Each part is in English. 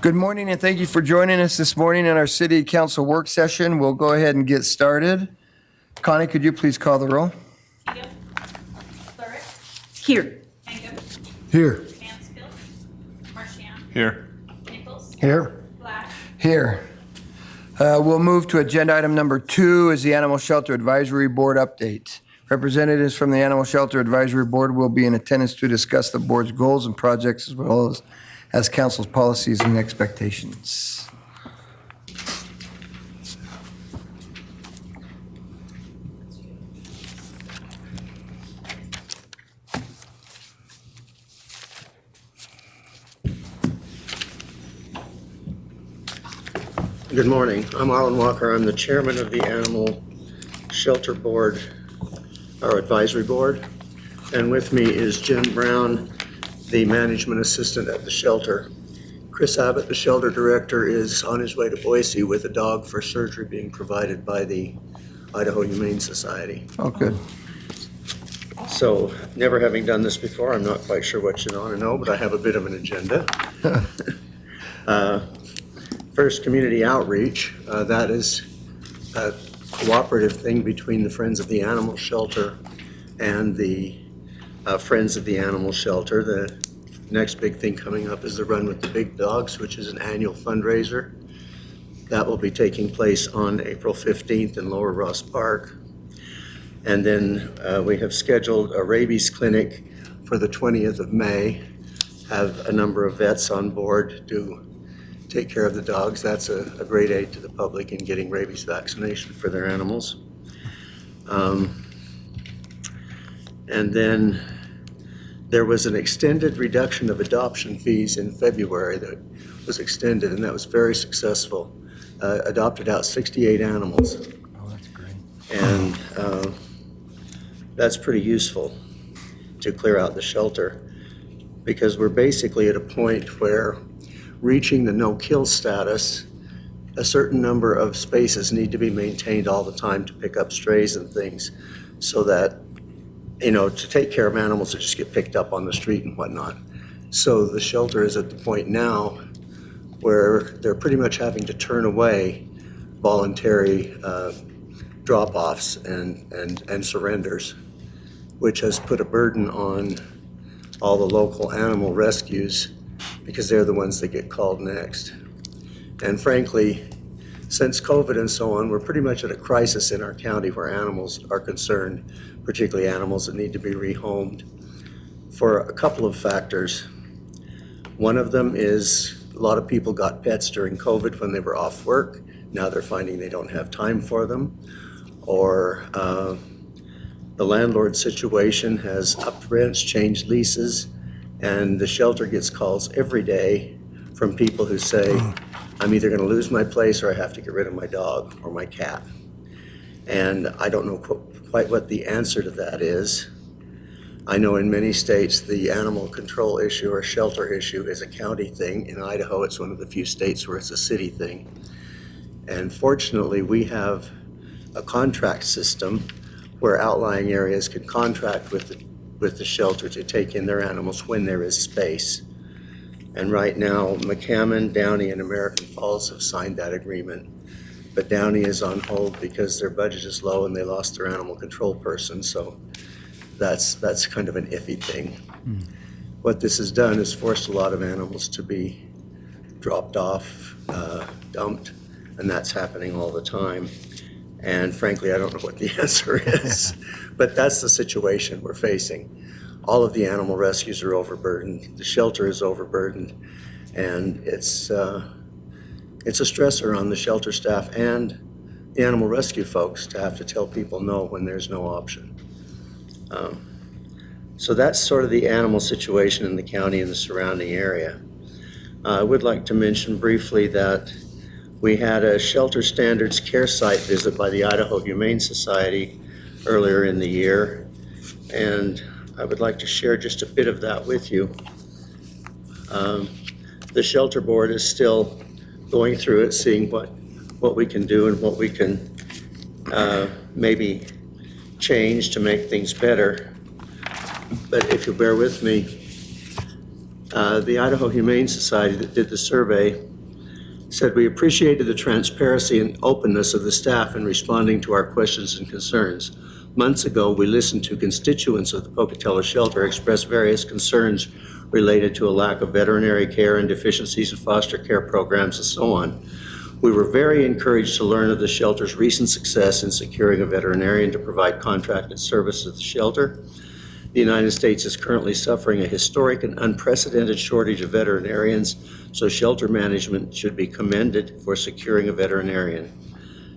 Good morning, and thank you for joining us this morning in our City Council work session. We'll go ahead and get started. Connie, could you please call the roll? Keegan. Thurick. Here. Mangum. Here. Mansfield. Marchand. Here. Nichols. Here. Black. Here. We'll move to agenda item number 2 is the Animal Shelter Advisory Board update. Representatives from the Animal Shelter Advisory Board will be in attendance to discuss the board's goals and projects as well as council's policies and expectations. Good morning. I'm Arlen Walker. I'm the chairman of the Animal Shelter Board, our advisory board. And with me is Jim Brown, the management assistant at the shelter. Chris Abbott, the shelter director, is on his way to Boise with a dog for surgery being provided by the Idaho Humane Society. Oh, good. So, never having done this before, I'm not quite sure what you want to know, but I have a bit of an agenda. First, community outreach. That is a cooperative thing between the Friends of the Animal Shelter and the Friends of the Animal Shelter. The next big thing coming up is the Run with the Big Dogs, which is an annual fundraiser. That will be taking place on April 15th in Lower Ross Park. And then we have scheduled a rabies clinic for the 20th of May. Have a number of vets on board to take care of the dogs. That's a great aid to the public in getting rabies vaccination for their animals. And then there was an extended reduction of adoption fees in February that was extended, and that was very successful. Adopted out 68 animals. Oh, that's great. And that's pretty useful to clear out the shelter, because we're basically at a point where reaching the no-kill status, a certain number of spaces need to be maintained all the time to pick up strays and things, so that, to take care of animals that just get picked up on the street and whatnot. So the shelter is at the point now where they're pretty much having to turn away voluntary drop-offs and surrenders, which has put a burden on all the local animal rescues, because they're the ones that get called next. And frankly, since COVID and so on, we're pretty much at a crisis in our county where animals are concerned, particularly animals that need to be rehomed, for a couple of factors. One of them is a lot of people got pets during COVID when they were off work. Now they're finding they don't have time for them. Or the landlord situation has upped rents, changed leases, and the shelter gets calls every day from people who say, I'm either going to lose my place or I have to get rid of my dog or my cat. And I don't know quite what the answer to that is. I know in many states the animal control issue or shelter issue is a county thing. In Idaho, it's one of the few states where it's a city thing. And fortunately, we have a contract system where outlying areas can contract with the shelter to take in their animals when there is space. And right now, McCammon, Downey, and American Falls have signed that agreement. But Downey is on hold because their budget is low and they lost their animal control person, so that's kind of an iffy thing. What this has done is forced a lot of animals to be dropped off, dumped, and that's happening all the time. And frankly, I don't know what the answer is, but that's the situation we're facing. All of the animal rescues are overburdened. The shelter is overburdened, and it's a stressor on the shelter staff and the animal rescue folks to have to tell people no when there's no option. So that's sort of the animal situation in the county and the surrounding area. I would like to mention briefly that we had a shelter standards care site visit by the Idaho Humane Society earlier in the year, and I would like to share just a bit of that with you. The shelter board is still going through it, seeing what we can do and what we can maybe change to make things better. But if you'll bear with me, the Idaho Humane Society that did the survey said, "We appreciated the transparency and openness of the staff in responding to our questions and concerns. Months ago, we listened to constituents of the Pocatello shelter express various concerns related to a lack of veterinary care and deficiencies in foster care programs and so on. We were very encouraged to learn of the shelter's recent success in securing a veterinarian to provide contracted service at the shelter. The United States is currently suffering a historic and unprecedented shortage of veterinarians, so shelter management should be commended for securing a veterinarian.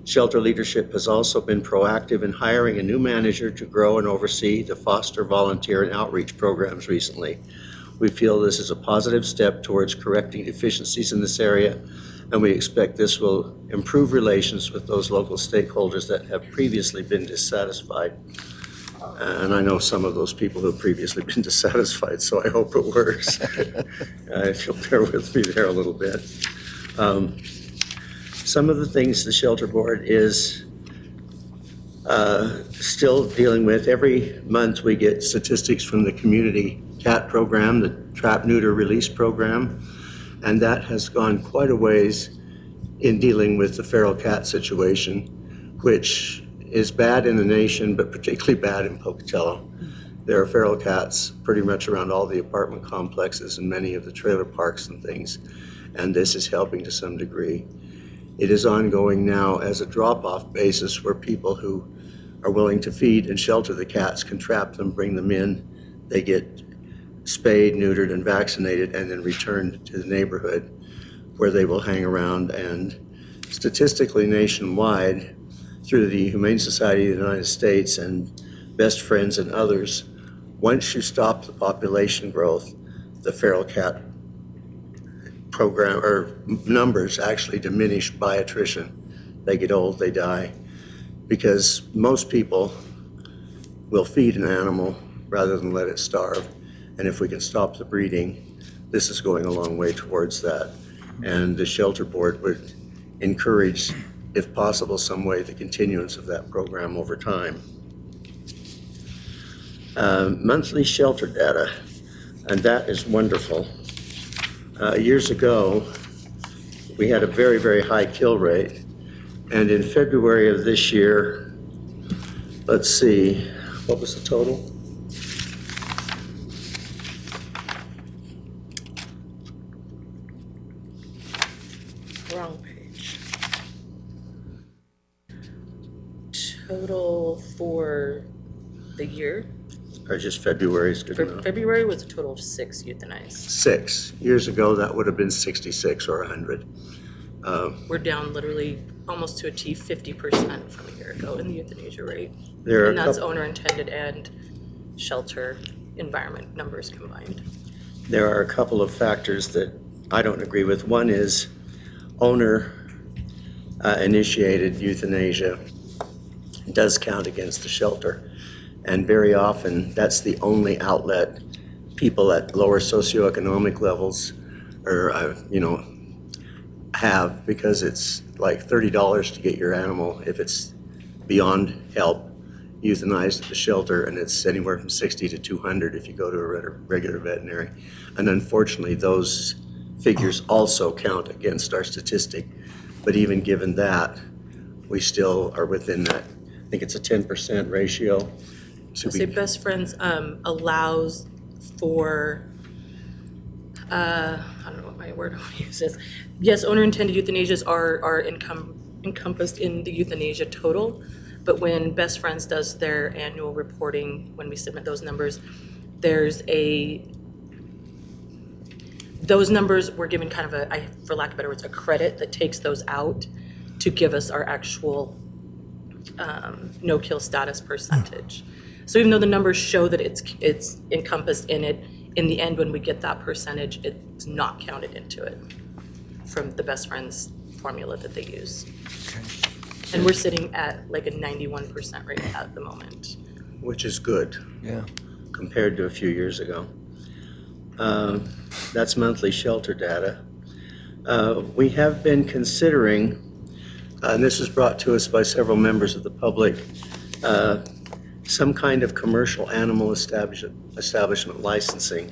Shelter leadership has also been proactive in hiring a new manager to grow and oversee the foster, volunteer, and outreach programs recently. We feel this is a positive step towards correcting deficiencies in this area, and we expect this will improve relations with those local stakeholders that have previously been dissatisfied." And I know some of those people who have previously been dissatisfied, so I hope it works. If you'll bear with me there a little bit. Some of the things the shelter board is still dealing with. Every month we get statistics from the community cat program, the trap, neuter, release program, and that has gone quite a ways in dealing with the feral cat situation, which is bad in the nation, but particularly bad in Pocatello. There are feral cats pretty much around all the apartment complexes and many of the trailer parks and things, and this is helping to some degree. It is ongoing now as a drop-off basis where people who are willing to feed and shelter the cats can trap them, bring them in, they get spayed, neutered, and vaccinated, and then returned to the neighborhood where they will hang around. And statistically nationwide, through the Humane Society of the United States and Best Friends and others, once you stop the population growth, the feral cat program or numbers actually diminish by attrition. They get old, they die, because most people will feed an animal rather than let it starve. And if we can stop the breeding, this is going a long way towards that. And the shelter board would encourage, if possible, some way, the continuance of that program over time. Monthly shelter data, and that is wonderful. Years ago, we had a very, very high kill rate. And in February of this year, let's see, what was the total? Wrong page. Total for the year, Or just February is good for enough? February, was a total of 6 euthanized. 6. Years ago, that would have been 66 or 100. We're down literally almost to a T, 50% from a year ago in the euthanasia rate. There are And a that's couple, owner intended and shelter environment numbers combined. there are a couple of factors that I don't agree with. One is owner initiated euthanasia does count against the shelter. And very often, that's the only outlet people at lower socioeconomic levels or, have, because it's like $30 to get your animal if it's beyond help euthanized at the shelter, and it's anywhere from 60 to 200 if you go to a regular veterinary. And unfortunately, those figures also count against our statistic. But even given that, we still are within that. I think it's a 10% ratio. to Say be- Best Friends allows for, I don't know what my word I want to use is. Yes, owner intended euthanasias are encompassed in the euthanasia total, but when Best Friends does their annual reporting, when we submit those numbers, those numbers, we're given kind of for lack of better words, a credit that takes those out to give us our actual no-kill status percentage. So even though the numbers show that it's encompassed in it, in the end, when we get that percentage, it's not counted into it from the Best Friends formula that they use. And we're sitting at like a 91% rate at the moment. Which is good. Yeah. Compared to a few years ago. That's monthly shelter data. We have been considering, and this was brought to us by several members of the public, some kind of commercial animal establishment licensing.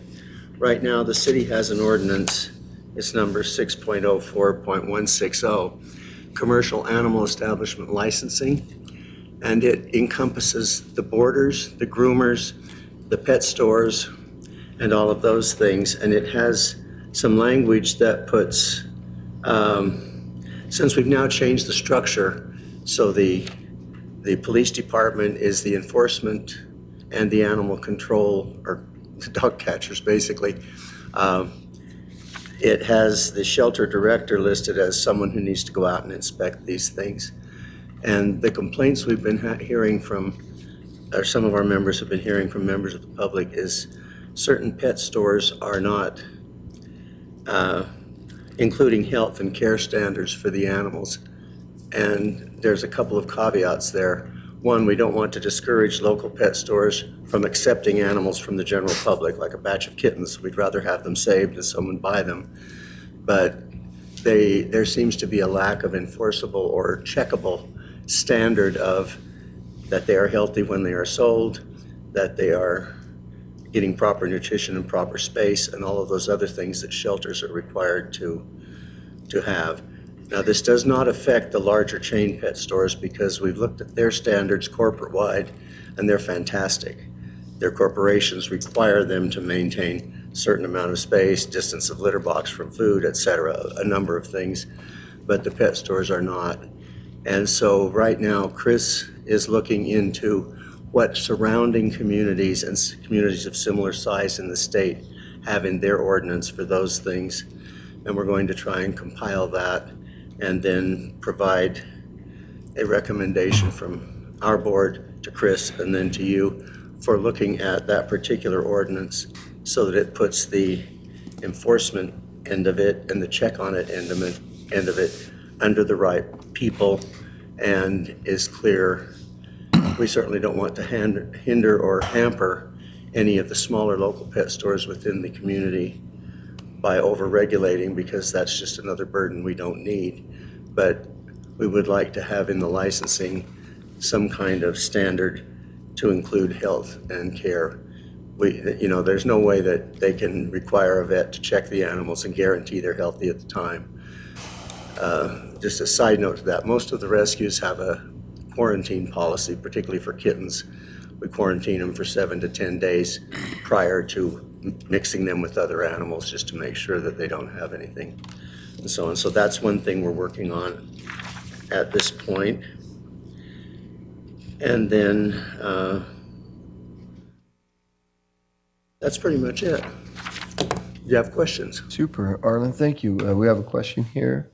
Right now, the city has an ordinance It's number 6.04.160, commercial animal establishment licensing. And it encompasses the boarders, the groomers, the pet stores, and all of those things. And it has some language that puts, since we've now changed the structure, so the police department is the enforcement and the animal control, or the dog catchers, basically. It has the shelter director listed as someone who needs to go out and inspect these things. And the complaints we've been hearing from, or some of our members have been hearing from members of the public, is certain pet stores are not including health and care standards for the animals. And there's a couple of caveats there. One, we don't want to discourage local pet stores from accepting animals from the general public, like a batch of kittens. We'd rather have them saved than someone buy them. But there seems to be a lack of enforceable or checkable standard of that they are healthy when they are sold, that they are getting proper nutrition and proper space, and all of those other things that shelters are required to have. Now, this does not affect the larger chain pet stores because we've looked at their standards corporate-wide, and they're fantastic. Their corporations require them to maintain a certain amount of space, distance of litter box from food, et cetera, a number of things, but the pet stores are not. And so right now, Chris is looking into what surrounding communities and communities of similar size in the state have in their ordinance for those things. And we're going to try and compile that and then provide a recommendation from our board to Chris and then to you for looking at that particular ordinance so that it puts the enforcement end of it and the check on it end of it under the right people and is clear. We certainly don't want to hinder or hamper any of the smaller local pet stores within the community by over-regulating, because that's just another burden we don't need. But we would like to have in the licensing some kind of standard to include health and care. There's no way that they can require a vet to check the animals and guarantee they're healthy at the time. Just a side note to that, most of the rescues have a quarantine policy, particularly for kittens. We quarantine them for 7 to 10 days prior to mixing them with other animals just to make sure that they don't have anything and so on. So that's one thing we're working on at this point. And then that's pretty much it. You have questions? Super, Arlen, thank you. We have a question here.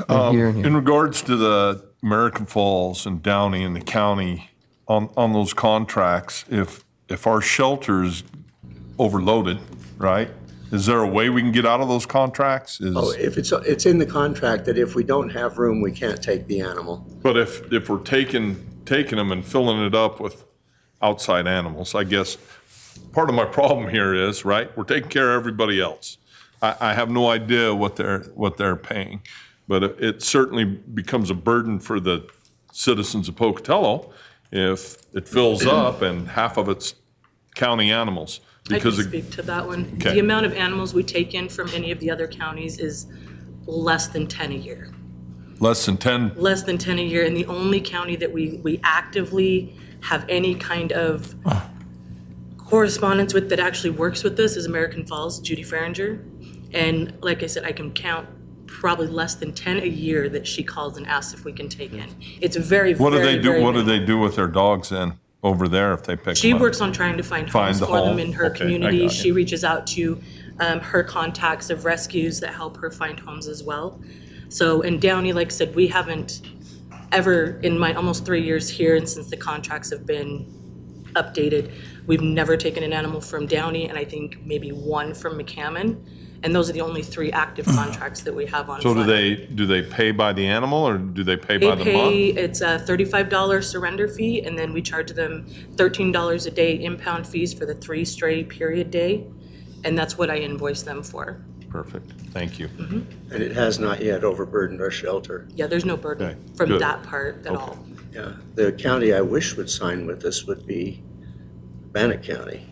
And here and here. In regards to the American Falls and Downey and the county on those contracts, if our shelter's overloaded, right? Is there a way we can get out of those contracts? If it's in the contract that if we don't have room, we can't take the animal. But if we're taking them and filling it up with outside animals, I guess part of my problem here is, right, we're taking care of everybody else. I have no idea what they're paying, but it certainly becomes a burden for the citizens of Pocatello if it fills up and half of it's county animals. I can speak to that one. Okay. The amount of animals we take in from any of the other counties is less than 10 a year. Less than 10? Less than 10 a year, and the only county that we actively have any kind of correspondence with that actually works with this is American Falls, Judy Farringer. And like I said, I can count probably less than 10 a year that she calls and asks if we can take in. It's very, What do very, they do? very What do minimal. they do with their dogs then over there if they pick She them up? works on trying to find homes the for them home? in her Okay, I community. got She you. reaches out to her contacts of rescues that help her find homes as well. So in Downey, like I said, we haven't ever, in my almost 3 years here and since the contracts have been updated, we've never taken an animal from Downey, and I think maybe one from McCammon. And those are the only 3 active contracts that we have on So file. do they pay by the animal or do they pay They by the pay, month? it's a $35 surrender fee, and then we charge them $13 a day impound fees for the 3 stray period day. And that's what I invoice them for. Perfect, thank you. And it has not yet overburdened our shelter. Yeah, there's no burden Okay, from good. that part at Okay. all. Yeah, the county I wish would sign with us would be Bannock County.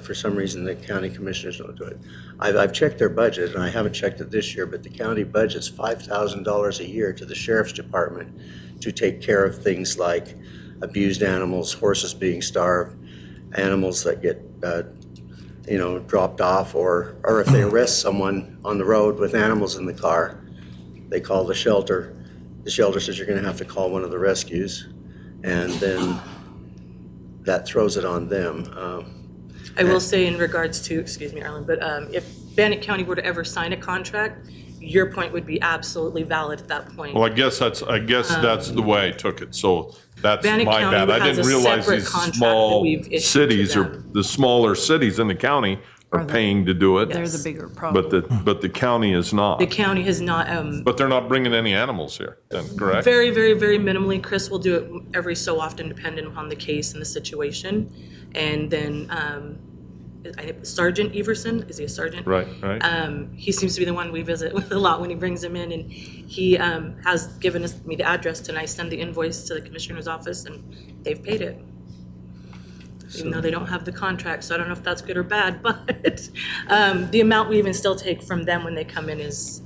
For some reason, the county commissioners don't do it. I've checked their budget, and I haven't checked it this year, but the county budget's $5,000 a year to the sheriff's department to take care of things like abused animals, horses being starved, animals that get, dropped off, or if they arrest someone on the road with animals in the car, they call the shelter. The shelter says you're gonna have to call one of the rescues, and then that throws it on them. I will say in regards to, excuse me, Arlen, but if Bannock County were to ever sign a contract, your point would be absolutely valid at that point. Well, I guess that's the way I took it, so that's my Bannock County bad. I has didn't a realize separate these contract that small we've issued to cities, or them. the smaller cities in the county are paying to do it. They're the bigger problem. But the county is not. The county has not, But they're not bringing any animals here, then, correct? very, very, very minimally. Chris will do it every so often, depending upon the case and the situation. And then Sergeant Everson, is he a sergeant? Right. He seems to be the one we visit with a lot when he brings him in, and he has given me the address, and I send the invoice to the commissioner's office, and they've paid it. Even though they don't have the contract, so I don't know if that's good or bad, but the amount we even still take from them when they come in is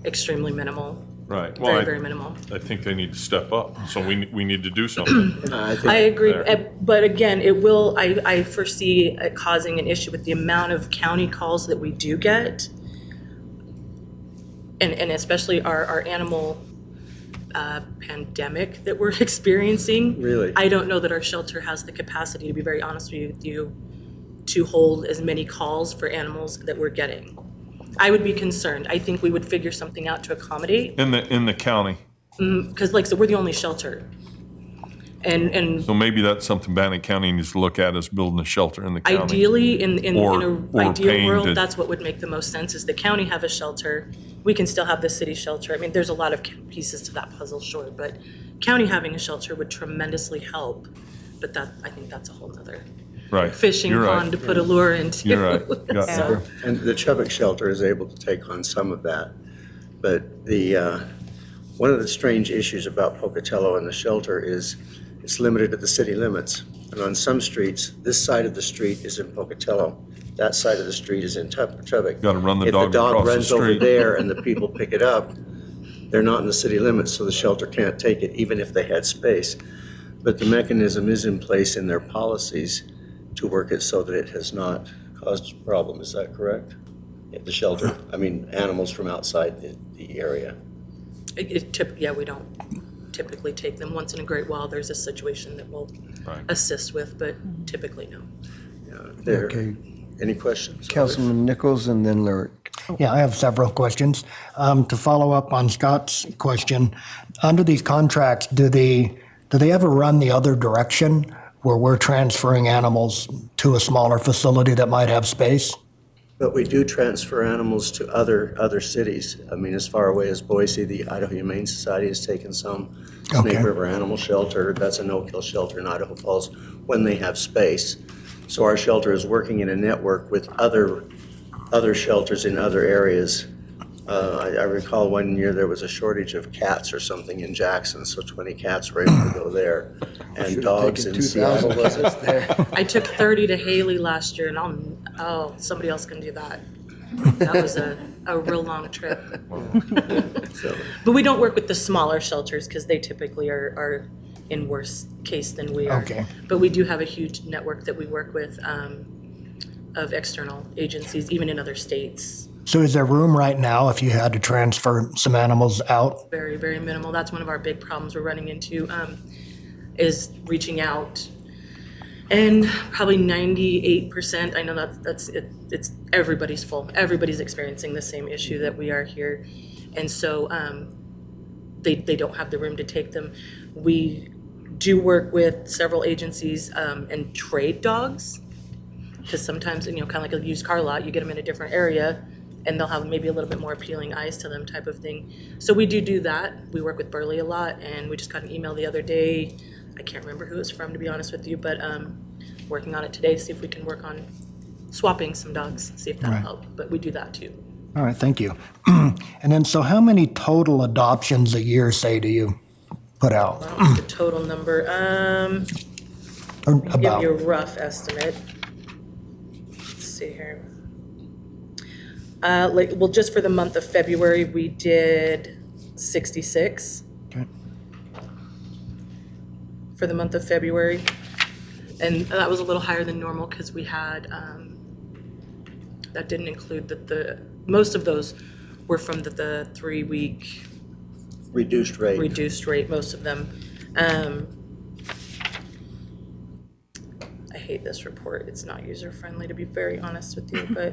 extremely minimal, Right. very, Well, very minimal. I think they need to step up, so we need to do something. I think I agree, There. but again, it will, I foresee it causing an issue with the amount of county calls that we do get. And especially our animal pandemic that we're experiencing. Really? I don't know that our shelter has the capacity, to be very honest with you, to hold as many calls for animals that we're getting. I would be concerned. I think we would figure something out to accommodate, In the county, because like, so we're the only shelter. And so maybe that's something Bannock County needs to look at, is building a shelter in the county. ideally, in Or an paying ideal world, to- that's what would make the most sense, is the county have a shelter. We can still have the city shelter. I mean, there's a lot of pieces to that puzzle, sure, but county having a shelter would tremendously help. But that, I think that's a whole nother Right. fishing You're right. pond to put a lure into. You're right. Yeah. So, And the Chubbuck shelter is able to take on some of that. But one of the strange issues about Pocatello and the shelter is it's limited to the city limits. And on some streets, this side of the street is in Pocatello, that side of the street is in Chubbuck. Gotta run the dog If the across dog the runs over street. there and the people pick it up, they're not in the city limits, so the shelter can't take it, even if they had space. But the mechanism is in place in their policies to work it so that it has not caused a problem. Is that correct? The shelter, I mean, animals from outside the area. yeah, we don't typically take them. Once in a great while, there's a situation that we'll Right. assist with, but typically no. There, Okay. any questions? Councilman Nichols and then Lyric. Yeah, I have several questions. To follow up on Scott's question, under these contracts, do they ever run the other direction where we're transferring animals to a smaller facility that might have space? But we do transfer animals to other cities. I mean, as far away as Boise, the Idaho Humane Society has taken some. Snake Okay. River Animal Shelter, that's a no-kill shelter in Idaho Falls, when they have space. So our shelter is working in a network with other shelters in other areas. I recall one year there was a shortage of cats or something in Jackson, so 20 cats were able to go there. And dogs in Seattle, was it? there. I took 30 to Haley last year, and somebody else can do that. That was a real long trip. So, But we don't work with the smaller shelters because they typically are in worse case than we are. Okay. But we do have a huge network that we work with of external agencies, even in other states. So is there room right now if you had to transfer some animals out? Very, very minimal. That's one of our big problems we're running into, is reaching out. And probably 98%, I know it's everybody's full. Everybody's experiencing the same issue that we are here. And so they don't have the room to take them. We do work with several agencies and trade dogs. Because sometimes, kind of like a used car lot, you get them in a different area and they'll have maybe a little bit more appealing eyes to them type of thing. So we do that. We work with Burley a lot, and we just got an email the other day. I can't remember who it's from, to be honest with you, but working on it today, see if we can work on swapping some dogs, see if that'll Right. help. But we do that too. All right, thank you. And then, so how many total adoptions a year, say, do you put out? The total number, Or give you a about? rough estimate. Let's see here. Well, just for the month of February, we did 66 Okay. for the month of February. And that was a little higher than normal because we had, that didn't include most of those were from the 3-week Reduced rate. reduced rate, most of them. I hate this report. It's not user-friendly, to be very honest with you, but.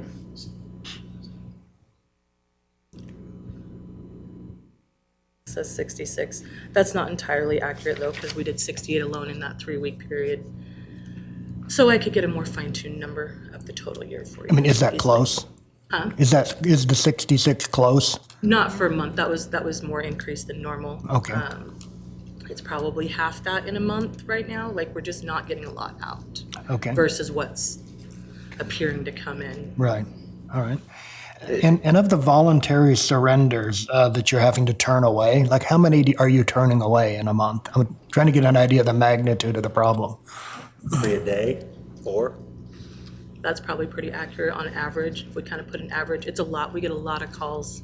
It says 66. That's not entirely accurate, though, because we did 68 alone in that 3-week period. So I could get a more fine-tuned number of the total year for you. I mean, is that close? Huh? Is the 66 close? Not for a month. That was more increased than normal. Okay. It's probably half that in a month right now. Like, we're just not getting a lot out Okay. versus what's appearing to come in. Right. All right. And of the voluntary surrenders that you're having to turn away, like how many are you turning away in a month? I'm trying to get an idea of the magnitude of the problem. 3 a day, 4? That's probably pretty accurate on average. If we kind of put an average, it's a lot. We get a lot of calls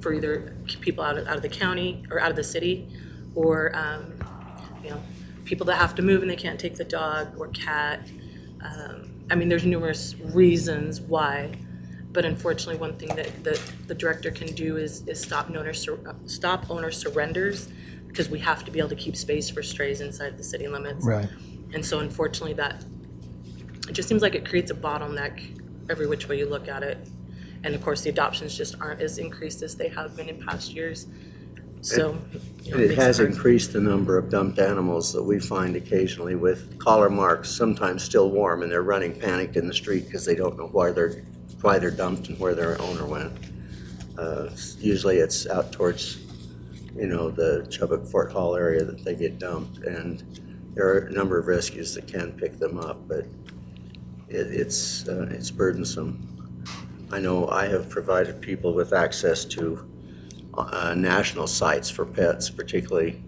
for either people out of the county or out of the city, or people that have to move and they can't take the dog or cat. I mean, there's numerous reasons why, but unfortunately, one thing that the director can do is stop owner surrenders, because we have to be able to keep space for strays inside the city limits. Right. And so unfortunately, it just seems like it creates a bottleneck every which way you look at it. And of course, the adoptions just aren't as increased as they have been in past years. So, And it makes has hard. increased the number of dumped animals that we find occasionally with collar marks, sometimes still warm, and they're running panicked in the street because they don't know why they're dumped and where their owner went. Usually it's out towards, the Chubbuck Fort Hall area that they get dumped, and there are a number of rescues that can pick them up, but it's burdensome. I know I have provided people with access to national sites for pets, particularly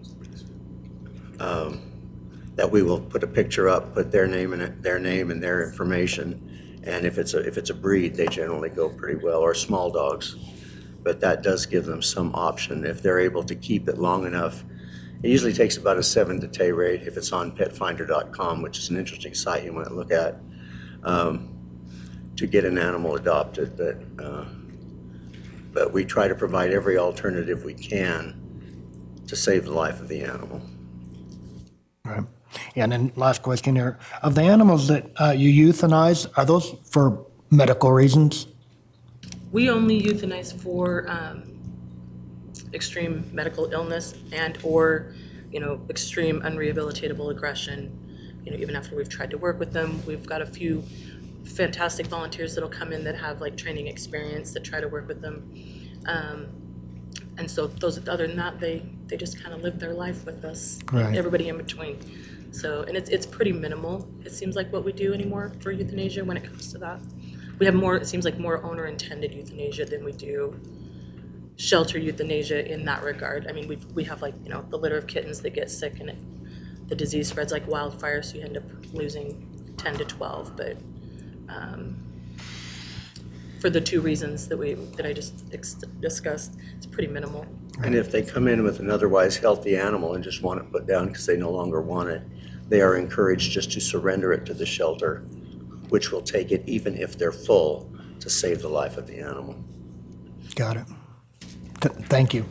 that we will put a picture up, put their name and their information, and if it's a breed, they generally go pretty well, or small dogs. But that does give them some option if they're able to keep it long enough. It usually takes about a 7-day rate if it's on petfinder.com, which is an interesting site you might look at, to get an animal adopted. But we try to provide every alternative we can to save the life of the animal. Right. And then last question here. Of the animals that you euthanize, are those for medical reasons? We only euthanize for extreme medical illness or extreme unrehabilitatable aggression. Even after we've tried to work with them, we've got a few fantastic volunteers that'll come in that have training experience that try to work with them. And so other than that, they just kind of live their life with us, Right. everybody in between. So, and it's pretty minimal, it seems like, what we do anymore for euthanasia when it comes to that. We have more, it seems like, more owner-intended euthanasia than we do shelter euthanasia in that regard. I mean, we have the litter of kittens that get sick and the disease spreads like wildfire, so you end up losing 10 to 12. But for the 2 reasons that I just discussed, it's pretty minimal. And if they come in with an otherwise healthy animal and just want it put down because they no longer want it, they are encouraged just to surrender it to the shelter, which will take it even if they're full to save the life of the animal. Got it. Thank you.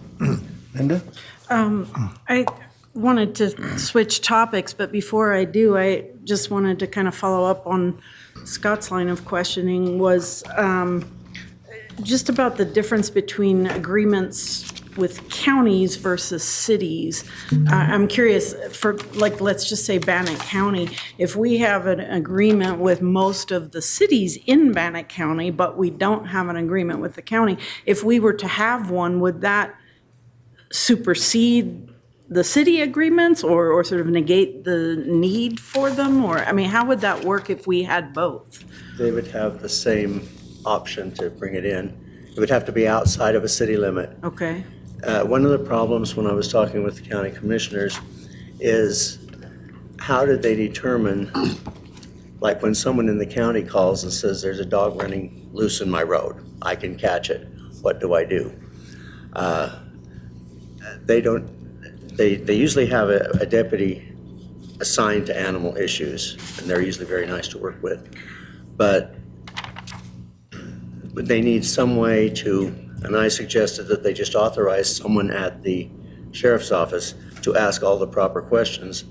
Linda? I wanted to switch topics, but before I do, I just wanted to kind of follow up on Scott's line of questioning was just about the difference between agreements with counties versus cities. I'm curious, for let's just say Bannock County, if we have an agreement with most of the cities in Bannock County, but we don't have an agreement with the county, if we were to have one, would that supersede the city agreements or sort of negate the need for them? Or, I mean, how would that work if we had both? They would have the same option to bring it in. It would have to be outside of a city limit. Okay. One of the problems when I was talking with the county commissioners is how did they determine Like when someone in the county calls and says, there's a dog running loose in my road, I can catch it, what do I do? They usually have a deputy assigned to animal issues, and they're usually very nice to work with. But they need some way to, and I suggested that they just authorize someone at the sheriff's office to ask all the proper questions.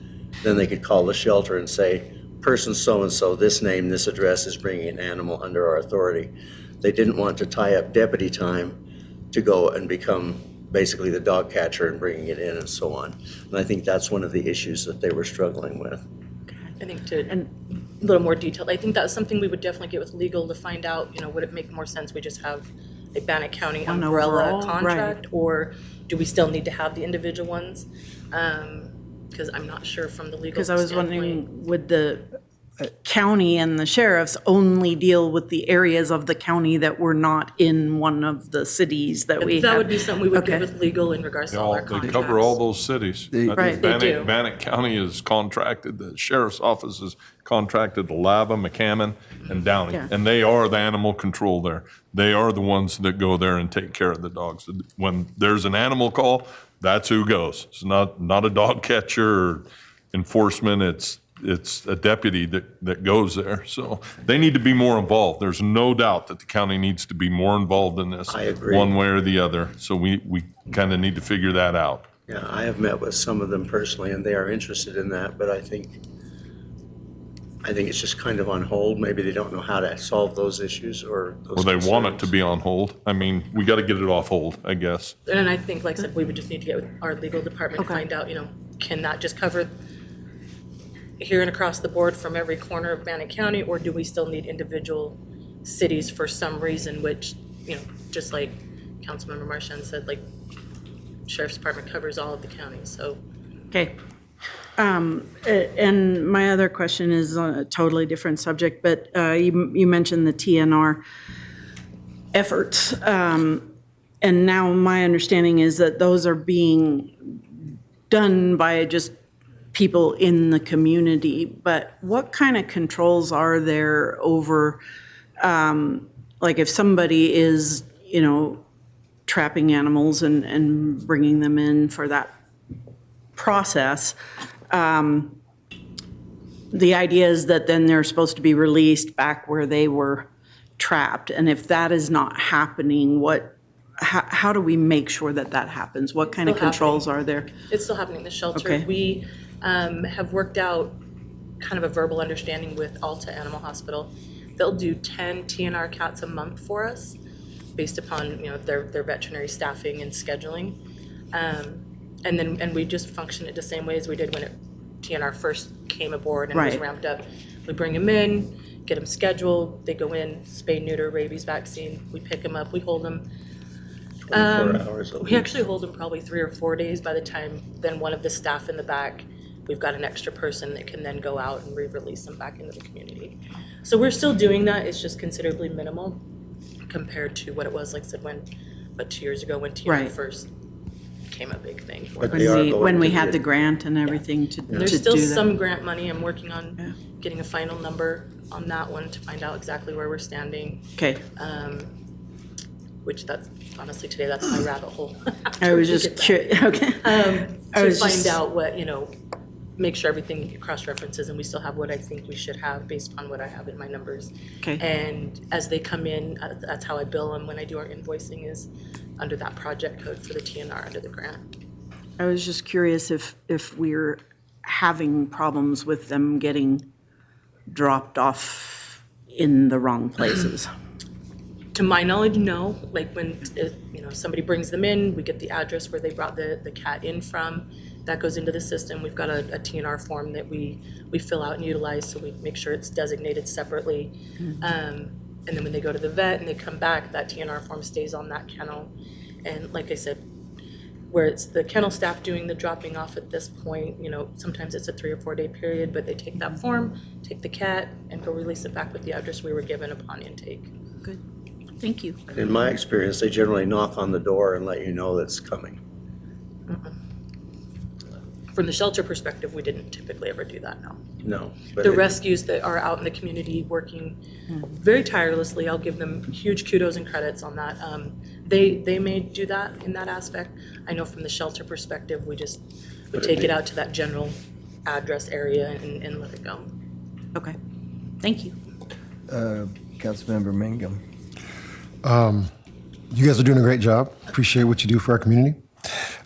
Then they could call the shelter and say, person so-and-so, this name, this address is bringing an animal under our authority. They didn't want to tie up deputy time to go and become basically the dog catcher and bringing it in and so on. And I think that's one of the issues that they were struggling with. I think a little more detailed, I think that's something we would definitely get with legal to find out, would it make more sense we just have a Bannock County One umbrella overall, contract? Or do we still need to have the individual ones? Because I'm not sure from the legal Because I was standpoint. wondering, would the county and the sheriffs only deal with the areas of the county that were not in one of the cities that we have? That would be something we would get Okay. with legal in regards to all our They contracts. cover all those cities. Right. They do. Bannock County is contracted, the sheriff's office is contracted to Lava, McCammon, and Downey. Yeah. And they are the animal control there. They are the ones that go there and take care of the dogs. When there's an animal call, that's who goes. It's not a dog catcher or enforcement, it's a deputy that goes there. So they need to be more involved. There's no doubt that the county needs to be more involved in this. I agree. One way or the other. So we kind of need to figure that out. Yeah, I have met with some of them personally, and they are interested in that, but I think it's just kind of on hold. Maybe they don't know how to solve those issues or those Or they want it to concerns. be on hold. I mean, we got to get it off hold, I guess. And I think, like I said, we would just need to get with our legal department to Okay. find out, can that just cover here and across the board from every corner of Bannock County, or do we still need individual cities for some reason, which, just like Councilmember Marchand said, like, Sheriff's Department covers all of the counties, so. Okay. And my other question is on a totally different subject, but you mentioned the TNR efforts. And now my understanding is that those are being done by just people in the community. But what kind of controls are there over, like if somebody is, trapping animals and bringing them in for that process, the idea is that then they're supposed to be released back where they were trapped. And if that is not happening, how do we make sure that that happens? What kind of Still controls are there? It's still happening in the shelter. Okay. We have worked out kind of a verbal understanding with Alta Animal Hospital. They'll do 10 TNR cats a month for us based upon, their veterinary staffing and scheduling. And we just function it the same way as we did when TNR first came aboard and was Right. ramped up. We bring them in, get them scheduled, they go in, spay, neuter, rabies vaccine, we pick them up, we hold them. 24 hours a We week. actually hold them probably 3 or 4 days. By the time then one of the staff in the back, we've got an extra person that can then go out and re-release them back into the community. So we're still doing that, it's just considerably minimal compared to what it was, like I said, 2 years ago when TNR Right. first became a big thing for But us. they are going When we to had be- the grant and everything to do that? There's still some grant money, I'm working on getting a final number on that one to find out exactly where we're standing, Okay. which that's, honestly, today, that's my rabbit hole. I was To just get that. curious, okay. I To was find just- out what, make sure everything cross-references and we still have what I think we should have based upon what I have in my numbers. Okay. And as they come in, that's how I bill them when I do our invoicing, is under that project code for the TNR under the grant. I was just curious if we're having problems with them getting dropped off in the wrong places. To my knowledge, no. Like when, somebody brings them in, we get the address where they brought the cat in from. That goes into the system. We've got a TNR form that we fill out and utilize, so we make sure it's designated separately. And then when they go to the vet and they come back, that TNR form stays on that kennel. And like I said, where it's the kennel staff doing the dropping off at this point, sometimes it's a 3 or 4 day period, but they take that form, take the cat, and go release it back with the address we were given upon intake. Good. Thank you. In my experience, they generally knock on the door and let you know that's coming. from the shelter perspective, we didn't typically ever do that, no. No. but The it- rescues that are out in the community working very tirelessly, I'll give them huge kudos and credits on that. They may do that in that aspect. I know from the shelter perspective, we just would take it out to that general address area and let it go. Okay, thank you. Councilmember Mangum. You guys are doing a great job. Appreciate what you do for our community.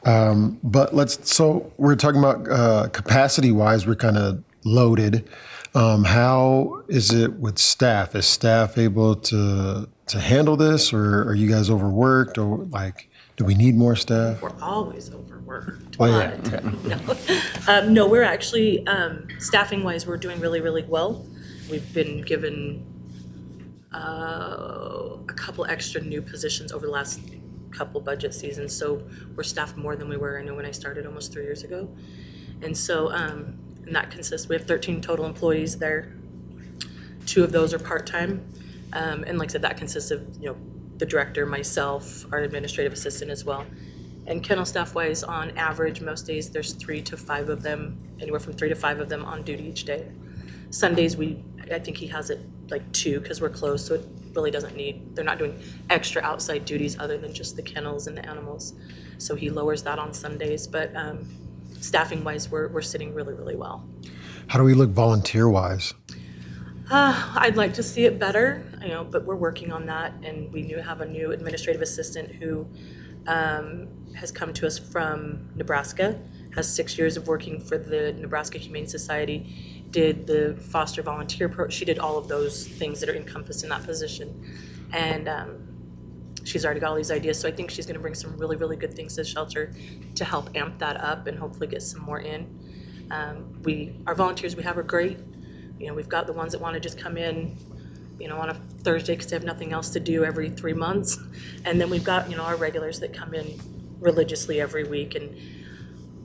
So we're talking about capacity wise, we're kind of loaded. How is it with staff? Is staff able to handle this, or are you guys overworked, or like, do we need more staff? We're always overworked. Oh, yeah. but, no, we're actually, staffing wise, we're doing really, really well. We've been given a couple extra new positions over the last couple budget seasons, so we're staffed more than we were, I know, when I started almost 3 years ago. And so, and that consists, we have 13 total employees there. 2 of those are part-time. And like I said, that consists of, the director, myself, our administrative assistant as well. And kennel staff-wise, on average, most days, there's 3 to 5 of them, anywhere from 3 to 5 of them on duty each day. Sundays, I think he has it like 2 because we're closed, so it really doesn't need, they're not doing extra outside duties other than just the kennels and the animals. So he lowers that on Sundays, but staffing-wise, we're sitting really, really well. How do we look volunteer wise? I'd like to see it better, but we're working on that, and we have a new administrative assistant who has come to us from Nebraska, has 6 years of working for the Nebraska Humane Society, did the foster volunteer she did all of those things that are encompassed in that position, and she's already got all these ideas, so I think she's going to bring some really, really good things to the shelter to help amp that up and hopefully get some more in. Our volunteers we have are great. We've got the ones that want to just come in, on a Thursday because they have nothing else to do every 3 months. And then we've got, our regulars that come in religiously every week, and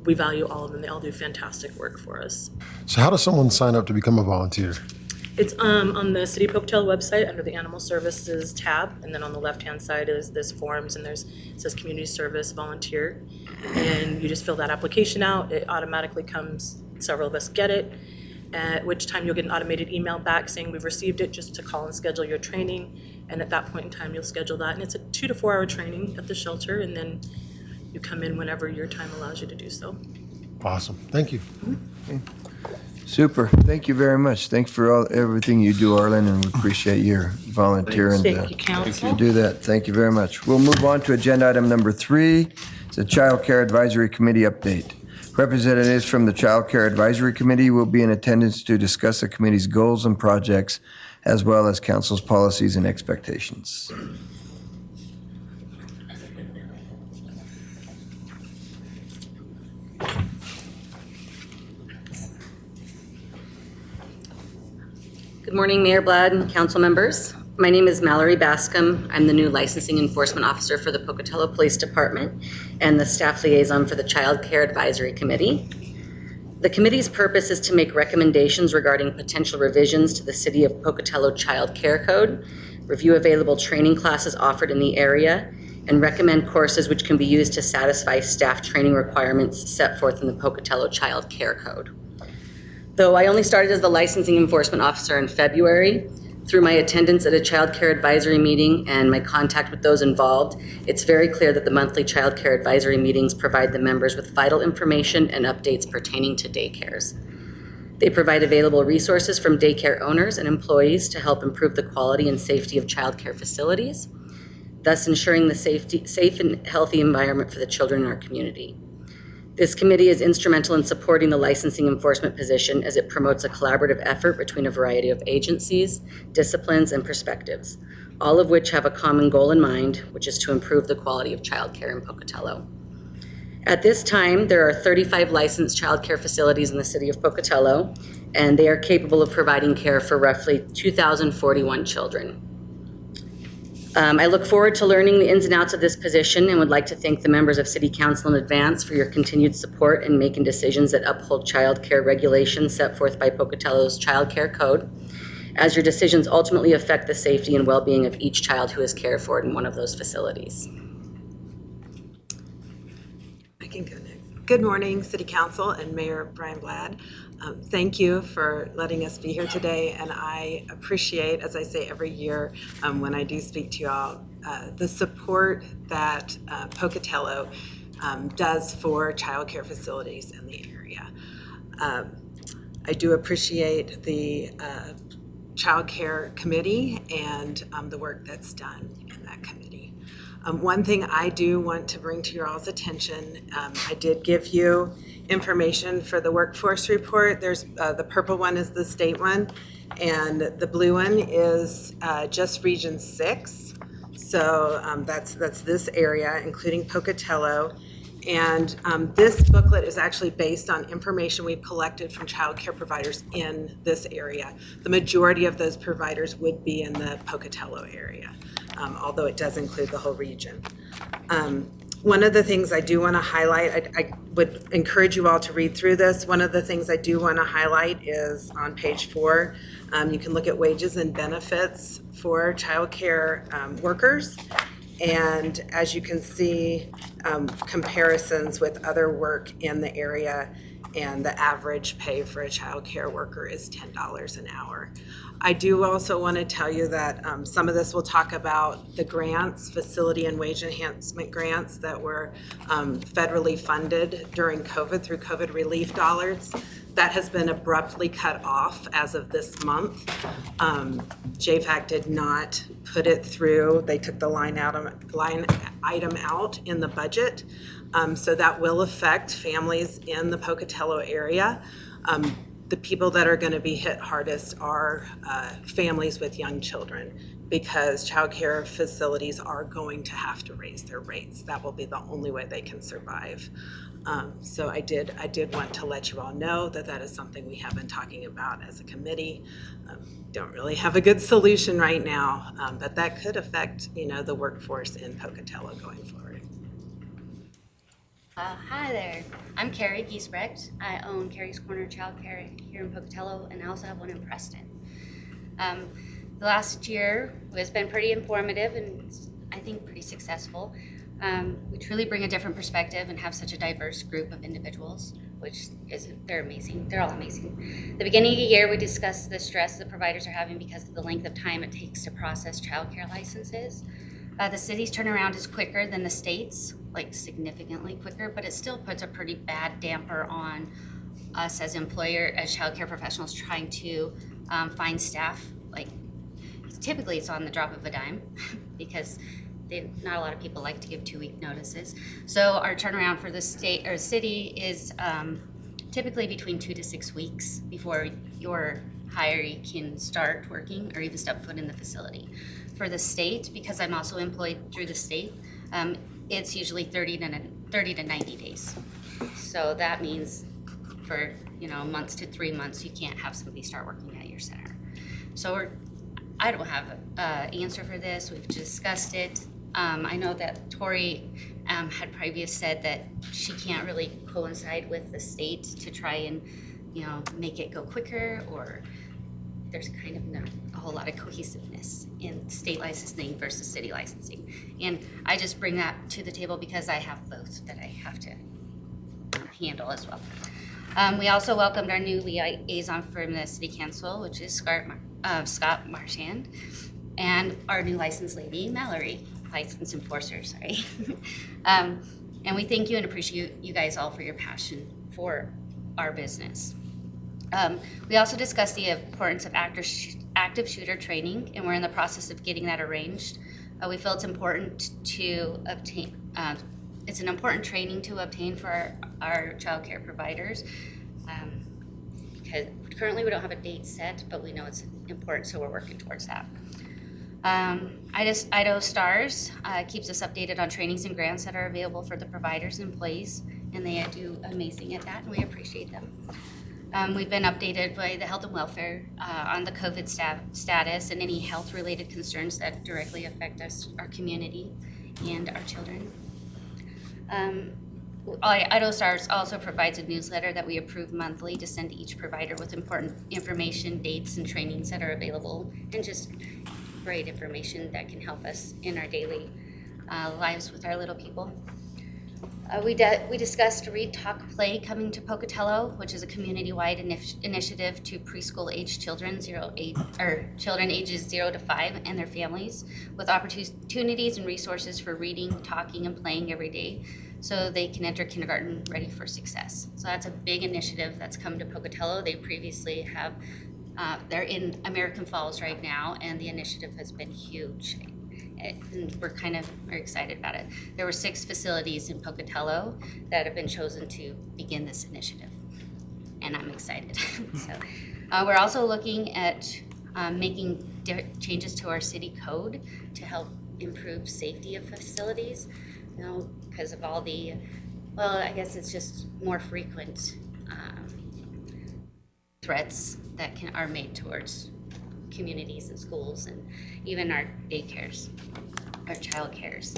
we value all of them. They all do fantastic work for us. So how does someone sign up to become a volunteer? It's on the City of Pocatello website under the Animal Services tab, and then on the left-hand side is this forms, and it says Community Service Volunteer. And you just fill that application out. It automatically comes, several of us get it, at which time you'll get an automated email back saying we've received it, just to call and schedule your training. And at that point in time, you'll schedule that. And it's a 2 to 4 hour training at the shelter, and then you come in whenever your time allows you to do so. Awesome. Thank you. Super. Thank you very much. Thanks for everything you do, Arlen, and we appreciate your volunteer and Thank you, Council. do that. Thank you very much. We'll move on to agenda item number 3. It's a Child Care Advisory Committee update. Representatives from the Child Care Advisory Committee will be in attendance to discuss the committee's goals and projects, as well as council's policies and expectations. Good morning, Mayor Blood and council members. My name is Mallory Bascom. I'm the new Licensing Enforcement Officer for the Pocatello Police Department and the staff liaison for the Child Care Advisory Committee. The committee's purpose is to make recommendations regarding potential revisions to the City of Pocatello Child Care Code, review available training classes offered in the area, and recommend courses which can be used to satisfy staff training requirements set forth in the Pocatello Child Care Code. Though I only started as the Licensing Enforcement Officer in February, through my attendance at a child care advisory meeting and my contact with those involved, it's very clear that the monthly child care advisory meetings provide the members with vital information and updates pertaining to daycares. They provide available resources from daycare owners and employees to help improve the quality and safety of child care facilities, thus ensuring the safe and healthy environment for the children in our community. This committee is instrumental in supporting the licensing enforcement position as it promotes a collaborative effort between a variety of agencies, disciplines, and perspectives, all of which have a common goal in mind, which is to improve the quality of childcare in Pocatello. At this time, there are 35 licensed childcare facilities in the City of Pocatello, and they are capable of providing care for roughly 2,041 children. I look forward to learning the ins and outs of this position and would like to thank the members of City Council in advance for your continued support in making decisions that uphold child care regulations set forth by Pocatello's Child Care Code, as your decisions ultimately affect the safety and well-being of each child who is cared for in one of those facilities. I can go next. Good morning, City Council and Mayor Brian Bladd. Thank you for letting us be here today, and I appreciate, as I say every year when I do speak to you all, the support that Pocatello does for childcare facilities in the area. I do appreciate the Child Care Committee and the work that's done in that committee. One thing I do want to bring to your all's attention, I did give you information for the workforce report. There's the purple one is the state one, and the blue one is just Region 6. So that's this area, including Pocatello. And this booklet is actually based on information we've collected from child care providers in this area. The majority of those providers would be in the Pocatello area, although it does include the whole region. One of the things I do want to highlight, I would encourage you all to read through this. One of the things I do want to highlight is on page 4. You can look at wages and benefits for child care workers. And as you can see, comparisons with other work in the area, and the average pay for a child care worker is $10 an hour. I do also want to tell you that some of this will talk about the grants, facility and wage enhancement grants that were federally funded during COVID through COVID relief dollars. That has been abruptly cut off as of this month. JFAC did not put it through. They took the line item out in the budget. So that will affect families in the Pocatello area. The people that are going to be hit hardest are families with young children, because child care facilities are going to have to raise their rates. That will be the only way they can survive. So I did want to let you all know that that is something we have been talking about as a committee. Don't really have a good solution right now, but that could affect, the workforce in Pocatello going forward. Hi there, I'm Carrie Giesbrecht. I own Carrie's Corner Childcare here in Pocatello, and I also have one in Preston. The last year has been pretty informative and I think pretty successful. We truly bring a different perspective and have such a diverse group of individuals, they're amazing. They're all amazing. The beginning of the year, we discussed the stress the providers are having because of the length of time it takes to process childcare licenses. The city's turnaround is quicker than the state's, like significantly quicker, but it still puts a pretty bad damper on us as childcare professionals trying to find staff. Like typically it's on the drop of a dime because not a lot of people like to give 2-week notices. So our turnaround for the state or city is typically between 2 to 6 weeks before your hiree can start working or even step foot in the facility. For the state, because I'm also employed through the state, it's usually 30 to 90 days. So that means for months to 3 months, you can't have somebody start working at your center. So I don't have an answer for this. We've discussed it. I know that Tori had previous said that she can't really coincide with the state to try and make it go quicker, or there's kind of not a whole lot of cohesiveness in state licensing versus city licensing. And I just bring that to the table because I have both that I have to handle as well. We also welcomed our new liaison from the city council, which is Scott Marchand, and our new license lady, Mallory, license enforcer, sorry. And we thank you and appreciate you guys all for your passion for our business. We also discussed the importance of active shooter training, and we're in the process of getting that arranged. We feel it's important to obtain, it's an important training to obtain for our child care providers, because currently we don't have a date set, but we know it's important, so we're working towards that. Idaho Stars keeps us updated on trainings and grants that are available for the providers and employees, and they do amazing at that, and we appreciate them. We've been updated by the health and welfare on the COVID status and any health-related concerns that directly affect us, our community, and our children. Idaho Stars also provides a newsletter that we approve monthly to send to each provider with important information, dates, and trainings that are available, and just great information that can help us in our daily lives with our little people. We discussed Read, Talk, Play coming to Pocatello, which is a community-wide initiative to preschool age children, children ages 0 to 5 and their families, with opportunities and resources for reading, talking, and playing every day, so they can enter kindergarten ready for success. So that's a big initiative that's come to Pocatello. They previously have, they're in American Falls right now, and the initiative has been huge. And we're excited about it. There were 6 facilities in Pocatello that have been chosen to begin this initiative, and I'm excited. So, we're also looking at making changes to our city code to help improve safety of facilities, because of all the, I guess it's just more frequent threats that are made towards communities and schools and even our daycares, our child cares.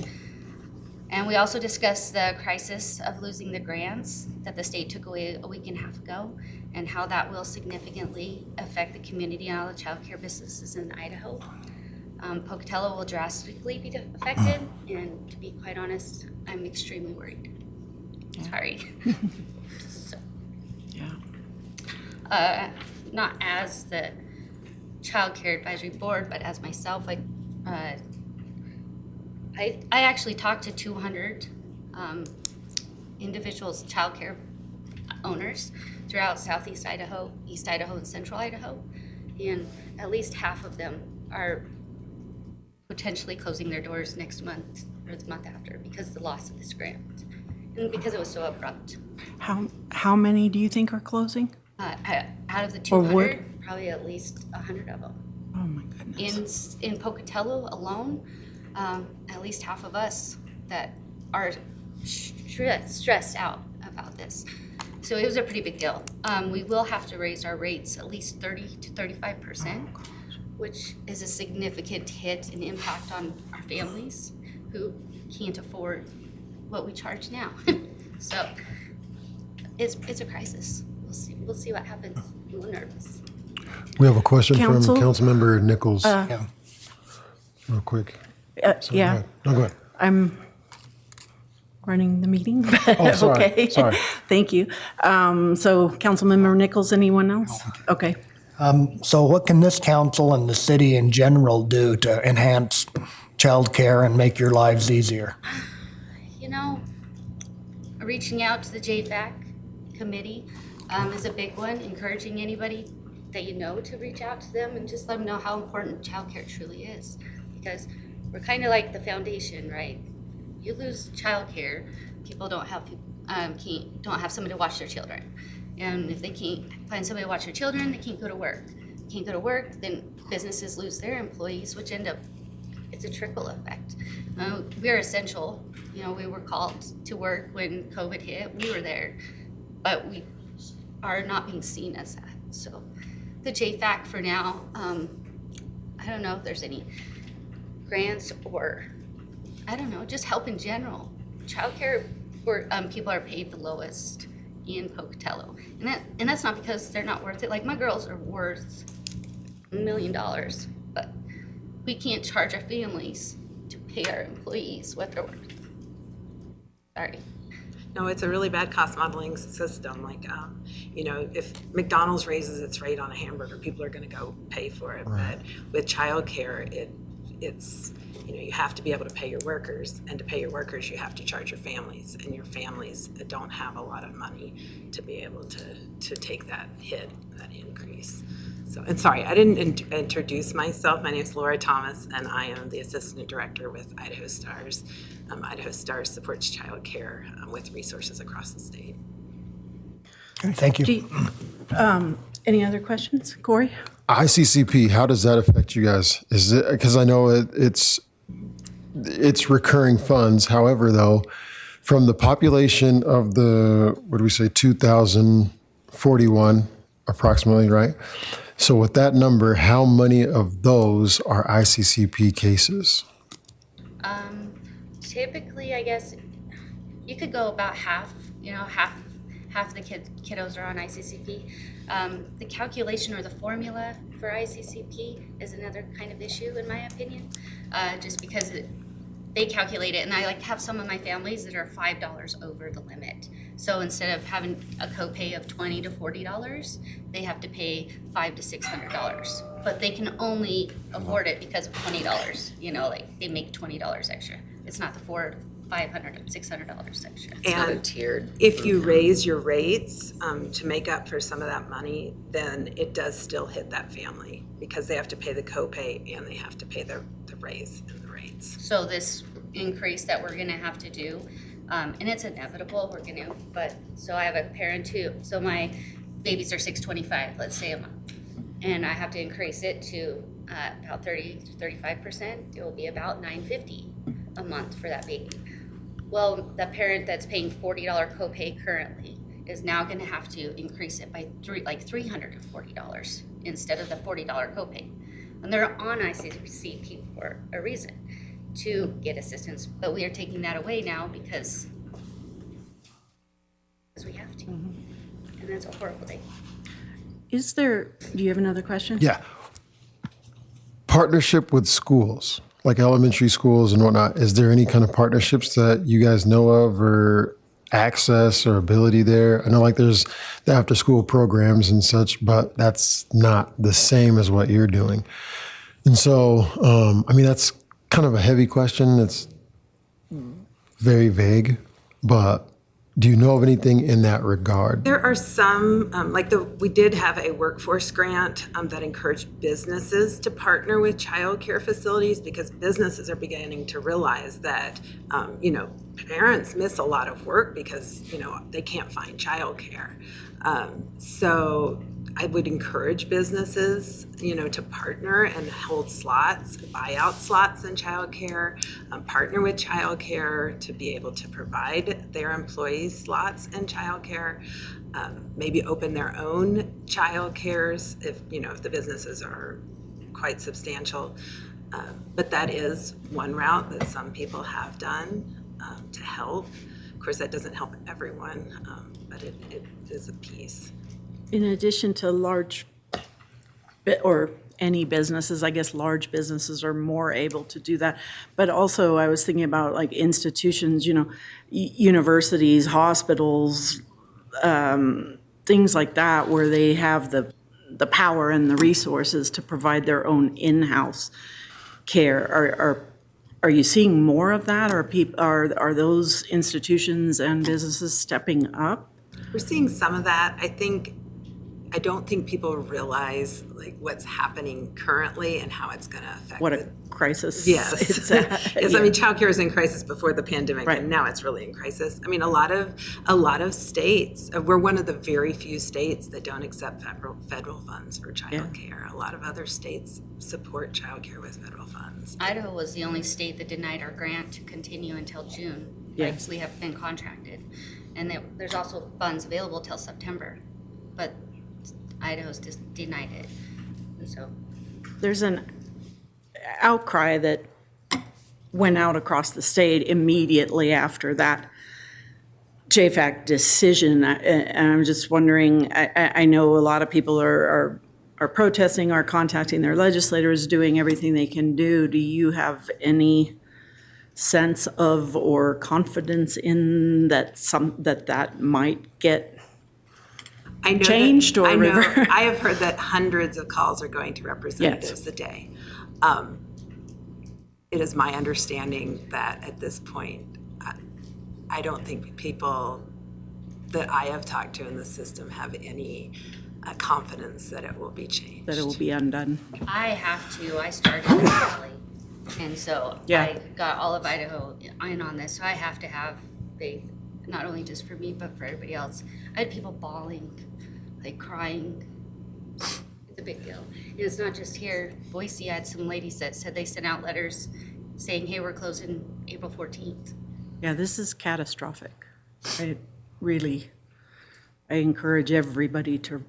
And we also discussed the crisis of losing the grants that the state took away a week and a half ago, and how that will significantly affect the community and all the child care businesses in Idaho. Pocatello will drastically be affected, and to be quite honest, I'm extremely worried. Sorry. So, not as the Child Care Advisory Board, but as myself, I actually talked to 200 individuals, child care owners throughout Southeast Idaho, East Idaho, and Central Idaho, and at least half of them are potentially closing their doors next month or the month after because of the loss of this grant and because it was so abrupt. How many do you think are closing? Out of the Or 200, would? probably at least 100 of them. Oh my goodness. In Pocatello alone, at least half of us that are stressed out about this. So it was a pretty big deal. We will have to raise our rates at least 30 to 35%, which is a significant hit and impact on our families who can't afford what we charge now. So it's a crisis. We'll see what happens. I'm a little nervous. We have a question Council? from Councilmember Nichols. Yeah. Real quick. So Yeah. Go ahead. No, go ahead. I'm running the meeting. Oh, sorry. Okay. Sorry. Thank you. So Councilmember Nichols, anyone else? Okay. So what can this council and the city in general do to enhance childcare and make your lives easier? Reaching out to the JFAC committee is a big one, encouraging anybody that you know to reach out to them and just let them know how important childcare truly is. Because we're kind of like the foundation, right? You lose childcare, people don't have somebody to watch their children. And if they can't find somebody to watch their children, they can't go to work. Can't go to work, then businesses lose their employees, which it's a trickle effect. We're essential. We were called to work when COVID hit. We were there, but we are not being seen as that. So the JFAC for now, I don't know if there's any grants or, I don't know, just help in general. Childcare where people are paid the lowest in Pocatello. And that's not because they're not worth it. Like, my girls are worth $1 million, but we can't charge our families to pay our employees what they're worth. Sorry. No, it's a really bad cost modeling system. Like, if McDonald's raises its rate on a hamburger, people are going to go pay for it. Right. But with childcare, it's you have to be able to pay your workers, and to pay your workers, you have to charge your families, and your families don't have a lot of money to be able to take that hit, that increase. So, and sorry, I didn't introduce myself. My name is Laura Thomas, and I am the Assistant Director with Idaho Stars. Idaho Stars supports child care with resources across the state. Thank you. Any other questions? Corey? ICCP, how does that affect you guys? Is it, because I know it's recurring funds. However, though, from the population of the, 2,041 approximately, right? So with that number, how many of those are ICCP cases? Typically, I guess you could go about half. Half the kiddos are on ICCP. The calculation or the formula for ICCP is another kind of issue, in my opinion, just because they calculate it, and I like have some of my families that are $5 over the limit. So instead of having a copay of $20 to $40, they have to pay $500 to $600. But they can only afford it because of $20. You know, like they make $20 extra. It's not the $400, $500, $600 extra. And Tiered. if you raise your rates to make up for some of that money, then it does still hit that family because they have to pay the copay and they have to pay the raise in the rates. So this increase that we're gonna have to do, and it's inevitable, but, so I have a parent who, so my babies are 625, let's say a month. And I have to increase it to about 30 to 35%. It will be about $950 a month for that baby. Well, the parent that's paying $40 copay currently is now gonna have to increase it by $340 instead of the $40 copay. And they're on ICCP for a reason, to get assistance, but we are taking that away now because we have to. And that's a horrible thing. Is there, do you have another question? Yeah. Partnership with schools, like elementary schools and whatnot. Is there any kind of partnerships that you guys know of or access or ability there? I know like there's the after school programs and such, but that's not the same as what you're doing. And so, I mean, that's kind of a heavy question. It's very vague, but do you know of anything in that regard? There are some, we did have a workforce grant that encouraged businesses to partner with childcare facilities because businesses are beginning to realize that, parents miss a lot of work because, they can't find childcare. So I would encourage businesses, to partner and hold slots, buy out slots in childcare, partner with childcare to be able to provide their employees slots in childcare, maybe open their own childcares if the businesses are quite substantial. But that is one route that some people have done to help. Of course, that doesn't help everyone, but it is a piece. In addition to large, or any businesses, I guess large businesses are more able to do that. But also I was thinking about like institutions, universities, hospitals, things like that, where they have the power and the resources to provide their own in-house care. Are you seeing more of that? Are those institutions and businesses stepping up? We're seeing some of that. I don't think people realize what's happening currently and how it's going to affect What a crisis. Yes. It's at. Yes, I mean, childcare was in crisis before the pandemic, Right. and now it's really in crisis. I mean, a lot of states, we're one of the very few states that don't accept federal funds for childcare. A lot of other states support childcare with federal funds. Idaho was the only state that denied our grant to continue until June. Yes. We have been contracted. And there's also funds available till September, but Idaho's just denied it. And so There's an outcry that went out across the state immediately after that JFAC decision. And I'm just wondering, I know a lot of people are protesting, are contacting their legislators, doing everything they can do. Do you have any sense of or confidence in that might get I know changed or reversed? I have heard that hundreds of calls are going to representatives a day. It is my understanding that at this point, I don't think people that I have talked to in the system have any confidence that it will be changed. That it will be undone? I started in Valley. And so Yeah. I got all of Idaho in on this, so I have to have faith, not only just for me, but for everybody else. I had people bawling, crying. It's a big deal. It's not just here. Boise, I had some ladies that said they sent out letters saying, hey, we're closing April 14th. Yeah, this is catastrophic. I encourage everybody to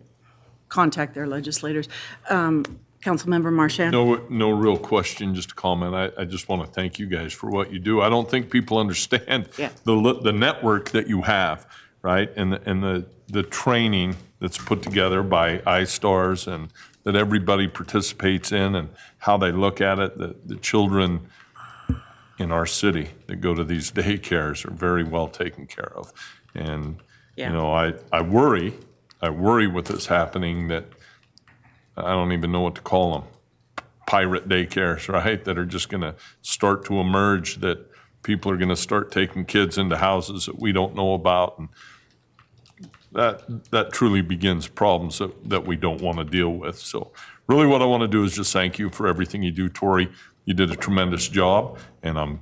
contact their legislators. Councilmember Marchand? No real question, just a comment. I just want to thank you guys for what you do. I don't think people understand the network that you have, right? And the training that's put together by iStars and that everybody participates in and how they look at it, the children in our city that go to these daycares are very well taken care of. And, you Yeah. know, I worry with this happening that I don't even know what to call them, pirate daycares, right? That are just going to start to emerge, that people are going to start taking kids into houses that we don't know about. And that truly begins problems that we don't want to deal with. So really what I want to do is just thank you for everything you do, Tori. You did a tremendous job, and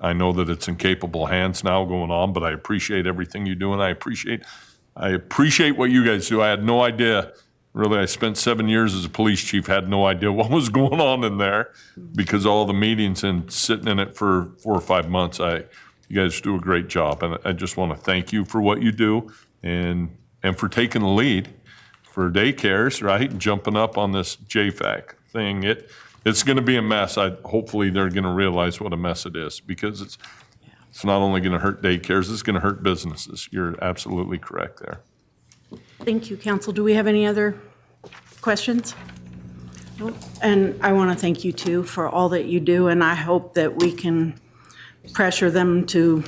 I know that it's in capable hands now going on, but I appreciate everything you do, and I appreciate what you guys do. I had no idea. Really, I spent 7 years as a police chief, had no idea what was going on in there because all the meetings and sitting in it for 4 or 5 months. You guys do a great job, and I just want to thank you for what you do and for taking the lead for daycares, right? And jumping up on this JFAC thing. It's going to be a mess. Hopefully they're going to realize what a mess it is, because it's not only going to hurt daycares, it's going to hurt businesses. You're absolutely correct there. Thank you, council. Do we have any other questions? Nope. And I want to thank you too for all that you do, and I hope that we can pressure them to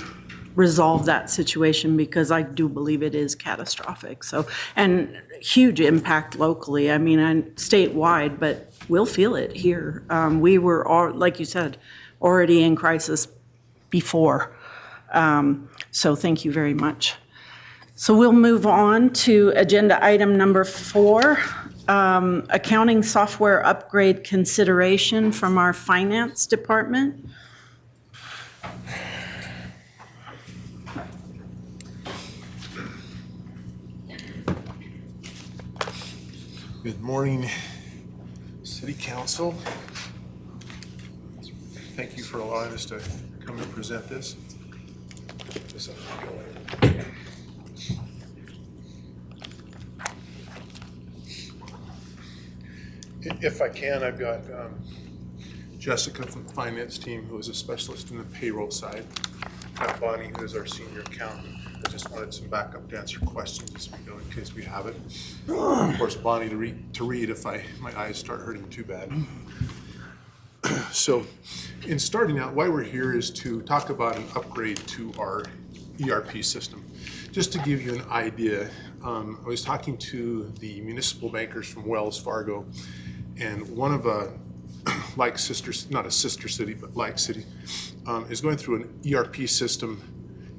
resolve that situation, because I do believe it is catastrophic. So, and huge impact locally. I mean, statewide, but we'll feel it here. We were all, like you said, already in crisis before. So thank you very much. So we'll move on to agenda item number 4, accounting software upgrade consideration from our finance department. Good morning, City Council. Thank you for allowing us to come and present this. If I can, I've got Jessica from the finance team, who is a specialist in the payroll side. I've got Bonnie, who is our senior accountant. I just wanted some backup to answer questions as we go, in case we have it. Of course, Bonnie to read if my eyes start hurting too bad. So, in starting out, why we're here is to talk about an upgrade to our ERP system. Just to give you an idea, I was talking to the municipal bankers from Wells Fargo, and one of like sisters, not a sister city, but like city, is going through an ERP system,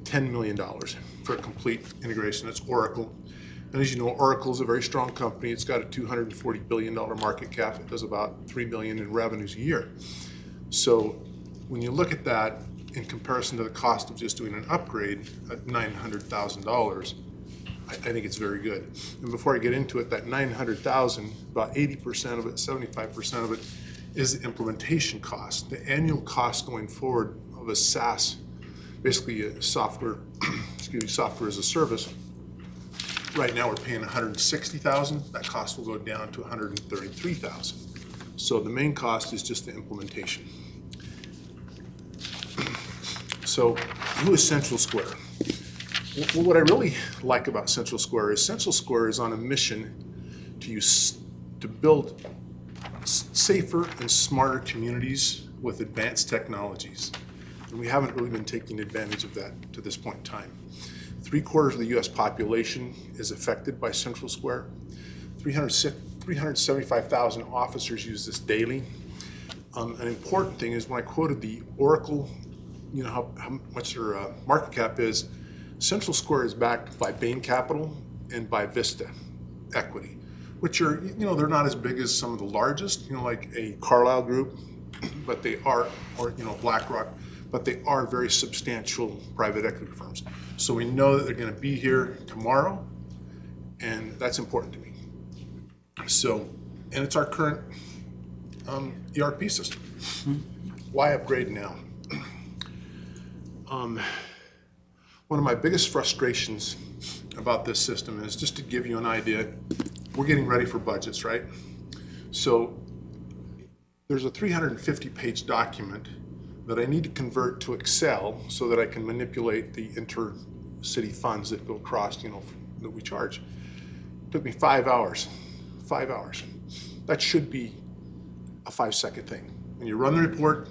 $10 million for a complete integration. That's Oracle. And as you know, Oracle is a very strong company. It's got a $240 billion market cap. It does about $3 billion in revenues a year. So when you look at that in comparison to the cost of just doing an upgrade at $900,000, I think it's very good. And before I get into it, that $900,000, about 80% of it, 75% of it is the implementation cost. The annual cost going forward of a SaaS, basically a software, software as a service. Right now we're paying $160,000. That cost will go down to $133,000. So the main cost is just the implementation. So who is Central Square? Well, what I really like about Central Square is on a mission to build safer and smarter communities with advanced technologies. And we haven't really been taking advantage of that to this point in time. 3/4 of the US population is affected by Central Square. 375,000 officers use this daily. An important thing is when I quoted the Oracle, you know, how much their market cap is, Central Square is backed by Bain Capital and by Vista Equity, which are, you know, they're not as big as some of the largest, you know, like a Carlyle Group, but they are, or, you know, BlackRock, but they are very substantial private equity firms. So we know that they're going to be here tomorrow, and that's important to me. So, and it's our current ERP system. Why upgrade now? One of my biggest frustrations about this system is, just to give you an idea, we're getting ready for budgets, right? So there's a 350-page document that I need to convert to Excel so that I can manipulate the inter-city funds that go across, you know, that we charge. It took me 5 hours. 5 hours. That should be a 5-second thing. When you run the report,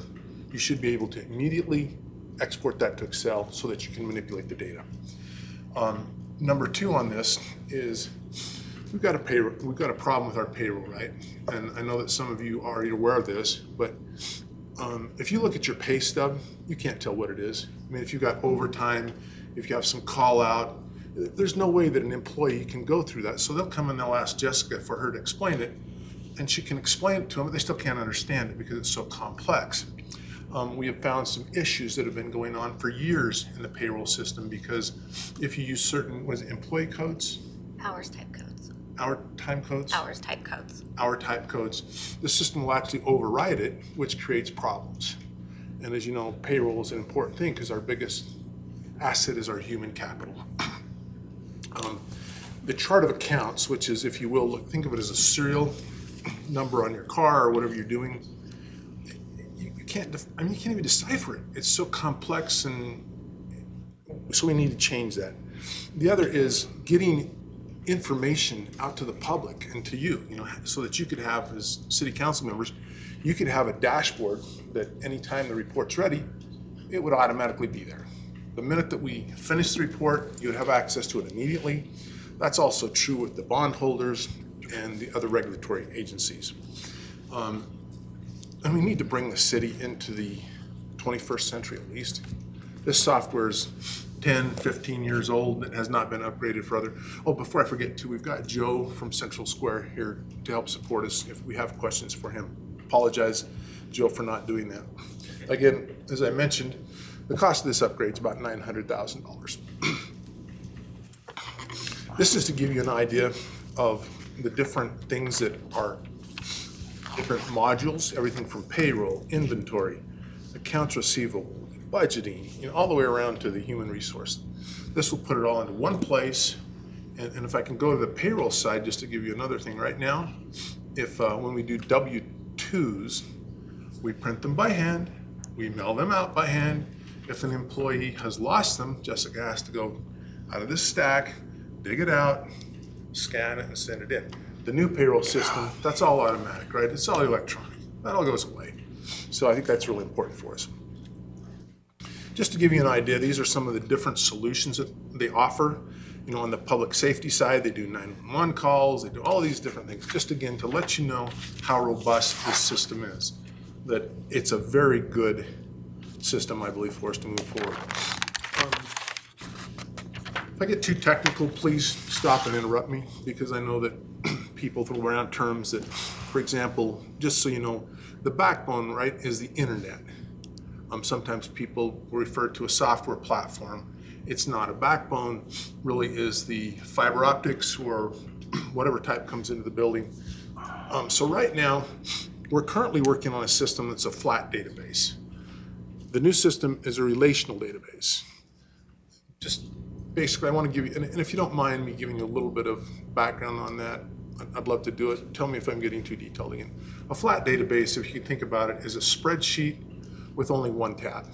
you should be able to immediately export that to Excel so that you can manipulate the data. Number two on this is we've got a problem with our payroll, right? And I know that some of you are already aware of this, but if you look at your pay stub, you can't tell what it is. I mean, if you've got overtime, if you have some call out, there's no way that an employee can go through that. So they'll come and they'll ask Jessica for her to explain it, and she can explain it to them, but they still can't understand it because it's so complex. We have found some issues that have been going on for years in the payroll system because if you use certain, employee codes? Hours type codes. Hour time codes? Hours type codes. Hour type codes. The system will actually override it, which creates problems. And as you know, payroll is an important thing because our biggest asset is our human capital. The chart of accounts, which is, if you will, think of it as a serial number on your car or whatever you're doing, you can't even decipher it. It's so complex, and so we need to change that. The other is getting information out to the public and to you, so that you could have, as city council members, you could have a dashboard that anytime the report's ready, it would automatically be there. The minute that we finish the report, you would have access to it immediately. That's also true with the bondholders and the other regulatory agencies. And we need to bring the city into the 21st century at least. This software is 10, 15 years old. It has not been upgraded for other. Oh, before I forget too, we've got Joe from Central Square here to help support us if we have questions for him. Apologize, Joe, for not doing that. Again, as I mentioned, the cost of this upgrade is about $900,000. This is to give you an idea of the different things that are different modules, everything from payroll, inventory, accounts receivable, budgeting, all the way around to the human resource. This will put it all into one place. And if I can go to the payroll side, just to give you another thing right now, if when we do W-2s, we print them by hand, we mail them out by hand. If an employee has lost them, Jessica has to go out of this stack, dig it out, scan it, and send it in. The new payroll system, that's all automatic, right? It's all electronic. That all goes away. So I think that's really important for us. Just to give you an idea, these are some of the different solutions that they offer. On the public safety side, they do 911 calls, they do all these different things. Just again, to let you know how robust this system is. That it's a very good system, I believe, for us to move forward. If I get too technical, please stop and interrupt me, because I know that people throw around terms that, for example, just so you know, the backbone, right, is the internet. Sometimes people refer to a software platform. It's not. A backbone really is the fiber optics or whatever type comes into the building. So right now, we're currently working on a system that's a flat database. The new system is a relational database. Just basically, I want to give you, and if you don't mind me giving you a little bit of background on that, I'd love to do it. Tell me if I'm getting too detailed again. A flat database, if you think about it, is a spreadsheet with only one tab.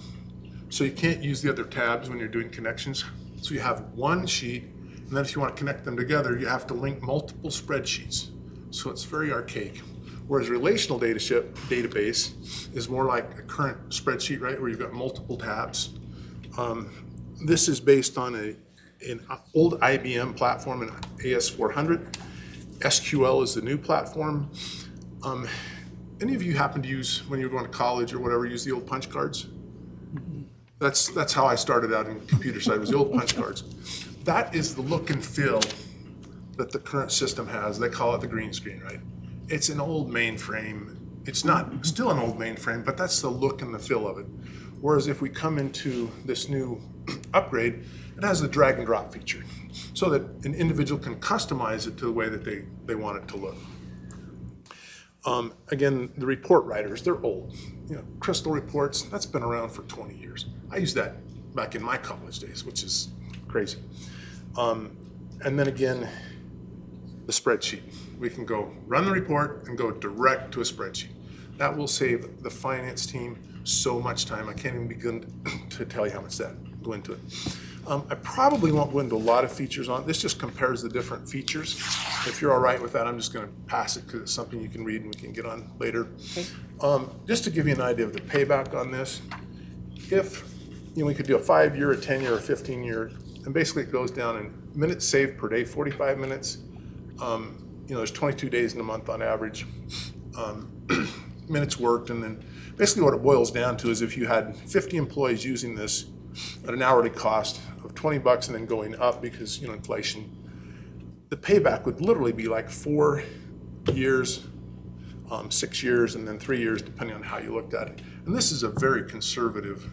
So you can't use the other tabs when you're doing connections. So you have one sheet, and then if you want to connect them together, you have to link multiple spreadsheets. So it's very archaic. Whereas relational database is more like a current spreadsheet, right, where you've got multiple tabs. This is based on an old IBM platform, an AS400. SQL is the new platform. Any of you happen to use, when you were going to college or whatever, use the old punch cards? That's how I started out in computer side, was the old punch cards. That is the look and feel that the current system has. They call it the green screen, right? It's an old mainframe. It's not still an old mainframe, but that's the look and the feel of it. Whereas if we come into this new upgrade, it has the drag and drop feature so that an individual can customize it to the way that they want it to look. Again, the report writers, they're old. Crystal reports, that's been around for 20 years. I used that back in my college days, which is crazy. And then again, the spreadsheet. We can go run the report and go direct to a spreadsheet. That will save the finance team so much time. I can't even begin to tell you how much that go into it. I probably won't go into a lot of features on it. This just compares the different features. If you're all right with that, I'm just going to pass it because it's something you can read and we can get on later. Just to give you an idea of the payback on this, if we could do a 5-year, a 10-year, or 15-year, and basically it goes down in minutes saved per day, 45 minutes. There's 22 days in a month on average. Minutes worked, and then basically what it boils down to is if you had 50 employees using this at an hourly cost of $20 and then going up because inflation, the payback would literally be like 4 years, 6 years, and then 3 years depending on how you looked at it. And this is a very conservative.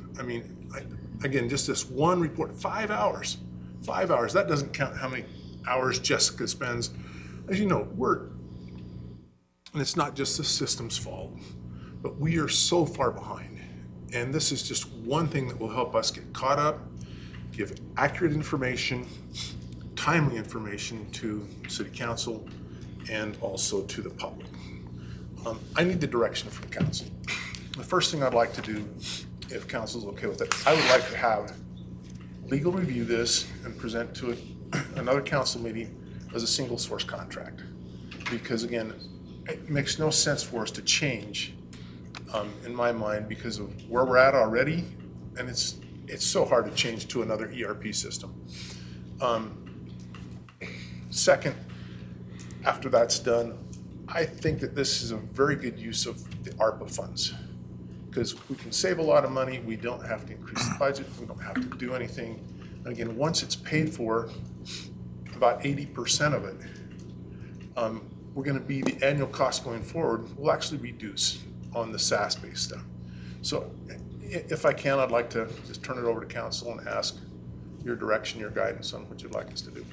Again, just this one report, 5 hours. 5 hours. That doesn't count how many hours Jessica spends. As you know, and it's not just the system's fault, but we are so far behind. And this is just one thing that will help us get caught up, give accurate information, timely information to City Council and also to the public. I need the direction from Council. The first thing I'd like to do, if Council's okay with it, I would like to have legal review this and present to another council meeting as a single source contract. Because again, it makes no sense for us to change, in my mind, because of where we're at already, and it's so hard to change to another ERP system. Second, after that's done, I think that this is a very good use of the ARPA funds, because we can save a lot of money. We don't have to increase the budget. We don't have to do anything. And again, once it's paid for, about 80% of it, we're going to be the annual cost going forward will actually reduce on the SaaS-based stuff. So if I can, I'd like to just turn it over to Council and ask your direction, your guidance on what you'd like us to do.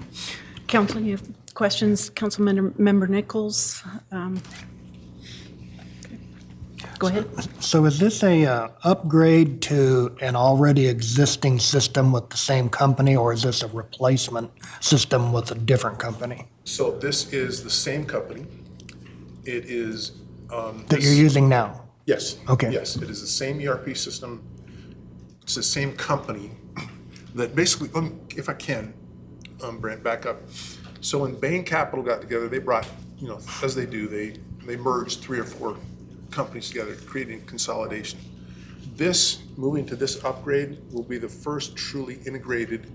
Council, you have questions? Councilmember Nichols? Go ahead. So is this a upgrade to an already existing system with the same company, or is this a replacement system with a different company So this is the same company. It is. that you're using now? Yes. Okay. Yes, it is the same ERP system. It's the same company that basically, if I can, Brent, back up. So when Bain Capital got together, they brought, as they do, they merged 3 or 4 companies together, creating consolidation. This, moving to this upgrade, will be the first truly integrated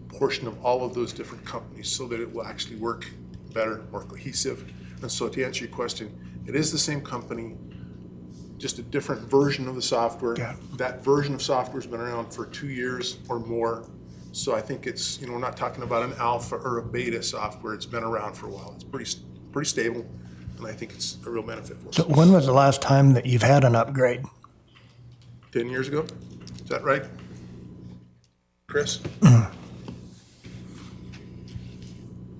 portion of all of those different companies so that it will actually work better, more cohesive. And so to answer your question, it is the same company, just a different version of the software. Yeah. That version of software's been around for 2 years or more. So I think it's, we're not talking about an alpha or a beta software. It's been around for a while. It's pretty stable, and I think it's a real benefit for us. So when was the last time that you've had an upgrade? 10 years ago? Is that right? Chris?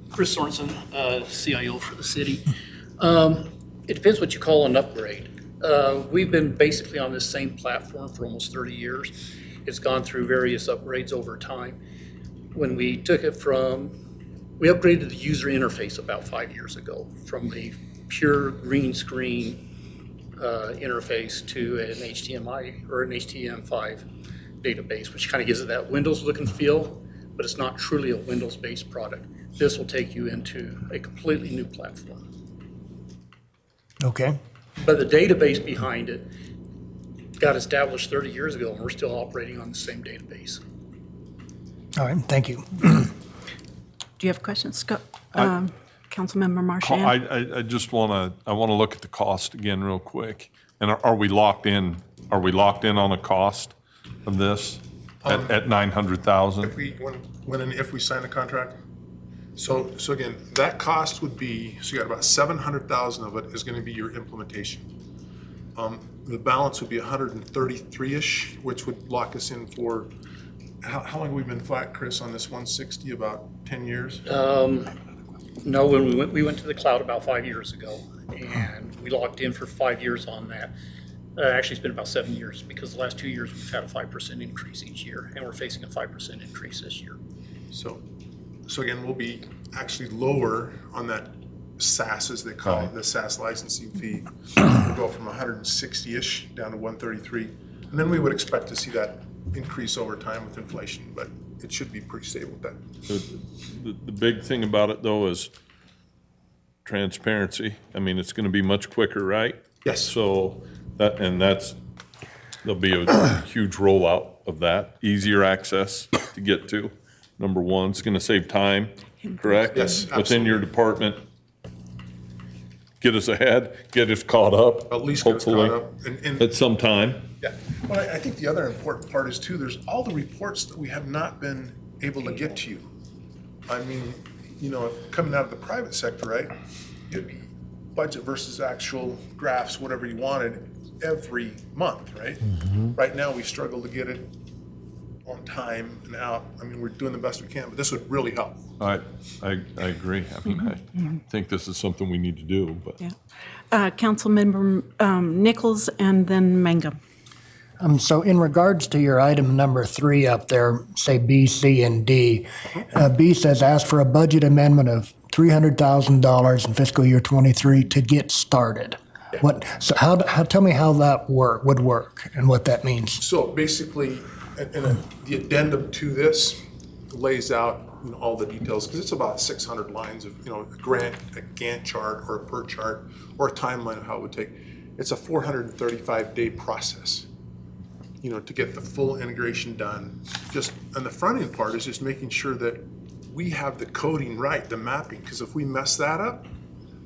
Chris Sorensen, CIO for the city. It depends what you call an upgrade. We've been basically on this same platform for almost 30 years. It's gone through various upgrades over time. When we took it we upgraded the user interface about 5 years ago from the pure green screen interface to an HTML or an HTML5 database, which kind of gives it that Windows look and feel, but it's not truly a Windows-based product. This will take you into a completely new platform. Okay. But the database behind it got established 30 years ago, and we're still operating on the same database. All right, thank you. Do you have questions? Scott, Councilmember Marchand? I just want to look at the cost again real quick. And are we locked in? Are we locked in on a cost of this at 900,000? If we sign the contract? So again, that cost would be, so you got about 700,000 of it is going to be your implementation. The balance would be 133-ish, which would lock us in for, how long have we been flat, Chris, on this 160? About 10 years? No, when we went to the cloud about 5 years ago, and we locked in for 5 years on that. Actually, it's been about 7 years, because the last 2 years we've had a 5% increase each year, and we're facing a 5% increase this year. So again, we'll be actually lower on that SaaS, as they call it, the SaaS licensing fee. We'll go from 160-ish down to 133. And then we would expect to see that increase over time with inflation. But it should be pretty stable with that. The big thing about it, though, is transparency. I mean, it's going to be much quicker, right? Yes. So there'll be a huge rollout of that, easier access to get to. Number one, it's going to save time, correct? Yes, Within your department. Get us ahead, get us caught up. At least get us hopefully, caught up. And at some time. yeah, well, I think the other important part is too, there's all the reports that we have not been able to get to you. I mean, you know, coming out of the private sector, right? It'd be budget versus actual graphs, whatever you wanted, every month, right? Right now, we struggle to get it on time and out. I mean, we're doing the best we can, but this would really help. I agree. I mean, I think this is something we need to do, but. Yeah. Councilmember Nichols and then Mangum. So in regards to your item number 3 up there, say B, C, and D, B says ask for a budget amendment of $300,000 in fiscal year '23 to get started. So how tell me how that would work and what that means. So basically, the addendum to this lays out, you know, all the details, because it's about 600 lines of, you know, a Gantt chart or a PERT chart or a timeline of how it would take. It's a 435-day process, you know, to get the full integration done. Just, and the front end part is just making sure that we have the coding right, the mapping, because if we mess that up,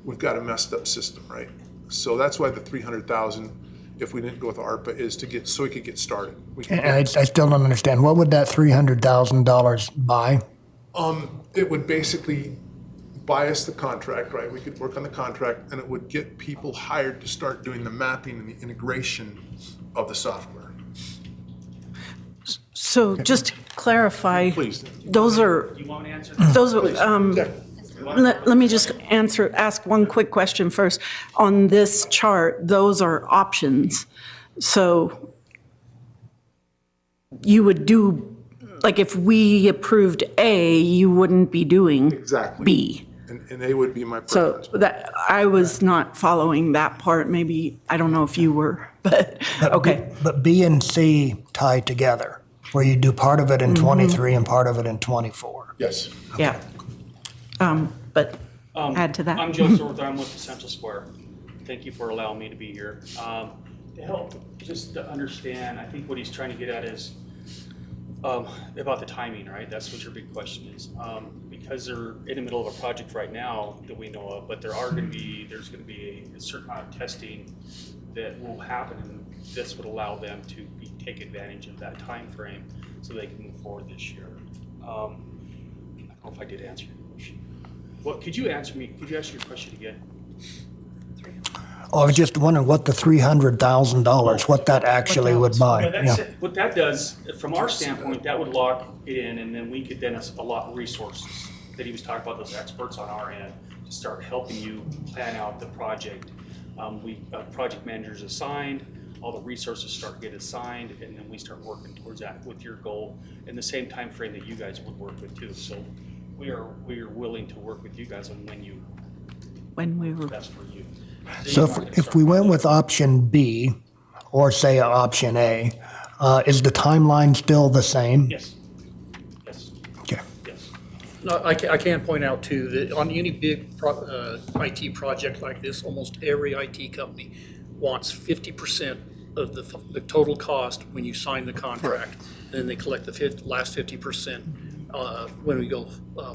we've got a messed up system, right? So that's why the 300,000, if we didn't go with ARPA, is to get, so we could get started. And I still don't understand. What would that $300,000 buy? It would basically buy us the contract, right? We could work on the contract, and it would get people hired to start doing the mapping and the integration of the software. So just to clarify, Please. those are, You want me to answer? those are, let me just ask one quick question first. On this chart, those are options. So you would do, like if we approved A, you wouldn't be doing Exactly. B. And they would be my So preference. that, I was not following that part. Maybe, I don't know if you were, but, okay. But B and C tie together, where you do part of it in '23 and part of it in '24. Yes. Yeah. But add to that. I'm Joe Sorth, I'm with Essential Square. Thank you for allowing me to be here. To help, just to understand, I think what he's trying to get at is about the timing, right? That's what your big question is. Because they're in the middle of a project right now that we know of, but there's going to be a certain amount of testing that will happen, and this would allow them to take advantage of that time frame so they can move forward this year. I don't know if I did answer your question. What, could you ask your question again? Oh, I was just wondering what the $300,000, what that actually would buy. Yeah, that's it. What that does, from our standpoint, that would lock it in, and then we could then allot resources that he was talking about, those experts on our end, to start helping you plan out the project. Project managers assigned, all the resources start to get assigned, and then we start working towards that with your goal in the same time frame that you guys would work with too. So we are willing to work with you guys on when we were best for you. So if we went with option B, or say option A, is the timeline still the same? Yes. Yes. Okay. Yes. No, I can point out too, that on any big IT project like this, almost every IT company wants 50% of the total cost when you sign the contract. And then they collect the last 50% when we go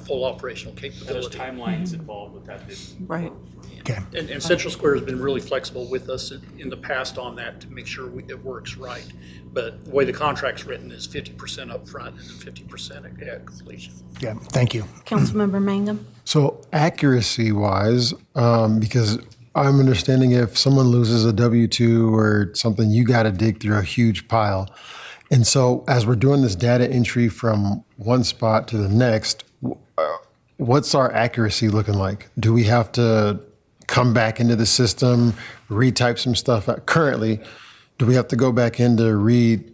full operational capability. There's timelines involved with that. Right. Okay. And Central Square has been really flexible with us in the past on that to make sure it works right. But the way the contract's written is 50% upfront and 50% at completion. Yeah, thank you. Councilmember Mangum? So accuracy-wise, because I'm understanding if someone loses a W-2 or something, you got to dig through a huge pile. And so as we're doing this data entry from one spot to the next, what's our accuracy looking like? Do we have to come back into the system, retype some stuff out? Currently, do we have to go back in to read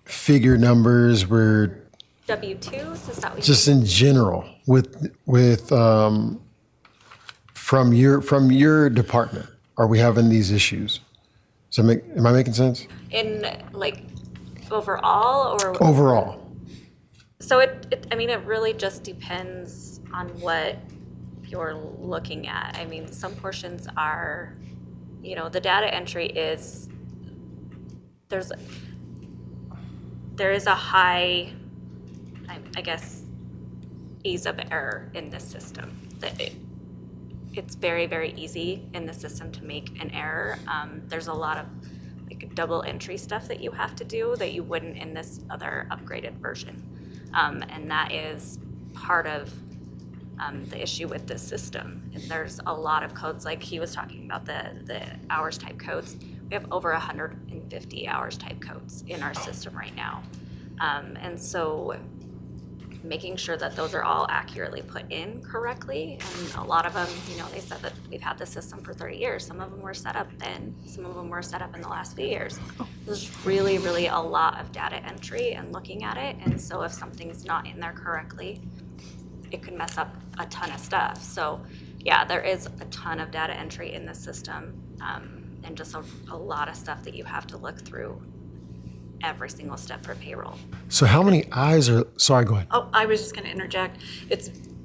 figure numbers where W-2s, is that what just in general from your department, are we having these issues? Am I making sense? in like overall or? Overall. So I mean, it really just depends on what you're looking at. I mean, some portions are, the data entry is, there is a high, I guess, ease of error in this system. It's very, very easy in the system to make an error. There's a lot of double entry stuff that you have to do that you wouldn't in this other upgraded version. And that is part of the issue with this system. And there's a lot of codes, like he was talking about the hours type codes. We have over 150 hours type codes in our system right now. And so making sure that those are all accurately put in correctly. And a lot of them, they said that we've had the system for 30 years. Some of them were set up then, some of them were set up in the last few years. There's really, really a lot of data entry and looking at it. And so if something's not in there correctly, it could mess up a ton of stuff. So yeah, there is a ton of data entry in the system, and just a lot of stuff that you have to look through every single step for payroll. So how many eyes are, sorry, go ahead. Oh, I was just going to interject.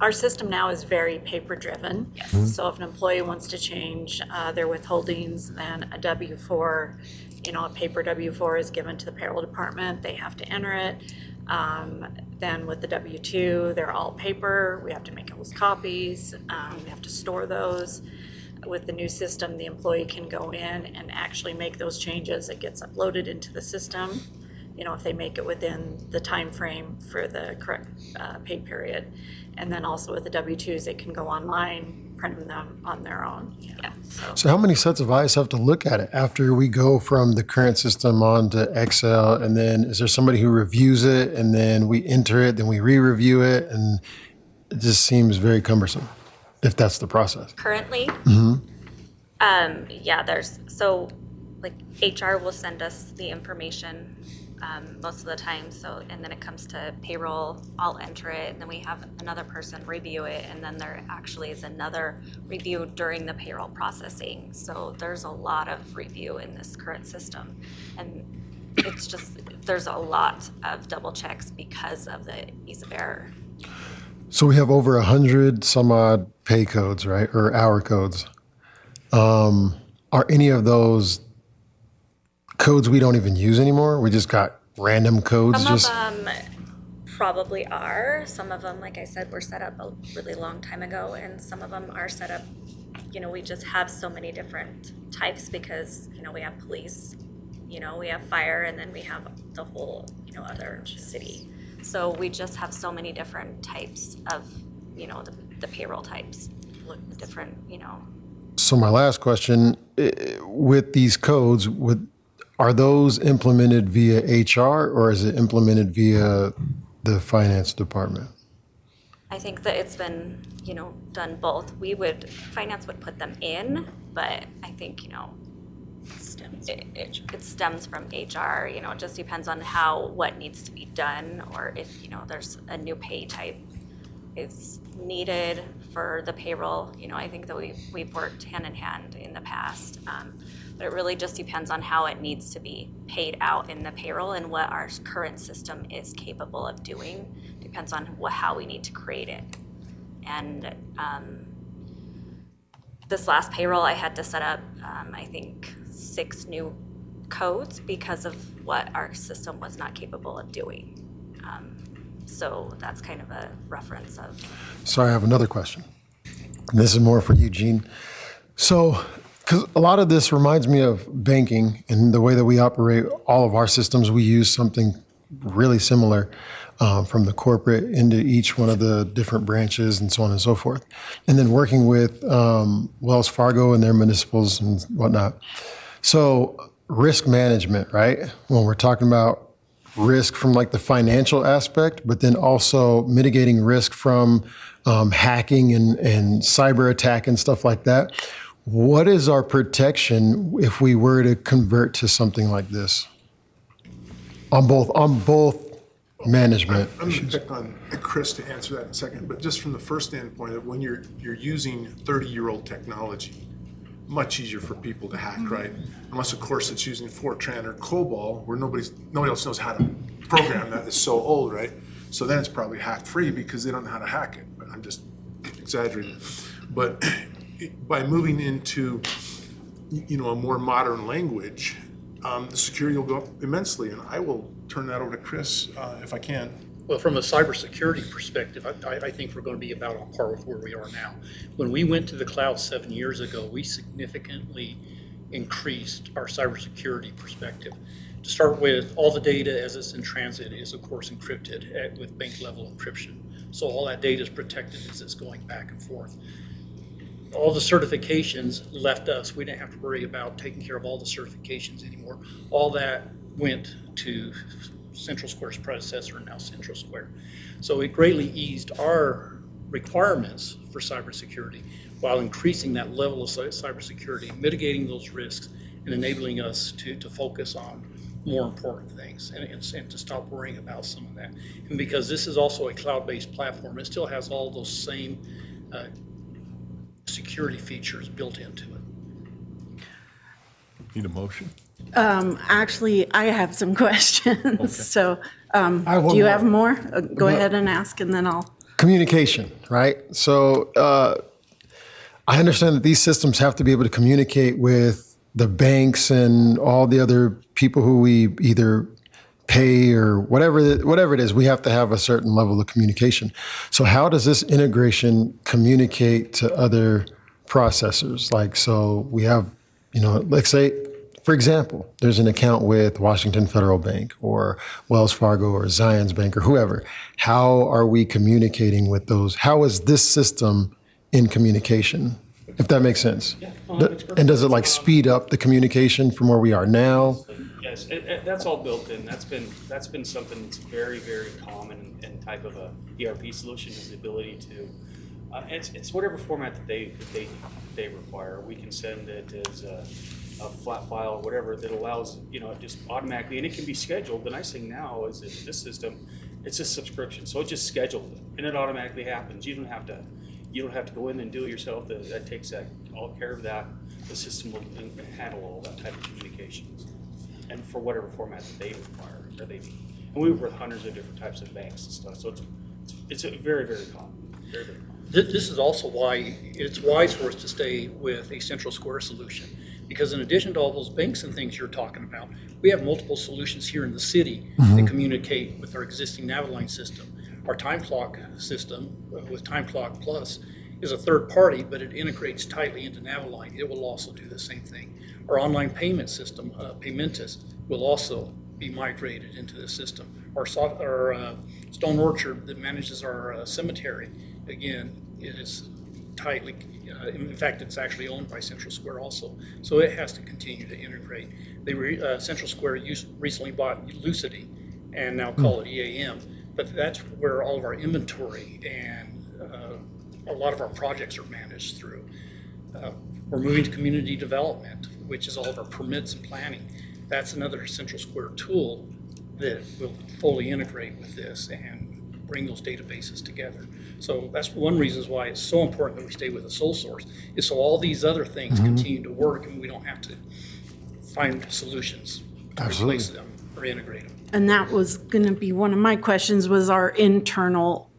Our system now is very paper-driven. Yes. So if an employee wants to change their withholdings, then a W-4, a paper W-4 is given to the payroll department. They have to enter it. Then with the W-2, they're all paper. We have to make those copies. We have to store those. With the new system, the employee can go in and actually make those changes. It gets uploaded into the system, if they make it within the time frame for the correct pay period. And then also with the W-2s, they can go online, print them on their own. Yeah. So how many sets of eyes have to look at it after we go from the current system on to Excel? And then is there somebody who reviews it and then we enter it, then we re-review it? And it just seems very cumbersome if that's the process. Currently, HR will send us the information most of the time. So, and then it comes to payroll, I'll enter it, and then we have another person review it, and then there actually is another review during the payroll processing. So there's a lot of review in this current system, and it's just, there's a lot of double checks because of the ease of error. So we have over 100 some odd pay codes, right? Or hour codes. Are any of those codes we don't even use anymore? We just got random codes? Some of them probably are. Some of them, like I said, were set up a really long time ago, and some of them are set up, we just have so many different types because, we have police, we have fire, and then we have the whole, other city. So we just have so many different types of, the payroll types, different, So my last question, with these codes, are those implemented via HR or is it implemented via the finance department? I think that it's been, done both. Finance would put them in, but I think, it stems from HR. It just depends on what needs to be done, or if, there's a new pay type is needed for the payroll. I think that we've worked hand in hand in the past. But it really just depends on how it needs to be paid out in the payroll and what our current system is capable of doing. Depends on how we need to create it. And this last payroll, I had to set up, I think, 6 new codes because of what our system was not capable of doing. So that's kind of a reference of. So I have another question. And this is more for Eugene. So, because a lot of this reminds me of banking and the way that we operate all of our systems, we use something really similar from the corporate into each one of the different branches and so on and so forth. And then working with Wells Fargo and their municipals and whatnot. So risk management, right? When we're talking about risk from like the financial aspect, but then also mitigating risk from hacking and cyber attack and stuff like that. What is our protection if we were to convert to something like this? On both management. I'm going to pick on Chris to answer that in a second, but just from the first standpoint of when you're using 30-year-old technology, much easier for people to hack, right? Unless, of course, it's using Fortran or COBOL, where nobody else knows how to program that. It's so old, right? So then it's probably hack-free because they don't know how to hack it. But I'm just exaggerating. But by moving into, a more modern language, the security will go up immensely. And I will turn that over to Chris if I can. Well, from a cybersecurity perspective, I think we're going to be about on par with where we are now. When we went to the cloud 7 years ago, we significantly increased our cybersecurity perspective. To start with, all the data as it's in transit is, of course, encrypted with bank level encryption. So all that data is protected as it's going back and forth. All the certifications left us. We didn't have to worry about taking care of all the certifications anymore. All that went to Central Square's predecessor, now Central Square. So it greatly eased our requirements for cybersecurity while increasing that level of cybersecurity, mitigating those risks, and enabling us to focus on more important things and to stop worrying about some of that. And because this is also a cloud-based platform, it still has all those same security features built into it. Need a motion? Actually, I have some questions. Okay. So, I have one do you more. have more? Go ahead and ask, and then I'll. Communication, right? So I understand that these systems have to be able to communicate with the banks and all the other people who we either pay or whatever it is. We have to have a certain level of communication. So how does this integration communicate to other processors? Like, so we have, let's say, for example, there's an account with Washington Federal Bank or Wells Fargo or Zions Bank or whoever. How are we communicating with those? How is this system in communication, if that makes sense? Yeah. And does it like speed up the communication from where we are now? Yes, that's all built in. That's been something that's very, very common and type of a ERP solution is the ability to. It's whatever format that they require. We can send it as a flat file or whatever that allows it just automatically, and it can be scheduled. The nice thing now is that this system, it's a subscription, so it just schedules it and it automatically happens. You don't have to go in and do it yourself. That takes all care of that. The system will handle all that type of communications, and for whatever format that they require or they need. And we work with hundreds of different types of banks and stuff, so it's a very, very common. Very, very common. This is also why it's wise for us to stay with a Central Square solution, because in addition to all those banks and things you're talking about, we have multiple solutions here in the city that communicate with our existing Naviline system. Our time clock system with Time Clock Plus is a third party, but it integrates tightly into Naviline. It will also do the same thing. Our online payment system, Paymentus, will also be migrated into the system. Our Stone Orchard that manages our cemetery, again, is tightly, in fact, it's actually owned by Central Square also. So it has to continue to integrate. Central Square recently bought Lucity and now call it EAM, but that's where all of our inventory and a lot of our projects are managed through. We're moving to community development, which is all of our permits and planning. That's another Central Square tool that will fully integrate with this and bring those databases together. So that's one reason why it's so important that we stay with a sole source, is so all these other things continue to work and we don't have to find solutions to replace them or integrate them. And that was going to be one of my questions, was our internal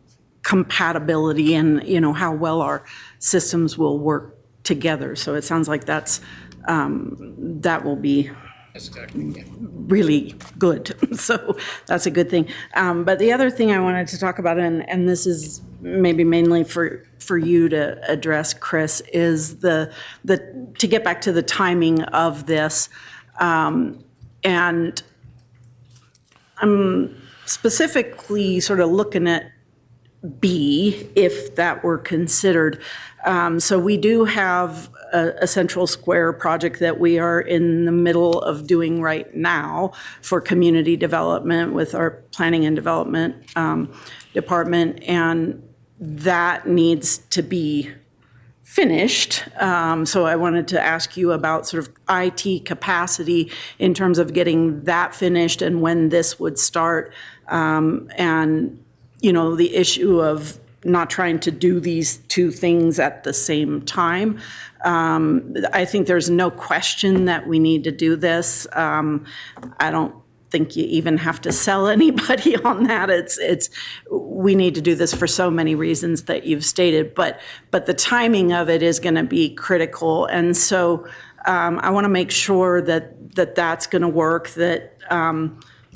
compatibility and, how well our systems will work together. So it sounds like that will be That's exactly, yeah. really good. So that's a good thing. But the other thing I wanted to talk about, and this is maybe mainly for you to address, Chris, is the to get back to the timing of this. And I'm specifically sort of looking at B, if that were considered. So we do have a Central Square project that we are in the middle of doing right now for community development with our planning and development department, and that needs to be finished. So I wanted to ask you about sort of IT capacity in terms of getting that finished and when this would start, and the issue of not trying to do these two things at the same time. I think there's no question that we need to do this. I don't think you even have to sell anybody on that. We need to do this for so many reasons that you've stated, but the timing of it is going to be critical. And so I want to make sure that's going to work, that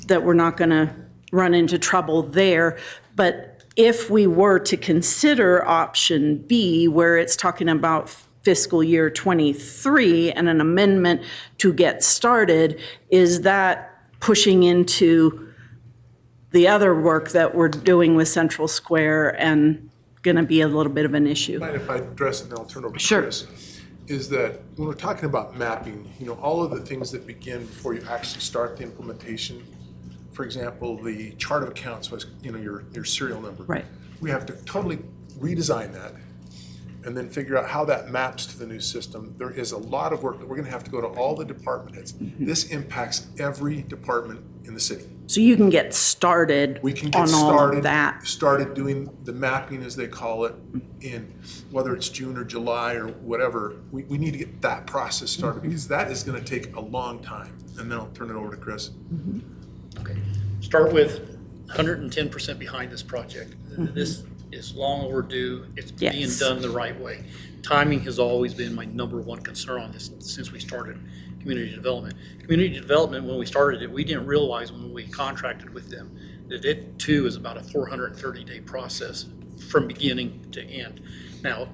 we're not going to run into trouble there. But if we were to consider option B, where it's talking about fiscal year 23 and an amendment to get started, is that pushing into the other work that we're doing with Central Square and going to be a little bit of an issue? Mind if I address it and then I'll turn over to Sure. Chris? Is that when we're talking about mapping, all of the things that begin before you actually start the implementation, for example, the chart of accounts was, your serial number. Right. We have to totally redesign that and then figure out how that maps to the new system. There is a lot of work that we're gonna have to go to all the department heads. This impacts every department in the city. So you can get started We can get on all started, of that. started doing the mapping, as they call it, in whether it's June or July or whatever. We need to get that process started because that is gonna take a long time. And then I'll turn it over to Chris. Okay. Start with 110% behind this project. This is long overdue. It's being Yes. done the right way. Timing has always been my number one concern on this since we started community development. Community development, when we started it, we didn't realize when we contracted with them that it too is about a 430-day process from beginning to end. Now,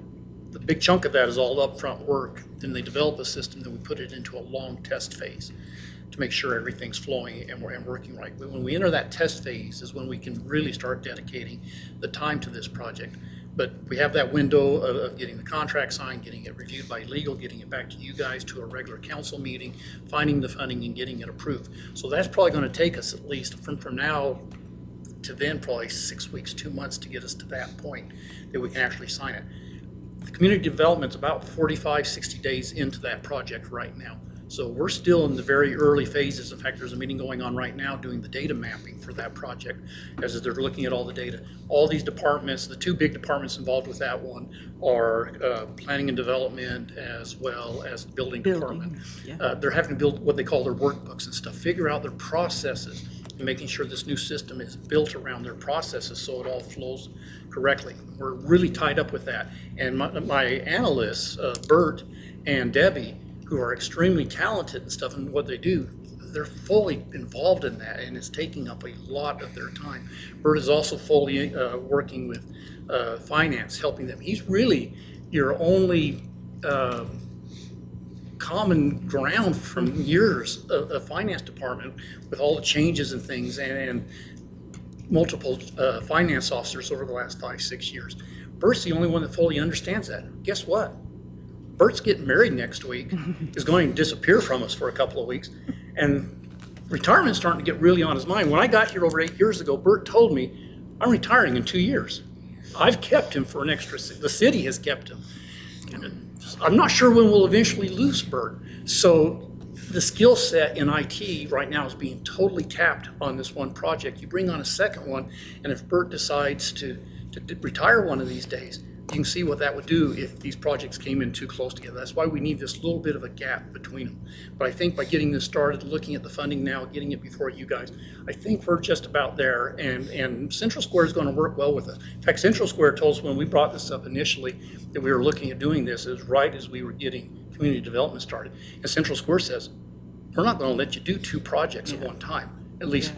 the big chunk of that is all upfront work. Then they develop a system, then we put it into a long test phase to make sure everything's flowing and we're working right. But when we enter that test phase is when we can really start dedicating the time to this project. But we have that window of getting the contract signed, getting it reviewed by legal, getting it back to you guys to a regular council meeting, finding the funding and getting it approved. So that's probably going to take us at least from now to then probably 6 weeks, 2 months to get us to that point that we can actually sign it. The community development's about 45, 60 days into that project right now. So we're still in the very early phases. In fact, there's a meeting going on right now doing the data mapping for that project as they're looking at all the data. All these departments, the two big departments involved with that one are planning and development as well as the building department. They're having to build what they call their workbooks and stuff, figure out their processes and making sure this new system is built around their processes so it all flows correctly. We're really tied up with that. And my analysts, Bert and Debbie, who are extremely talented and stuff in what they do, they're fully involved in that and it's taking up a lot of their time. Bert is also fully working with finance, helping them. He's really your only common ground from years of finance department with all the changes and things and multiple finance officers over the last 5-6 years. Bert's the only one that fully understands that. Guess what? Bert's getting married next week, is going to disappear from us for a couple of weeks, and retirement's starting to get really on his mind. When I got here over 8 years ago, Bert told me, I'm retiring in 2 years. I've kept him for an extra, the city has kept him. I'm not sure when we'll eventually lose Bert. So the skill set in IT right now is being totally tapped on this one project. You bring on a second one, and if Bert decides to retire one of these days, you can see what that would do if these projects came in too close together. That's why we need this little bit of a gap between them. But I think by getting this started, looking at the funding now, getting it before you guys, I think we're just about there. And Central Square is going to work well with us. In fact, Central Square told us when we brought this up initially that we were looking at doing this, it was right as we were getting community development started. And Central Square says, we're not going to let you do 2 projects at one time, at least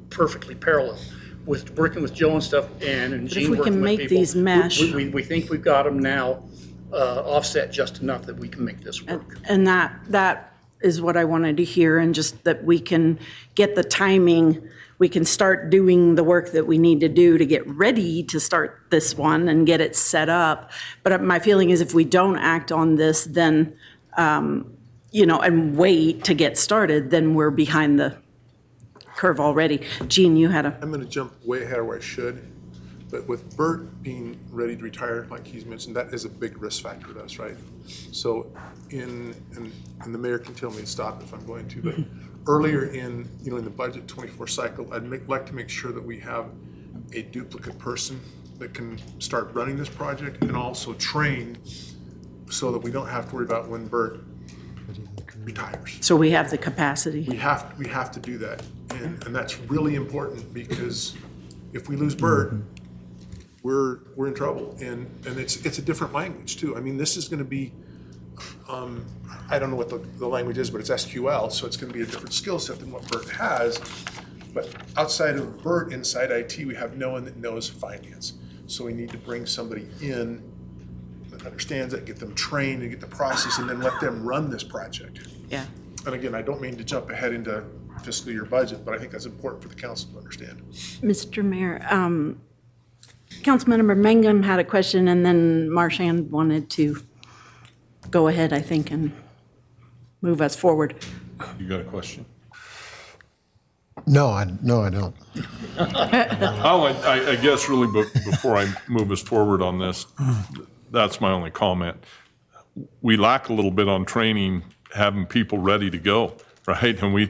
perfectly parallel. With working with Joe and stuff and Gene if we working can with make people, these mesh. we think we've got them now offset just enough that we can make this work. And that is what I wanted to hear, and just that we can get the timing, we can start doing the work that we need to do to get ready to start this one and get it set up. But my feeling is if we don't act on this, then, and wait to get started, then we're behind the curve already. Gene, you had a... I'm gonna jump way ahead of where I should, but with Bert being ready to retire, like he's mentioned, that is a big risk factor to us, right? So and the mayor can tell me to stop if I'm going to, but earlier in the budget 24 cycle, I'd like to make sure that we have a duplicate person that can start running this project and also train so that we don't have to worry about when Bert retires. So we have the capacity. We have to do that. And that's really important because if we lose Bert, we're in trouble. And it's a different language too. I mean, this is going to be, I don't know what the language is, but it's SQL, so it's going to be a different skill set than what Bert has. But outside of Bert, inside IT, we have no one that knows finance. So we need to bring somebody in that understands it, get them trained and get the process, and then let them run this project. Yeah. And again, I don't mean to jump ahead into fiscal year budget, but I think that's important for the council to understand. Mr. Mayor, Councilmember Mangum had a question, and then Marchand wanted to go ahead, I think, and move us forward. You got a question? No, I don't. I guess really before I move us forward on this, that's my only comment. We lack a little bit on training, having people ready to go, right? And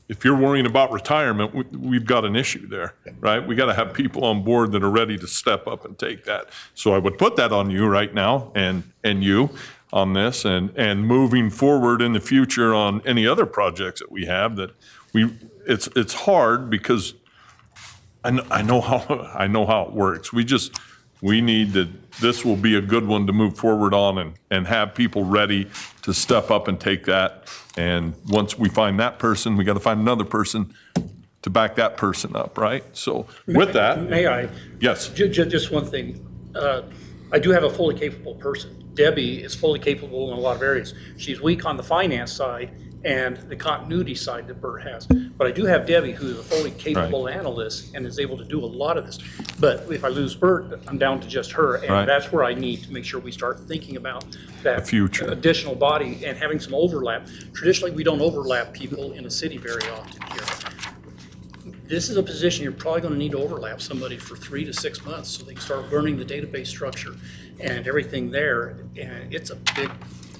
if you're worrying about retirement, we've got an issue there, right? We got to have people on board that are ready to step up and take that. So I would put that on you right now and you on this and moving forward in the future on any other projects that we have that it's hard because I know how it works. We need this will be a good one to move forward on and have people ready to step up and take that. And once we find that person, we got to find another person to back that person up, right? So with that. May I? Yes. Just one thing. I do have a fully capable person. Debbie is fully capable in a lot of areas. She's weak on the finance side and the continuity side that Bert has. But I do have Debbie, who is a fully capable analyst and is able to do a lot of this. But if I lose Bert, I'm down to just her. And that's where I need to make sure we start thinking about that future additional body and having some overlap. Traditionally, we don't overlap people in a city very often here. This is a position you're probably going to need to overlap somebody for 3 to 6 months so they can start learning the database structure and everything there. And it's a big.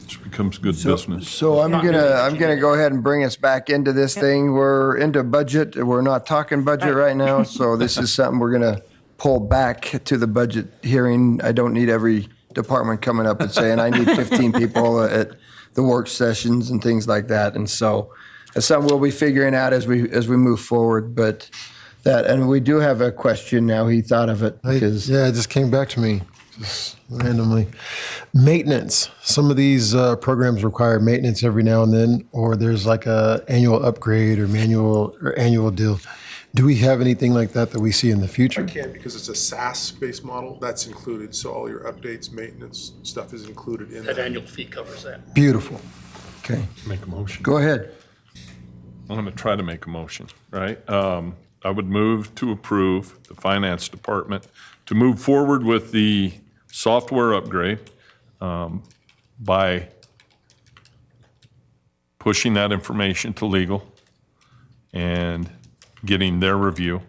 It becomes good business. So I'm gonna go ahead and bring us back into this thing. We're into budget. We're not talking budget right now, so this is something we're gonna pull back to the budget hearing. I don't need every department coming up and saying, I need 15 people at the work sessions and things like that. And so that's something we'll be figuring out as we move forward. But and we do have a question now. He thought of it because Yeah, it just came back to me, just randomly. Maintenance. Some of these programs require maintenance every now and then, or there's like a annual upgrade or annual deal. Do we have anything like that we see in the future? I can't because it's a SaaS-based model. That's included. So all your updates, maintenance stuff is included in That that. annual fee covers that. Beautiful. okay, Make a motion. go ahead. I'm going to try to make a motion, right? I would move to approve the finance department to move forward with the software upgrade by pushing that information to legal and getting their review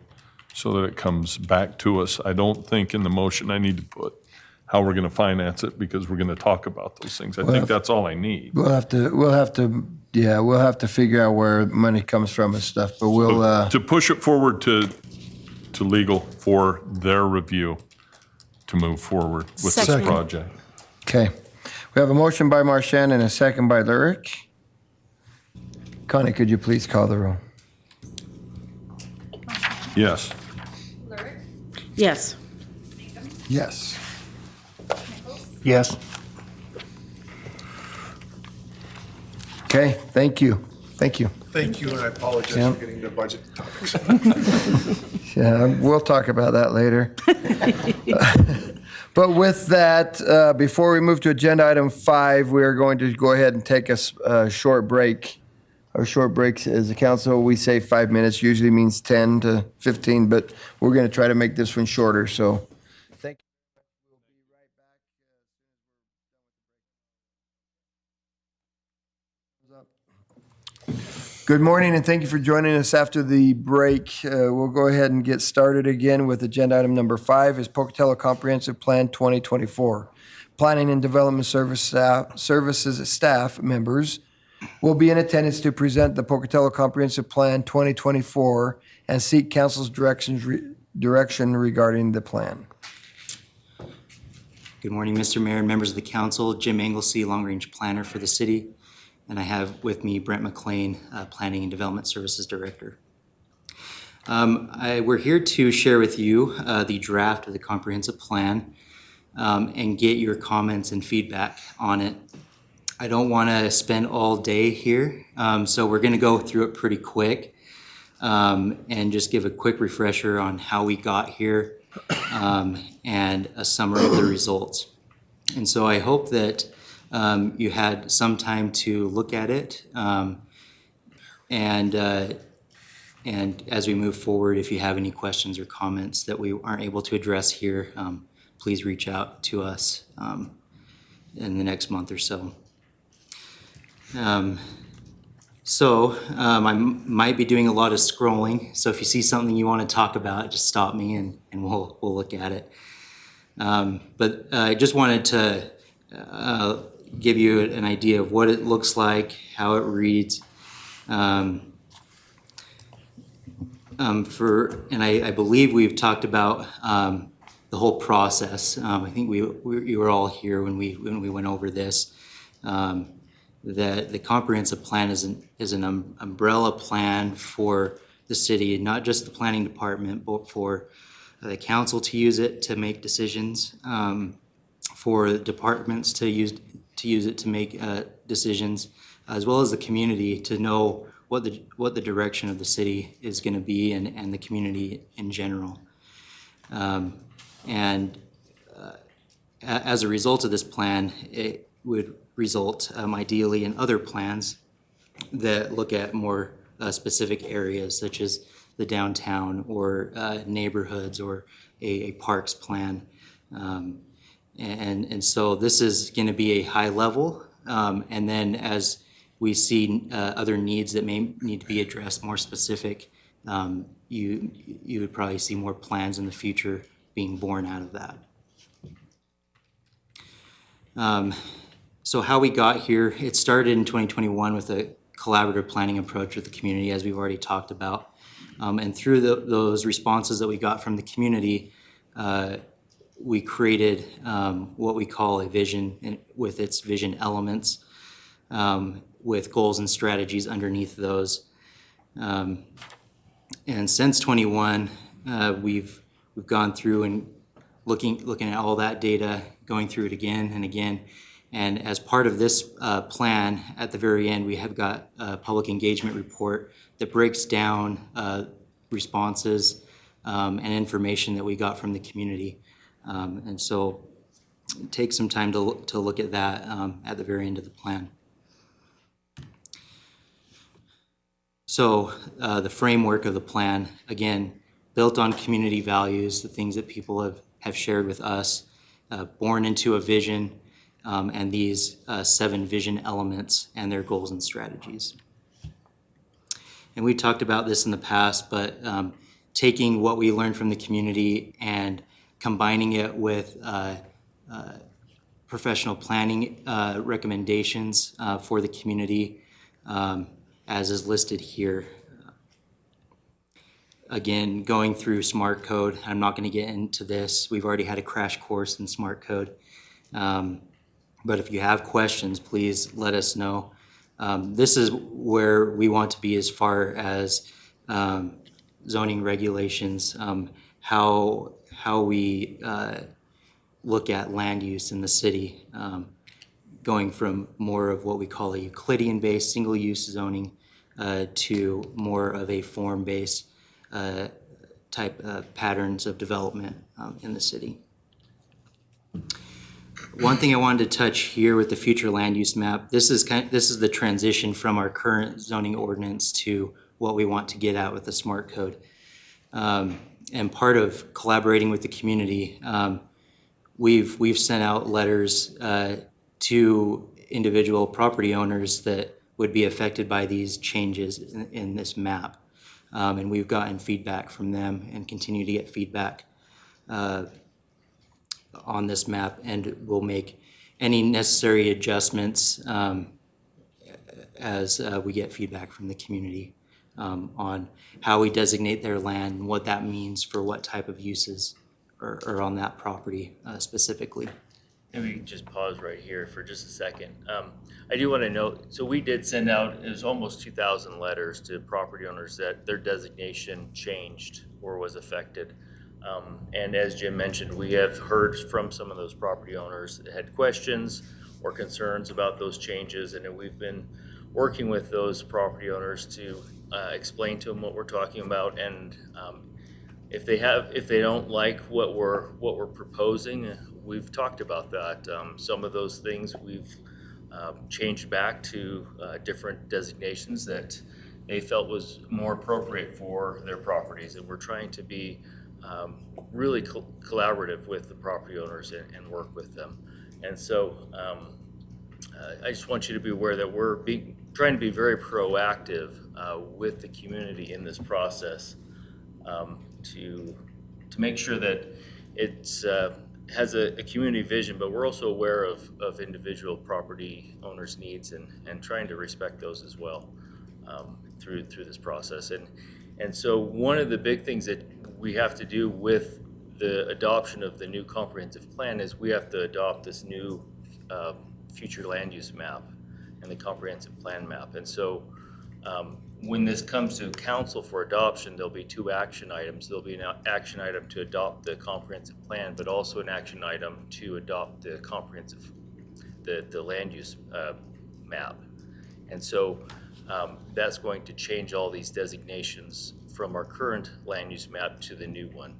so that it comes back to us. I don't think in the motion I need to put how we're going to finance it because we're going to talk about those things. I think that's all I need. We'll have to figure out where money comes from and stuff, but we'll, To push it forward to legal for their review to move forward with this Second. project. okay. We have a motion by Marchand and a second by Lyric. Connie, could you please call the roll? Yes. Yes. Yes. Yes. Okay, thank you. Thank you. Thank you, and I apologize Yeah. for getting into budget topics. Yeah, we'll talk about that later. But with that, before we move to agenda item 5, we are going to go ahead and take a short break. Our short breaks as a council, we say 5 minutes, usually means 10 to 15, but we're going to try to make this one shorter, so thank you. We'll be right back. Good morning, and thank you for joining us after the break. We'll go ahead and get started again with agenda item number 5 is Pocatello Comprehensive Plan 2024. Planning and Development Services staff members will be in attendance to present the Pocatello Comprehensive Plan 2024 and seek council's direction regarding the plan. Good morning, Mr. Mayor and members of the council. Jim Anglesey, Long Range Planner for the city. And I have with me Brent McLean, Planning and Development Services Director. We're here to share with you the draft of the comprehensive plan and get your comments and feedback on it. I don't want to spend all day here, so we're going to go through it pretty quick and just give a quick refresher on how we got here and a summary of the results. And so I hope that you had some time to look at it, and as we move forward, if you have any questions or comments that we aren't able to address here, please reach out to us in the next month or so. I might be doing a lot of scrolling, so if you see something you want to talk about, just stop me and we'll look at it. But I just wanted to give you an idea of what it looks like, how it reads. I believe we've talked about the whole process. I think you were all here when we went over this. That the comprehensive plan is an umbrella plan for the city, not just the planning department, but for the council to use it to make decisions, for departments to use it to make decisions, as well as the community to know what the direction of the city is going to be and the community in general. As a result of this plan, it would result ideally in other plans that look at more specific areas such as the downtown or neighborhoods or a parks plan. And so this is going to be a high level. And then as we see other needs that may need to be addressed more specific, you would probably see more plans in the future being born out of that. So how we got here, it started in 2021 with a collaborative planning approach with the community, as we've already talked about. And through those responses that we got from the community, we created what we call a vision with its vision elements, with goals and strategies underneath those. And since 21, we've gone through and looking at all that data, going through it again and again. And as part of this plan, at the very end, we have got a public engagement report that breaks down responses and information that we got from the community. And so take some time to look at that at the very end of the plan. So the framework of the plan, again, built on community values, the things that people have shared with us, born into a vision, and these 7 vision elements and their goals and strategies. And we talked about this in the past, but taking what we learned from the community and combining it with professional planning recommendations for the community, as is listed here. Again, going through SMART code, I'm not going to get into this. We've already had a crash course in SMART code. But if you have questions, please let us know. This is where we want to be as far as zoning regulations, how we look at land use in the city, going from more of what we call a Euclidean-based single-use zoning to more of a form-based type patterns of development in the city. One thing I wanted to touch here with the future land use map, this is the transition from our current zoning ordinance to what we want to get at with the SMART code. And part of collaborating with the community, we've sent out letters to individual property owners that would be affected by these changes in this map. And we've gotten feedback from them and continue to get feedback on this map, and we'll make any necessary adjustments as we get feedback from the community on how we designate their land and what that means for what type of uses are on that property specifically. maybe just pause right here for just a second. I do want to note, so we did send out, it was almost 2,000 letters to property owners that their designation changed or was affected. And as Jim mentioned, we have heard from some of those property owners that had questions or concerns about those changes, and then we've been working with those property owners to explain to them what we're talking about, and if they don't like what we're proposing, we've talked about that. Some of those things we've changed back to different designations that they felt was more appropriate for their properties, and we're trying to be really collaborative with the property owners and work with them. And so I just want you to be aware that we're trying to be very proactive with the community in this process to make sure that it's has a community vision, but we're also aware of individual property owners' needs and trying to respect those as well through this process. And so one of the big things that we have to do with the adoption of the new comprehensive plan is we have to adopt this new future land use map and the comprehensive plan map. And so when this comes to council for adoption, there'll be two action items. There'll be an action item to adopt the comprehensive plan, but also an action item to adopt the comprehensive, the land use map. And so that's going to change all these designations from our current land use map to the new one.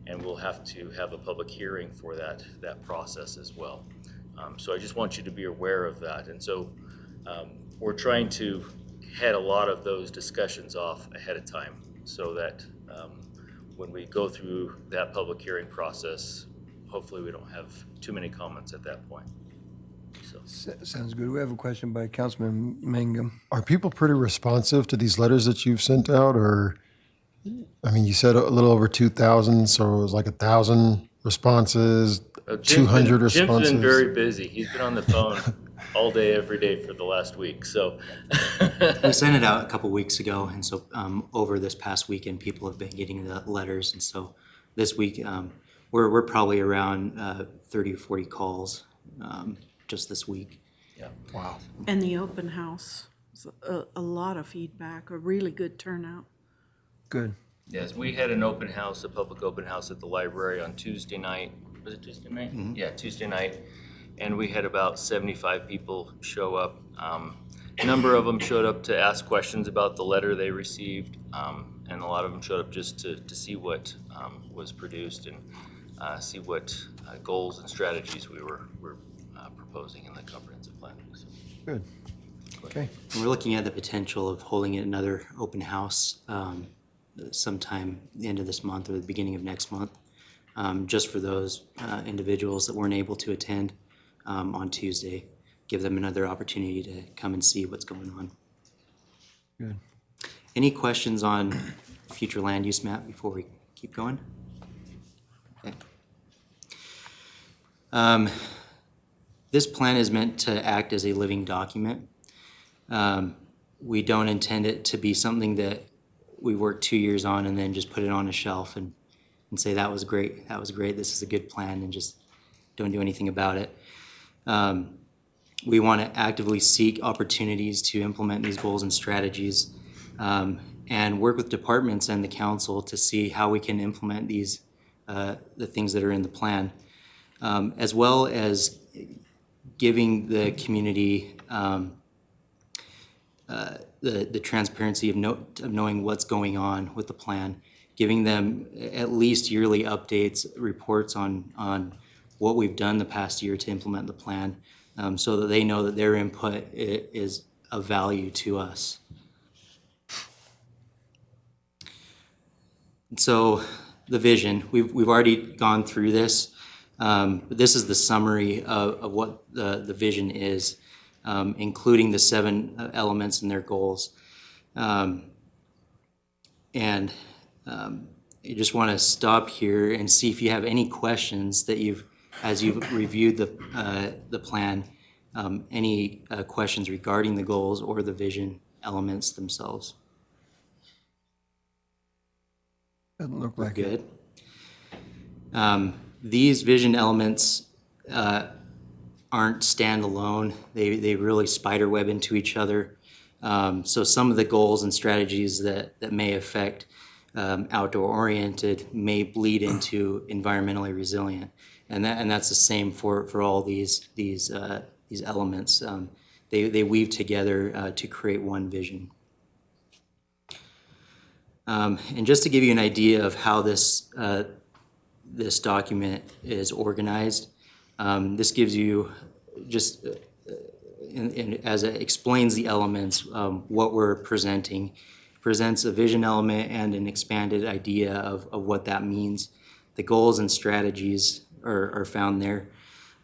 And we'll have to have a public hearing for that process as well. So I just want you to be aware of that. And so we're trying to head a lot of those discussions off ahead of time so that when we go through that public hearing process, hopefully we don't have too many comments at that point. So. Sounds good. We have a question by Councilman Mangum. Are people pretty responsive to these letters that you've sent out, or, I mean, you said a little over 2,000, so it was like 1,000 responses, 200 responses? Jim's been very busy. He's been on the phone all day, every day for the last week, so. We sent it out a couple weeks ago, and so over this past weekend, people have been getting the letters, and so this week, we're probably around 30 or 40 calls just this week. Yeah. Wow. And the open house, a lot of feedback, a really good turnout. Good. Yes, we had an open house, a public open house at the library on Tuesday night. Was it Tuesday night? Mm-hmm. Yeah, Tuesday night. And we had about 75 people show up. A number of them showed up to ask questions about the letter they received, and a lot of them showed up just to see what was produced and see what goals and strategies we were proposing in the comprehensive plan. So. Good. Okay. We're looking at the potential of holding another open house sometime the end of this month or the beginning of next month, just for those individuals that weren't able to attend on Tuesday. Give them another opportunity to come and see what's going on. Good. Any questions on future land use map before we keep going? Okay. This plan is meant to act as a living document. We don't intend it to be something that we work 2 years on and then just put it on a shelf and say, that was great, this is a good plan, and just don't do anything about it. We want to actively seek opportunities to implement these goals and strategies, and work with departments and the council to see how we can implement these, the things that are in the plan, as well as giving the community the transparency of knowing what's going on with the plan, giving them at least yearly updates, reports on what we've done the past year to implement the plan, so that they know that their input is of value to us. So the vision, we've already gone through this, but this is the summary of what the vision is, including the 7 elements and their goals. And you just want to stop here and see if you have any questions that as you've reviewed the plan, any questions regarding the goals or the vision elements themselves. Doesn't look like good. These vision elements aren't standalone. They really spider web into each other. So some of the goals and strategies that may affect outdoor oriented may bleed into environmentally resilient, and that's the same for all these elements. They weave together to create one vision. And just to give you an idea of how this document is organized, this gives you just, as it explains the elements, what we're presenting. Presents a vision element and an expanded idea of what that means. The goals and strategies are found there,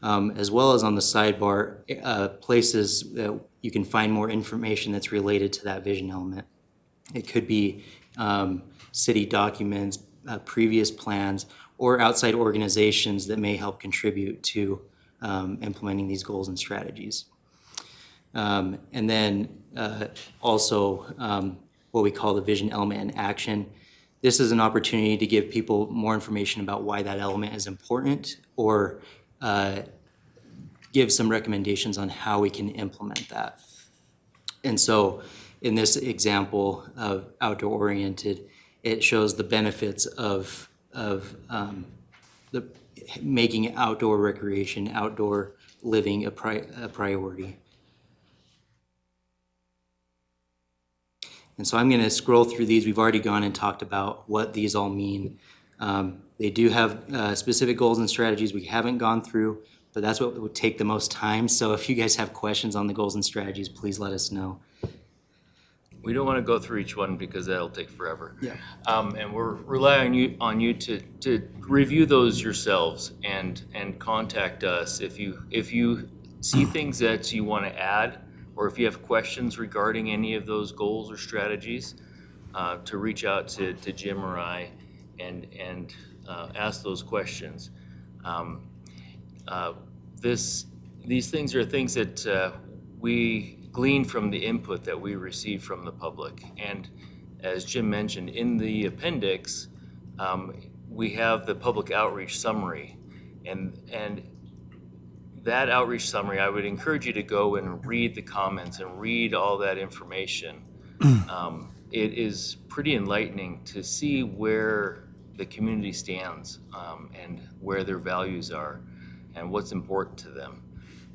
as well as on the sidebar, places that you can find more information that's related to that vision element. It could be city documents, previous plans, or outside organizations that may help contribute to implementing these goals and strategies. And then also what we call the vision element in action. This is an opportunity to give people more information about why that element is important, or give some recommendations on how we can implement that. And so in this example of outdoor oriented, it shows the benefits of making outdoor recreation, outdoor living a priority. And so I'm going to scroll through these. We've already gone and talked about what these all mean. They do have specific goals and strategies we haven't gone through, but that's what would take the most time. So if you guys have questions on the goals and strategies, please let us know. We don't want to go through each one because that'll take forever. Yeah. And we're relying on you to review those yourselves and contact us if you see things that you want to add, or if you have questions regarding any of those goals or strategies, to reach out to Jim or I and ask those questions. These things are things that we glean from the input that we receive from the public. And as Jim mentioned, in the appendix, we have the public outreach summary. And that outreach summary, I would encourage you to go and read the comments and read all that information. It is pretty enlightening to see where the community stands, and where their values are and what's important to them.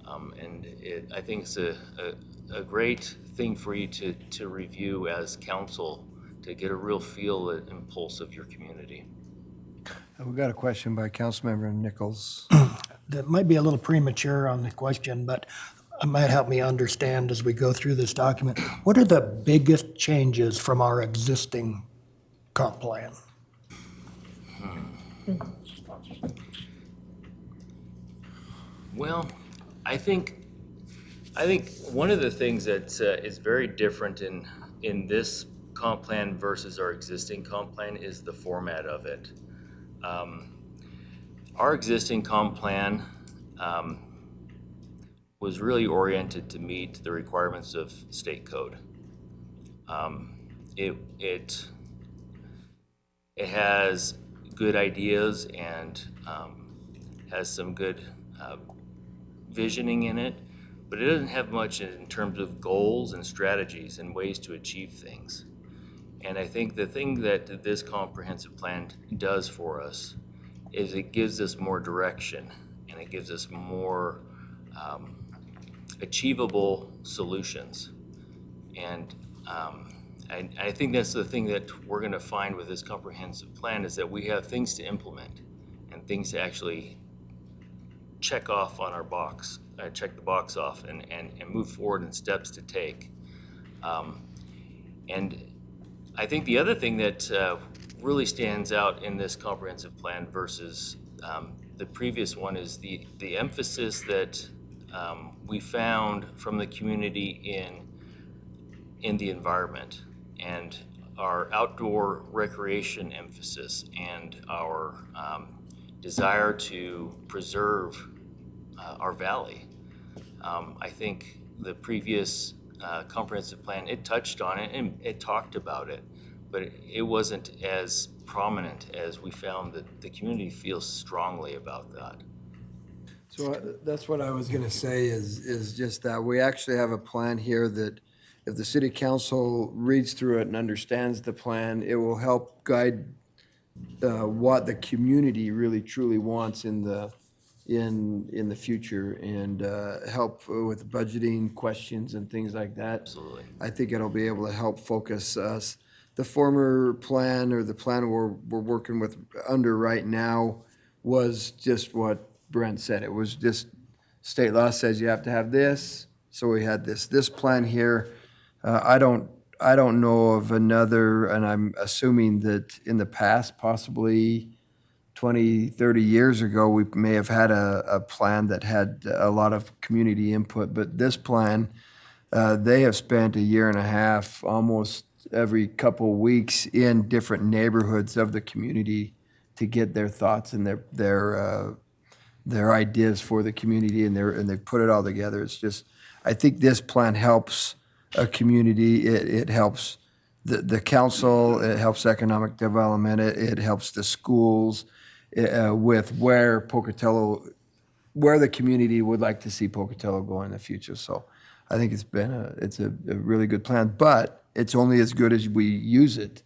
I think it's a great thing for you to review as council, to get a real feel and pulse of your community. We've got a question by Councilmember Nichols. That might be a little premature on the question, but it might help me understand as we go through this document. What are the biggest changes from our existing comp plan? Well, I think one of the things that is very different in this comp plan versus our existing comp plan is the format of it. Our existing comp plan was really oriented to meet the requirements of state code. It has good ideas and has some good visioning in it, but it doesn't have much in terms of goals and strategies and ways to achieve things. And I think the thing that this comprehensive plan does for us is it gives us more direction, and it gives us more achievable solutions. And I think that's the thing that we're going to find with this comprehensive plan, is that we have things to implement and things to actually check off on our box, check the box off, and move forward in steps to take. And I think the other thing that really stands out in this comprehensive plan versus the previous one is the emphasis that we found from the community in the environment, and our outdoor recreation emphasis, and our desire to preserve our valley. I think the previous comprehensive plan, it touched on it and it talked about it, but it wasn't as prominent as we found that the community feels strongly about that. So that's what I was gonna say is just that we actually have a plan here that if the city council reads through it and understands the plan, it will help guide what the community really truly wants in the future and help with budgeting questions and things like that. Absolutely. I think it'll be able to help focus us. The former plan or the plan we're working with under right now was just what Brent said. It was just state law says you have to have this, so we had this plan here. I don't know of another, and I'm assuming that in the past, possibly 20, 30 years ago, we may have had a plan that had a lot of community input, but this plan, they have spent a year and a half, almost every couple weeks in different neighborhoods of the community to get their thoughts and their ideas for the community, and they put it all together. It's just, I think this plan helps a community. It helps the council. It helps economic development. It helps the schools with where the community would like to see Pocatello go in the future. So I think it's a really good plan, but it's only as good as we use it.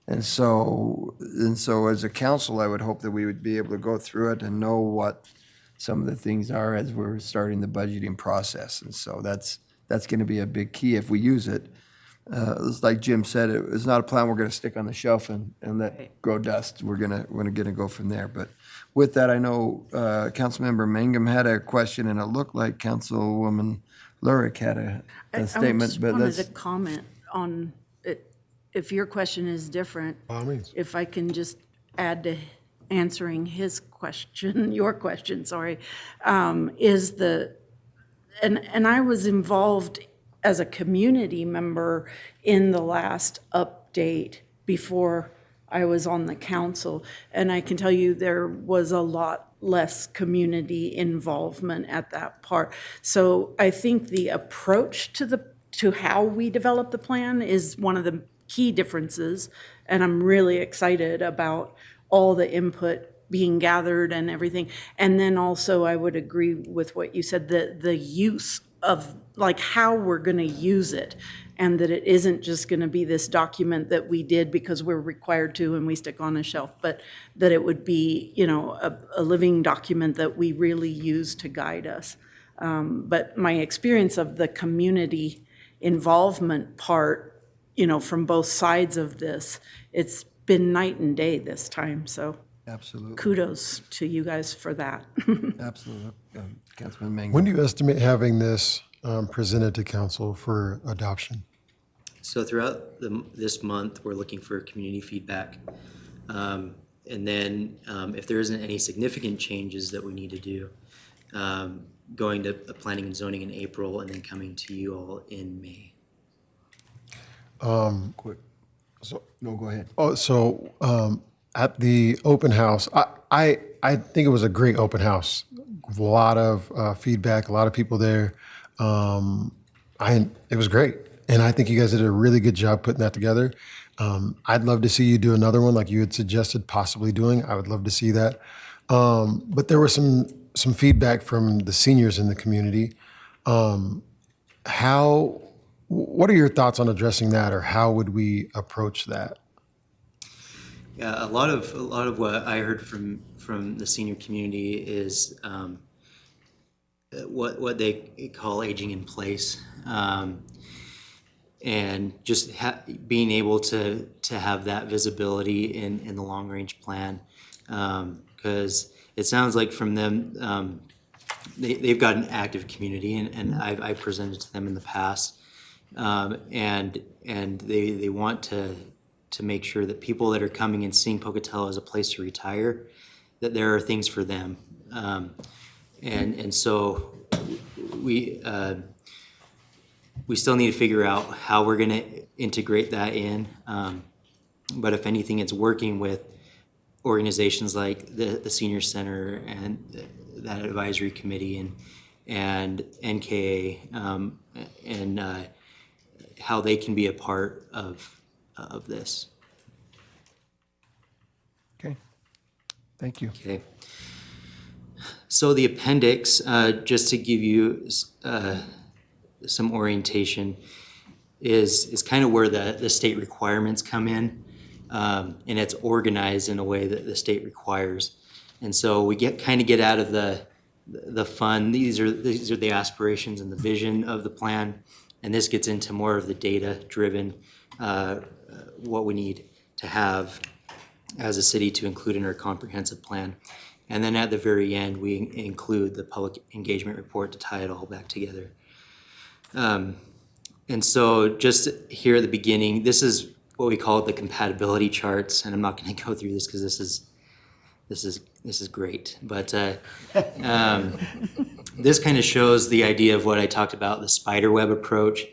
And so as a council, I would hope that we would be able to go through it and know what some of the things are as we're starting the budgeting process. And so that's going to be a big key if we use it. It's like Jim said, it's not a plan we're going to stick on the shelf and let grow dust. We're going to go from there. But with that, I know Councilmember Mangum had a question, and it looked like Councilwoman Lurick had a statement. I just wanted to comment on it. If your question is different, By all means. if I can just add to answering his question, your question, sorry, is and I was involved as a community member in the last update before I was on the council. And I can tell you there was a lot less community involvement at that part. So I think the approach to how we develop the plan is one of the key differences. And I'm really excited about all the input being gathered and everything. And then also I would agree with what you said, the use of like how we're going to use it, and that it isn't just going to be this document that we did because we're required to and we stick on a shelf, but that it would be, a living document that we really use to guide us. But my experience of the community involvement part, from both sides of this, it's been night and day this time. So Absolutely. kudos to you guys for that. Absolutely. Councilman Mangum. When do you estimate having this presented to council for adoption? So throughout this month, we're looking for community feedback. And then if there isn't any significant changes that we need to do, going to planning and zoning in April and then coming to you all in May. Quick. No, go ahead. Oh, so at the open house, I think it was a great open house. A lot of feedback, a lot of people there. It was great. And I think you guys did a really good job putting that together. I'd love to see you do another one like you had suggested possibly doing. I would love to see that. But there was some feedback from the seniors in the community. What are your thoughts on addressing that, or how would we approach that? Yeah, a lot of what I heard from the senior community is what they call aging in place, and just being able to have that visibility in the long range plan, because it sounds like from them they've got an active community, and I've presented to them in the past, and they want to make sure that people that are coming and seeing Pocatello as a place to retire, that there are things for them. And so we still need to figure out how we're going to integrate that in. But if anything, it's working with organizations like the Senior Center and that advisory committee and NKA, and how they can be a part of this. Okay. Thank you. Okay. So the appendix, just to give you some orientation, is kind of where the state requirements come in, and it's organized in a way that the state requires. And so we get out of the fun. These are the aspirations and the vision of the plan, and this gets into more of the data-driven, what we need to have as a city to include in our comprehensive plan. And then at the very end, we include the public engagement report to tie it all back together. And so just here at the beginning, this is what we call the compatibility charts, and I'm not going to go through this because this is great. But this kind of shows the idea of what I talked about, the spider web approach,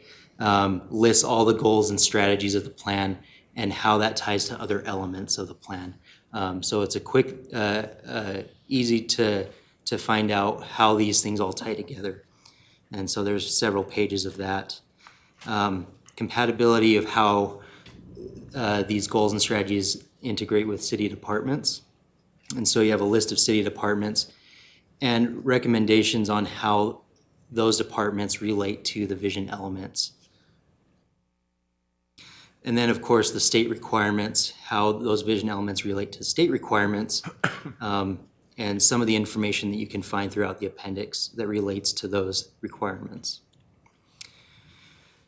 lists all the goals and strategies of the plan and how that ties to other elements of the plan. So it's a quick, easy to find out how these things all tie together. And so there's several pages of that. Compatibility of how these goals and strategies integrate with city departments. And so you have a list of city departments and recommendations on how those departments relate to the vision elements. And then, of course, the state requirements, how those vision elements relate to state requirements, and some of the information that you can find throughout the appendix that relates to those requirements.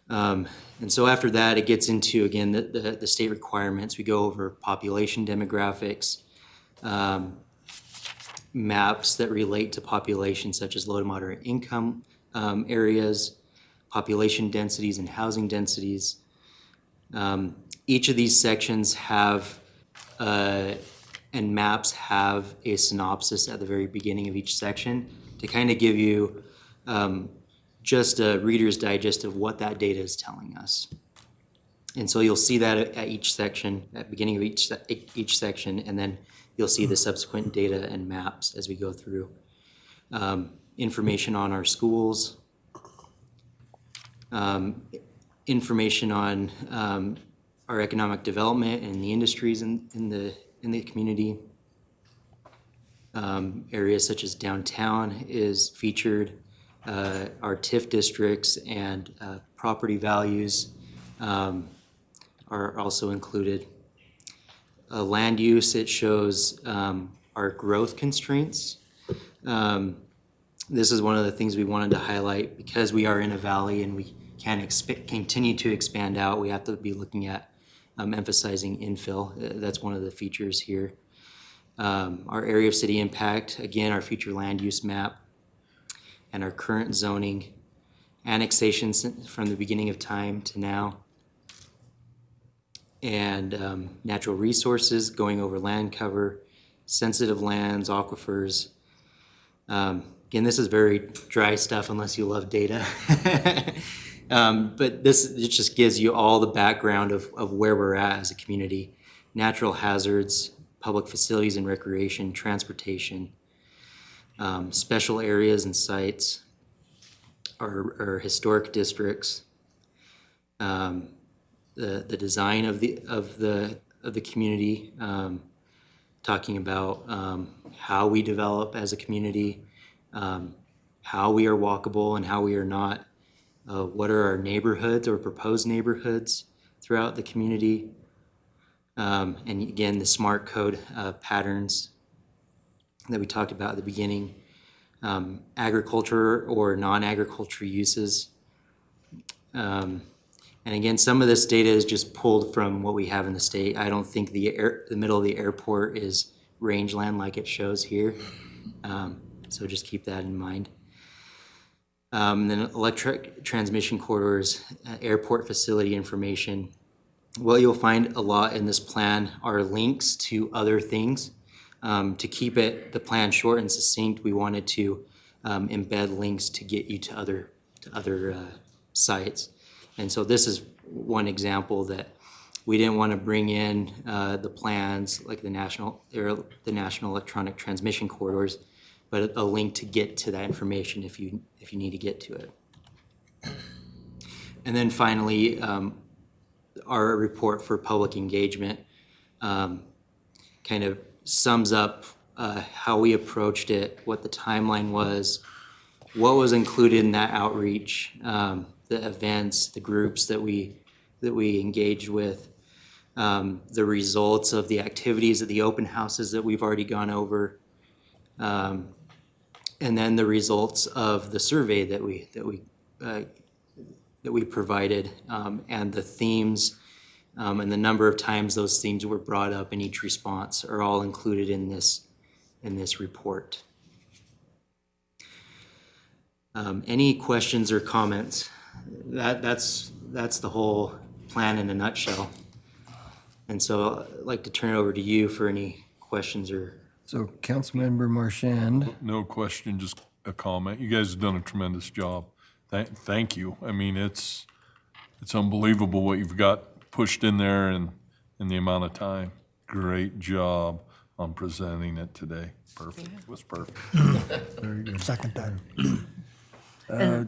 And so after that, it gets into, again, the state requirements. We go over population demographics, maps that relate to population, such as low to moderate income areas, population densities and housing densities. Each of these sections have, and maps have a synopsis at the very beginning of each section to kind of give you just a Reader's Digest of what that data is telling us. And so you'll see that at each section, at the beginning of each section, and then you'll see the subsequent data and maps as we go through. Information on our schools, information on our economic development and the industries in the community. Areas such as downtown is featured. Our TIF districts and property values are also included. Land use, it shows our growth constraints. This is one of the things we wanted to highlight because we are in a valley and we can continue to expand out. We have to be looking at emphasizing infill. That's one of the features here. Our area of city impact, again, our future land use map, and our current zoning, annexations from the beginning of time to now, and natural resources, going over land cover, sensitive lands, aquifers. Again, this is very dry stuff unless you love data. But it just gives you all the background of where we're at as a community. Natural hazards, public facilities and recreation, transportation, special areas and sites, our historic districts, the design of the community, talking about how we develop as a community, how we are walkable and how we are not, what are our neighborhoods or proposed neighborhoods throughout the community, and again, the SMART code patterns that we talked about at the beginning, agriculture or non-agriculture uses. And again, some of this data is just pulled from what we have in the state. I don't think the middle of the airport is rangeland like it shows here. So just keep that in mind. Then electric transmission corridors, airport facility information. What you'll find a lot in this plan are links to other things. To keep the plan short and succinct, we wanted to embed links to get you to other sites. And so this is one example that we didn't want to bring in the plans like the national electronic transmission corridors, but a link to get to that information if you need to get to it. And then finally, our report for public engagement kind of sums up how we approached it, what the timeline was, what was included in that outreach, the events, the groups that we engaged with, the results of the activities at the open houses that we've already gone over, and then the results of the survey that we provided, and the themes, and the number of times those themes were brought up in each response are all included in this report. Any questions or comments? That's the whole plan in a nutshell. And so I'd like to turn it over to you for any questions or. So Councilmember Marchand. No question, just a comment. You guys have done a tremendous job. Thank you. I mean, it's unbelievable what you've got pushed in there and in the amount of time. Great job on presenting it today. Perfect. It was perfect. Very good. Second that.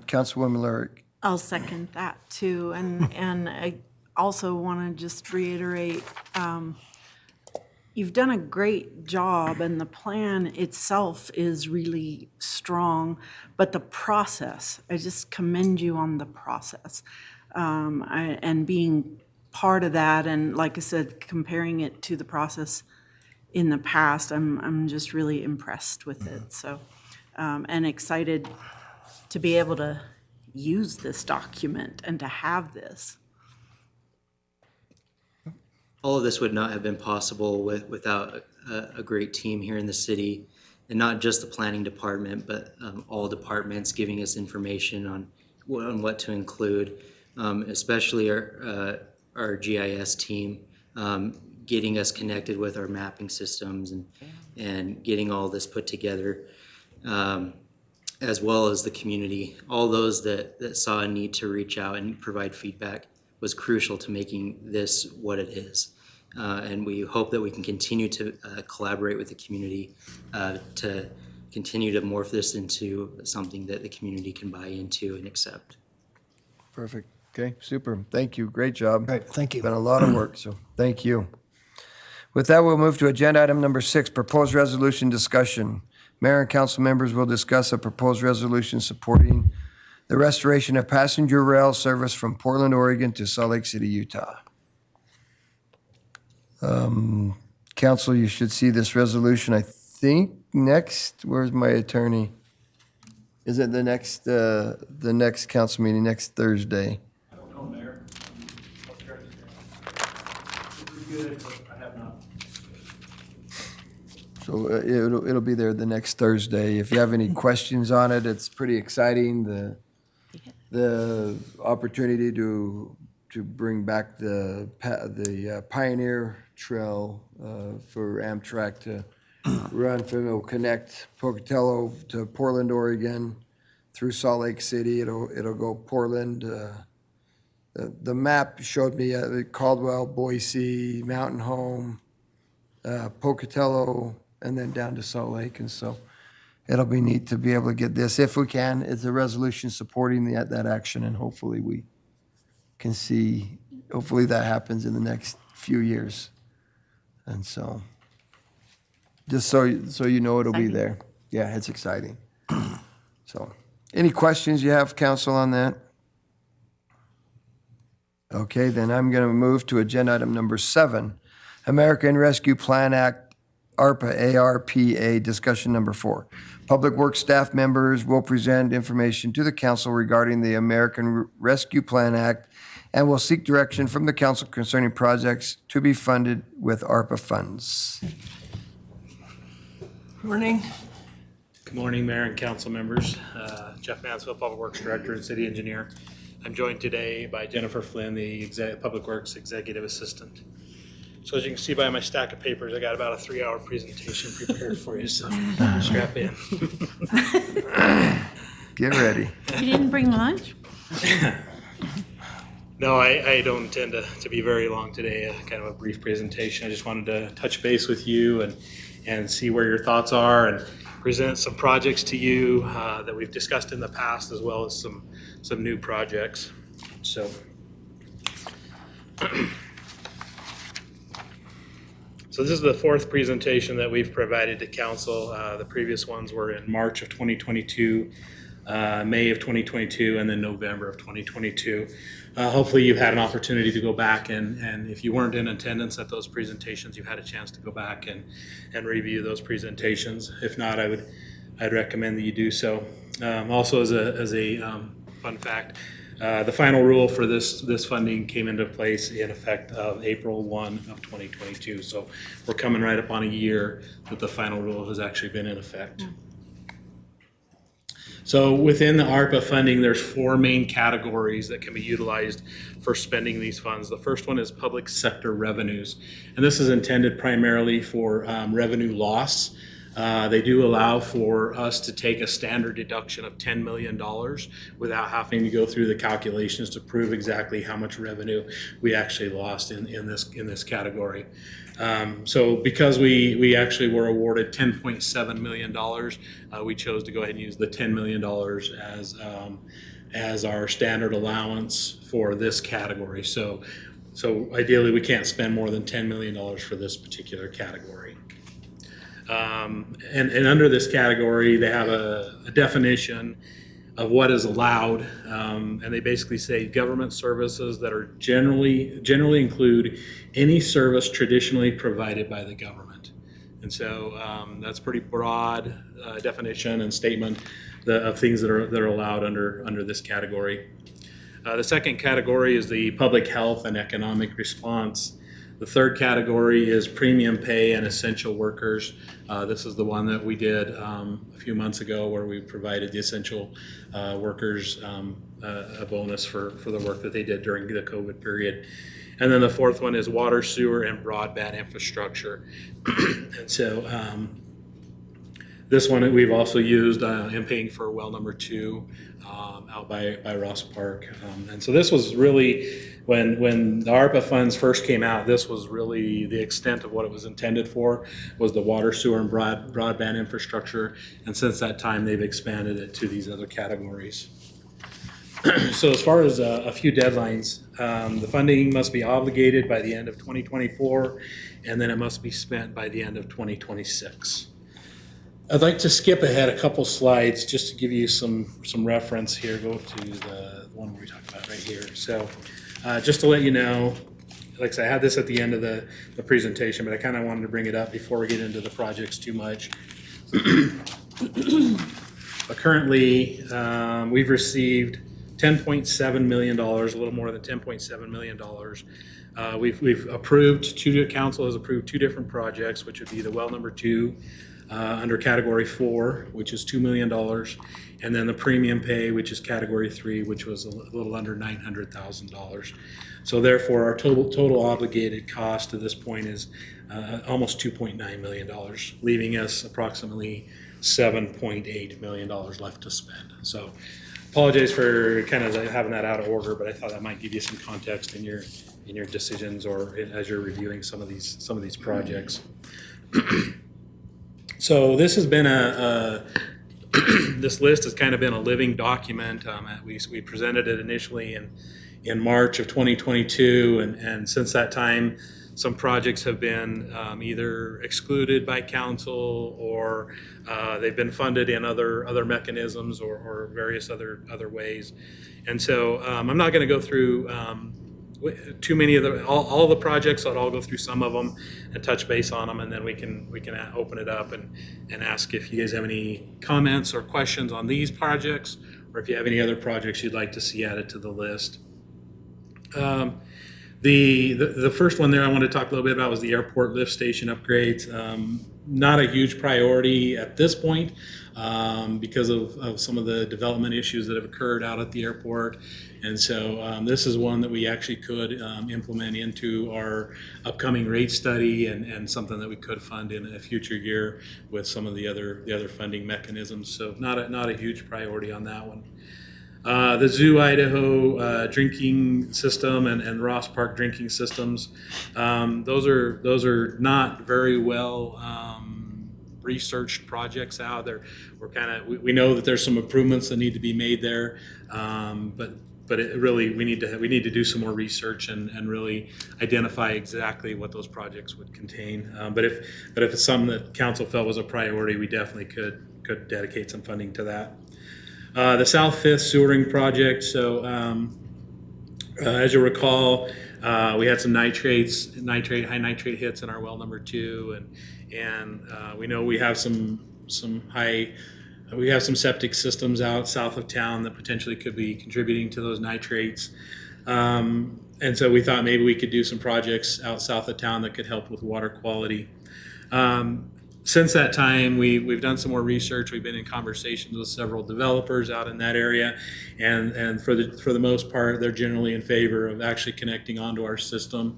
Councilwoman Lyric. I'll second that too. And I also want to just reiterate, you've done a great job and the plan itself is really strong, but the process, I just commend you on the process. And being part of that, and like I said, comparing it to the process in the past, I'm just really impressed with it. So, and excited to be able to use this document and to have this. All of this would not have been possible without a great team here in the city, and not just the planning department, but all departments giving us information on what to include, especially our GIS team, getting us connected with our mapping systems and getting all this put together, as well as the community. All those that saw a need to reach out and provide feedback was crucial to making this what it is. And we hope that we can continue to collaborate with the community to continue to morph this into something that the community can buy into and accept. Perfect. Okay, super. Thank you. Great job. Great, thank you. Been a lot of work, so thank you. With that, we'll move to agenda item number 6, proposed resolution discussion. Mayor and council members will discuss a proposed resolution supporting the restoration of passenger rail service from Portland, Oregon to Salt Lake City, Utah. Council, you should see this resolution, I think, next. Where's my attorney? Is it the next council meeting, next Thursday? I don't know, Mayor. I'll try to. Pretty good, but I have not. So it'll be there the next Thursday. If you have any questions on it, it's pretty exciting. The opportunity to bring back the Pioneer Trail for Amtrak to run from, it'll connect Pocatello to Portland, Oregon, through Salt Lake City. It'll go Portland. The map showed me Caldwell, Boise, Mountain Home, Pocatello, and then down to Salt Lake. And so it'll be neat to be able to get this, if we can. It's a resolution supporting that action, and hopefully we can see, hopefully that happens in the next few years. And so, just so you know, it'll be there. Yeah, it's exciting. So, any questions you have, council, on that? Okay, then I'm going to move to agenda item number 7, American Rescue Plan Act, ARPA, ARPA, discussion number 4. Public Works staff members will present information to the council regarding the American Rescue Plan Act and will seek direction from the council concerning projects to be funded with ARPA funds. Morning. Good morning, Mayor and council members. Jeff Mansfield, Public Works Director and City Engineer. I'm joined today by Jennifer Flynn, the Public Works Executive Assistant. So as you can see by my stack of papers, I got about a 3-hour presentation prepared for you, so strap in. Get ready. You didn't bring lunch? No, I don't intend to be very long today, kind of a brief presentation. I just wanted to touch base with you and see where your thoughts are and present some projects to you that we've discussed in the past, as well as some new projects. So So this is the fourth presentation that we've provided to council. The previous ones were in March of 2022, May of 2022, and then November of 2022. Hopefully you've had an opportunity to go back and if you weren't in attendance at those presentations, you've had a chance to go back and review those presentations. If not, I'd recommend that you do so. Also as a fun fact, the final rule for this funding came into place in effect of April 1 of 2022. So we're coming right up on a year that the final rule has actually been in effect. So within the ARPA funding, there's four main categories that can be utilized for spending these funds. The first one is public sector revenues, and this is intended primarily for revenue loss. They do allow for us to take a standard deduction of $10 million without having to go through the calculations to prove exactly how much revenue we actually lost in this category. So because we actually were awarded $10.7 million, we chose to go ahead and use the $10 million as our standard allowance for this category. So ideally, we can't spend more than $10 million for this particular category. And under this category, they have a definition of what is allowed, and they basically say government services that are generally include any service traditionally provided by the government. And so that's a pretty broad definition and statement of things that are allowed under this category. The second category is the public health and economic response. The third category is premium pay and essential workers. This is the one that we did a few months ago where we provided the essential workers a bonus for the work that they did during the COVID period. And then the fourth one is water, sewer, and broadband infrastructure. And so this one we've also used in paying for well number 2 out by Ross Park. And so this was really, when the ARPA funds first came out, this was really the extent of what it was intended for, was the water, sewer, and broadband infrastructure. And since that time, they've expanded it to these other categories. So as far as a few deadlines, the funding must be obligated by the end of 2024, and then it must be spent by the end of 2026. I'd like to skip ahead a couple slides just to give you some reference here. Go to the one we talked about right here. So just to let you know, like I said, I had this at the end of the presentation, but I kind of wanted to bring it up before we get into the projects too much. But currently, we've received $10.7 million, a little more than $10.7 million. We've approved, council has approved 2 different projects, which would be the well number 2 under category 4, which is $2 million, and then the premium pay, which is category 3, which was a little under $900,000. So therefore, our total obligated cost to this point is almost $2.9 million, leaving us approximately $7.8 million left to spend. So apologize for kind of having that out of order, but I thought that might give you some context in your decisions or as you're reviewing some of these projects. So this has been this list has kind of been a living document. We presented it initially in March of 2022, and since that time, some projects have been either excluded by council or they've been funded in other mechanisms or various other ways. And so I'm not going to go through too many of all the projects. I'll go through some of them and touch base on them, and then we can open it up and ask if you guys have any comments or questions on these projects, or if you have any other projects you'd like to see added to the list. The first one there I want to talk a little bit about was the airport lift station upgrades. Not a huge priority at this point because of some of the development issues that have occurred out at the airport. And so this is one that we actually could implement into our upcoming rate study and something that we could fund in a future year with some of the other funding mechanisms. So not a huge priority on that one. The Zoo Idaho drinking system and Ross Park drinking systems, those are not very well researched projects out there. We know that there's some improvements that need to be made there, but But it really, we need to do some more research and really identify exactly what those projects would contain. But if it's something that council felt was a priority, we definitely could dedicate some funding to that. The South Fifth Sewering Project. So as you'll recall, we had some high nitrate hits in our well number 2, and we know we have some septic systems out south of town that potentially could be contributing to those nitrates. And so we thought maybe we could do some projects out south of town that could help with water quality. Since that time, we've done some more research. We've been in conversations with several developers out in that area, and for the most part, they're generally in favor of actually connecting onto our system.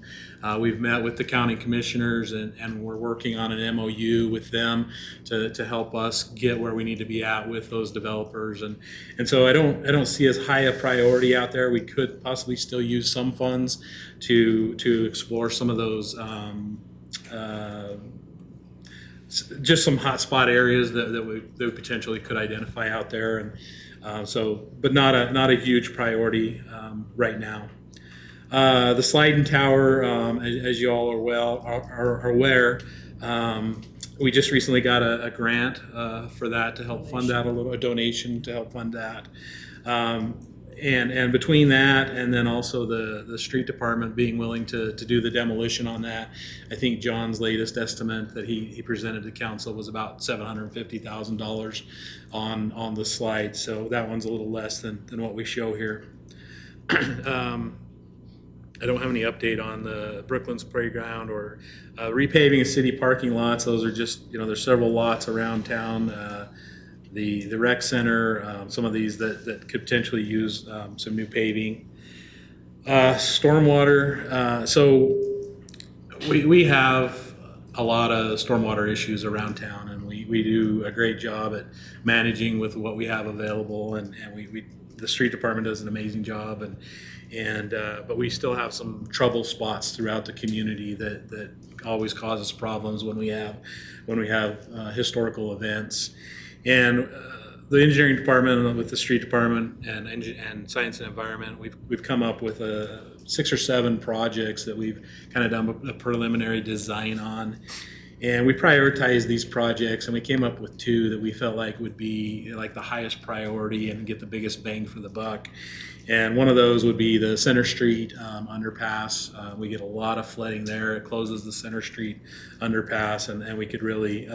We've met with the county commissioners, and we're working on an MOU with them to help us get where we need to be at with those developers. And so I don't see as high a priority out there. We could possibly still use some funds to explore some of those. Just some hotspot areas that we potentially could identify out there, and but not a huge priority right now. The sliding tower, as you all are aware, we just recently got a grant for that to help fund that a donation to help fund that. And between that and then also the street department being willing to do the demolition on that, I think John's latest estimate that he presented to council was about $750,000 on the slide. So that one's a little less than what we show here. I don't have any update on the Brooklands Playground or repaving of city parking lots. Those are just, there's several lots around town. The rec center, some of these that could potentially use some new paving. Stormwater, so we have a lot of stormwater issues around town, and we do a great job at managing with what we have available, and the street department does an amazing job, but we still have some trouble spots throughout the community that always causes problems when we have historical events. And the engineering department with the street department and science and environment, we've come up with 6 or 7 projects that we've kind of done a preliminary design on. And we prioritized these projects, and we came up with 2 that we felt like would be like the highest priority and get the biggest bang for the buck. And one of those would be the Center Street underpass. We get a lot of flooding there. It closes the Center Street underpass, and we could really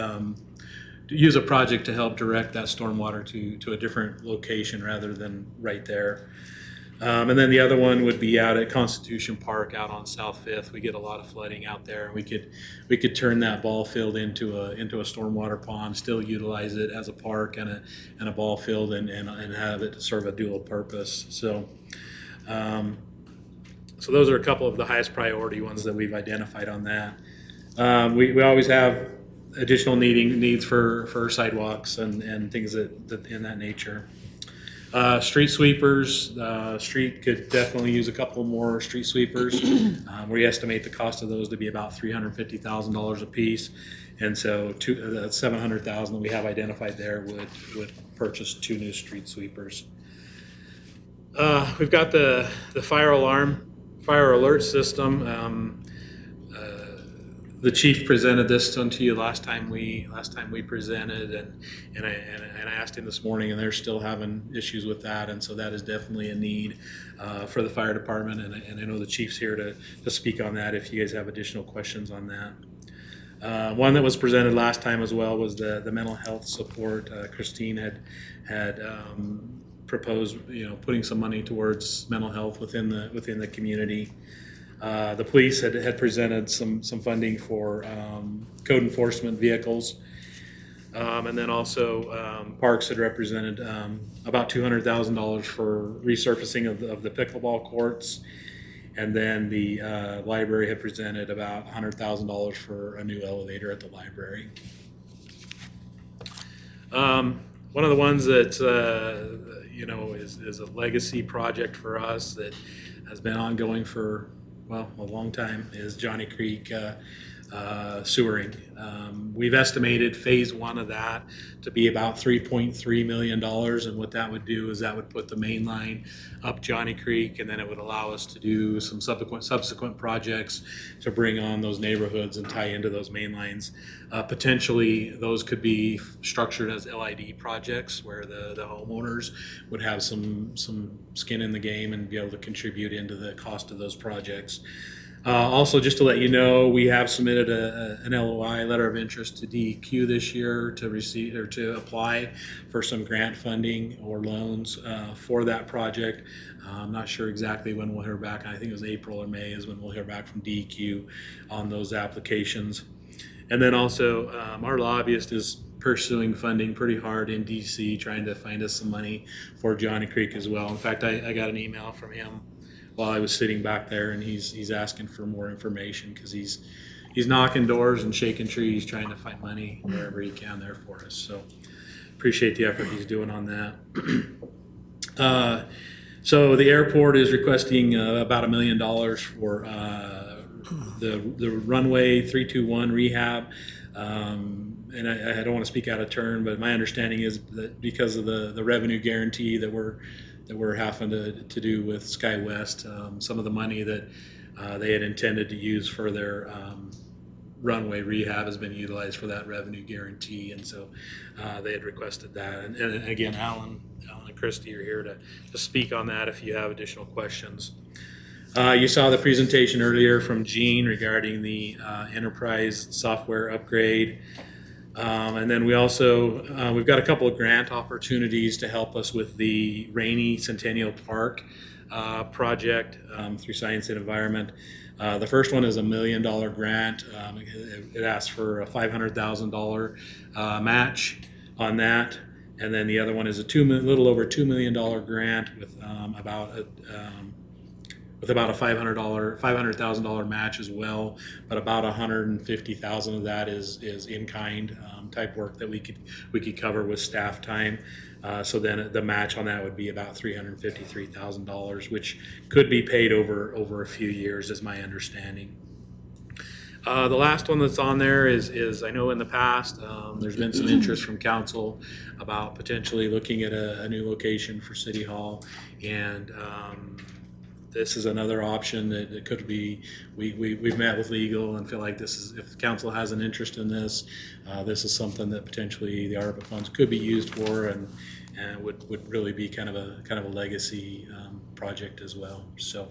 use a project to help direct that stormwater to a different location rather than right there. And then the other one would be out at Constitution Park out on South Fifth. We get a lot of flooding out there, and we could turn that ball field into a stormwater pond, still utilize it as a park and a ball field, and have it serve a dual purpose. So those are a couple of the highest priority ones that we've identified on that. We always have additional needs for sidewalks and things that in that nature. Street sweepers, street could definitely use a couple more street sweepers. We estimate the cost of those to be about $350,000 a piece, and so that $700,000 that we have identified there would purchase 2 new street sweepers. We've got the fire alert system. The chief presented this to you last time we presented, and I asked him this morning, and they're still having issues with that, and so that is definitely a need for the fire department, and I know the chief's here to speak on that if you guys have additional questions on that. One that was presented last time as well was the mental health support. Christine had proposed putting some money towards mental health within the community. The police had presented some funding for code enforcement vehicles. And then also Parks had represented about $200,000 for resurfacing of the pickleball courts. And then the library had presented about $100,000 for a new elevator at the library. One of the ones that is a legacy project for us that has been ongoing for a long time is Johnny Creek sewering. We've estimated phase one of that to be about $3.3 million. And what that would do is that would put the main line up Johnny Creek, and then it would allow us to do some subsequent projects to bring on those neighborhoods and tie into those main lines. Potentially, those could be structured as LID projects where the homeowners would have some skin in the game and be able to contribute into the cost of those projects. Also, just to let you know, we have submitted an LOI, letter of interest, to DEQ this year to receive or to apply for some grant funding or loans for that project. I'm not sure exactly when we'll hear back. I think it was April or May is when we'll hear back from DEQ on those applications. And then also, our lobbyist is pursuing funding pretty hard in DC, trying to find us some money for Johnny Creek as well. In fact, I got an email from him while I was sitting back there, and he's asking for more information because he's knocking doors and shaking trees, trying to find money wherever he can there for us. So appreciate the effort he's doing on that. So the airport is requesting about $1 million for the runway 321 rehab. And I don't want to speak out of turn, but my understanding is that because of the revenue guarantee that we're having to do with SkyWest, some of the money that they had intended to use for their runway rehab has been utilized for that revenue guarantee, and so they had requested that. And again, Alan and Christy are here to speak on that if you have additional questions. You saw the presentation earlier from Gene regarding the enterprise software upgrade. And then we also, we've got a couple of grant opportunities to help us with the Rainy Centennial Park project through Science and Environment. The first one is a $1 million grant. It asks for a $500,000 match on that. And then the other one is a little over $2 million grant with about a $500,000 match as well, but about $150,000 of that is in-kind type work that we could cover with staff time. So then the match on that would be about $353,000, which could be paid over a few years, is my understanding. The last one that's on there is I know in the past there's been some interest from council about potentially looking at a new location for City Hall, and this is another option that could be. We've met with legal and feel like this is, if council has an interest in this, this is something that potentially the ARPA funds could be used for, and would really be kind of a legacy project as well. So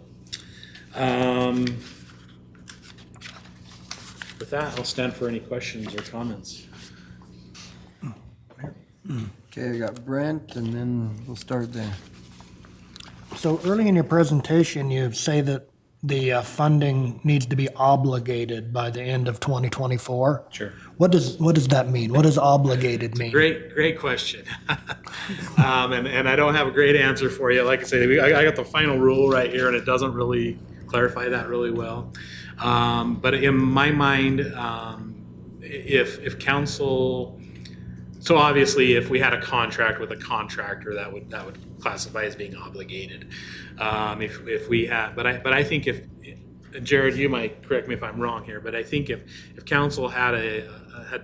with that, I'll stand for any questions or comments. Okay, we got Brent, and then we'll start there. So early in your presentation, you say that the funding needs to be obligated by the end of 2024. Sure. What does that mean? What does obligated mean? Great question. And I don't have a great answer for you. Like I say, I got the final rule right here, and it doesn't really clarify that really well. But in my mind, if council, so obviously if we had a contract with a contractor, that would classify as being obligated. If we had, but I think if, Jared, you might correct me if I'm wrong here, but I think if council had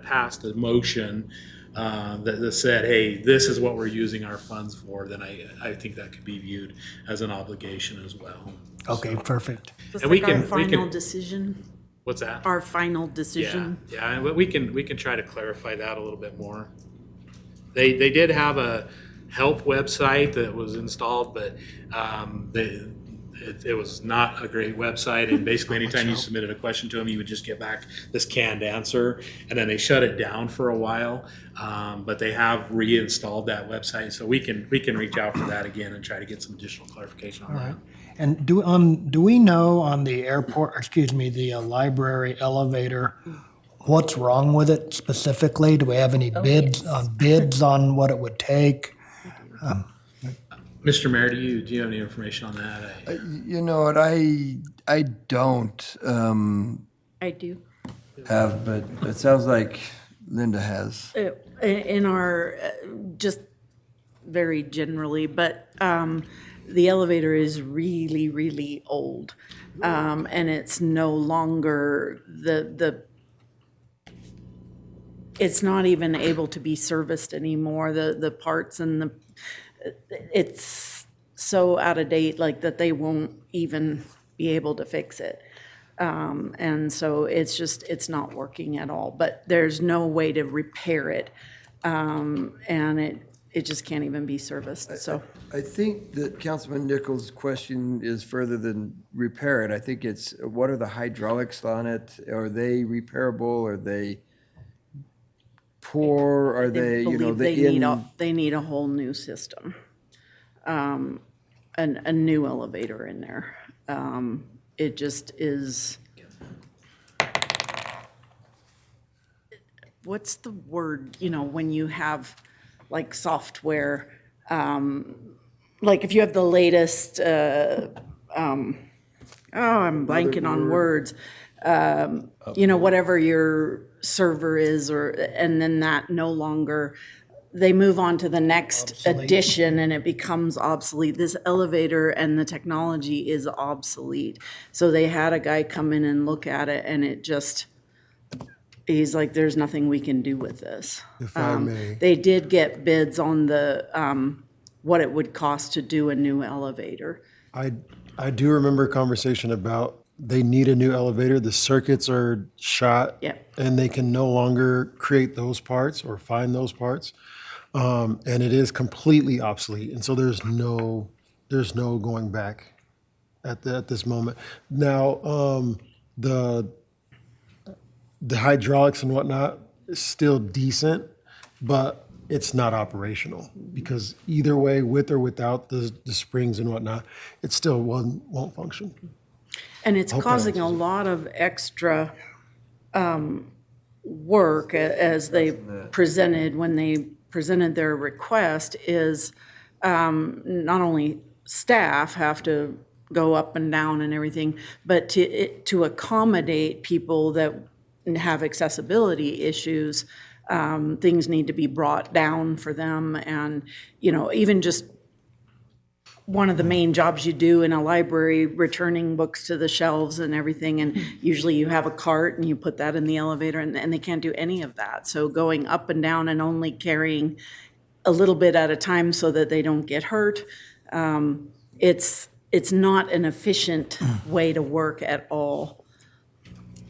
passed a motion that said, hey, this is what we're using our funds for, then I think that could be viewed as an obligation as well. Okay, perfect. Just like our final decision. What's that? Our final decision. Yeah, but we can try to clarify that a little bit more. They did have a help website that was installed, but it was not a great website, and basically anytime you submitted a question to them, you would just get back this canned answer, and then they shut it down for a while. But they have reinstalled that website, so we can reach out for that again and try to get some additional clarification on that. And do we know on the the library elevator, what's wrong with it specifically? Do we have any bids on what it would take? Mr. Mayor, do you have any information on that? You know what, I don't I do. have, but it sounds like Linda has. In our, just very generally, but the elevator is really, really old. And it's no longer, the it's not even able to be serviced anymore. The parts and it's so out of date, like that they won't even be able to fix it. And so it's not working at all, but there's no way to repair it. And it just can't even be serviced, so. I think that Councilman Nichols' question is further than repair it. I think it's, what are the hydraulics on it? Are they repairable? Are they poor? Are they, you know, Believe they need a whole new system. A new elevator in there. It just is, what's the word, you know, when you have like software, like if you have the latest, I'm blanking on words. You know, whatever your server is, and then that no longer, they move on to the next edition and it becomes obsolete. This elevator and the technology is obsolete. So they had a guy come in and look at it and it just, he's like, there's nothing we can do with this. If I may. They did get bids on the, what it would cost to do a new elevator. I do remember a conversation about they need a new elevator. The circuits are shot. Yep. And they can no longer create those parts or find those parts. And it is completely obsolete. And so there's no going back at this moment. Now, the hydraulics and whatnot is still decent, but it's not operational because either way, with or without the springs and whatnot, it still won't function. And it's causing a lot of extra work as they presented, when they presented their request, is not only staff have to go up and down and everything, but to accommodate people that have accessibility issues, things need to be brought down for them. And, you know, even just one of the main jobs you do in a library, returning books to the shelves and everything, and usually you have a cart and you put that in the elevator, and they can't do any of that. So going up and down and only carrying a little bit at a time so that they don't get hurt, it's not an efficient way to work at all.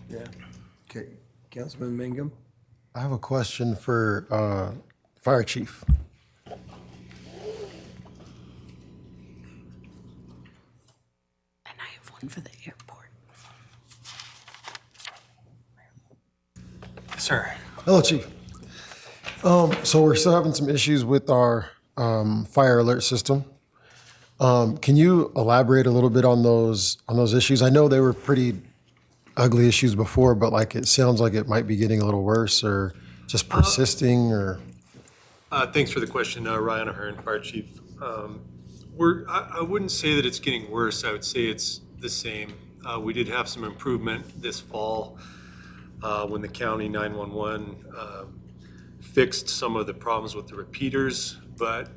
Yeah. Okay. Councilman Mangum? I have a question for Fire Chief. And I have one for the airport. Sir. Hello, Chief. So we're still having some issues with our fire alert system. Can you elaborate a little bit on those issues? I know they were pretty ugly issues before, but like it sounds like it might be getting a little worse or just persisting or. Thanks for the question, Ryan Ahern, Fire Chief. I wouldn't say that it's getting worse. I would say it's the same. We did have some improvement this fall when the county 911 fixed some of the problems with the repeaters, but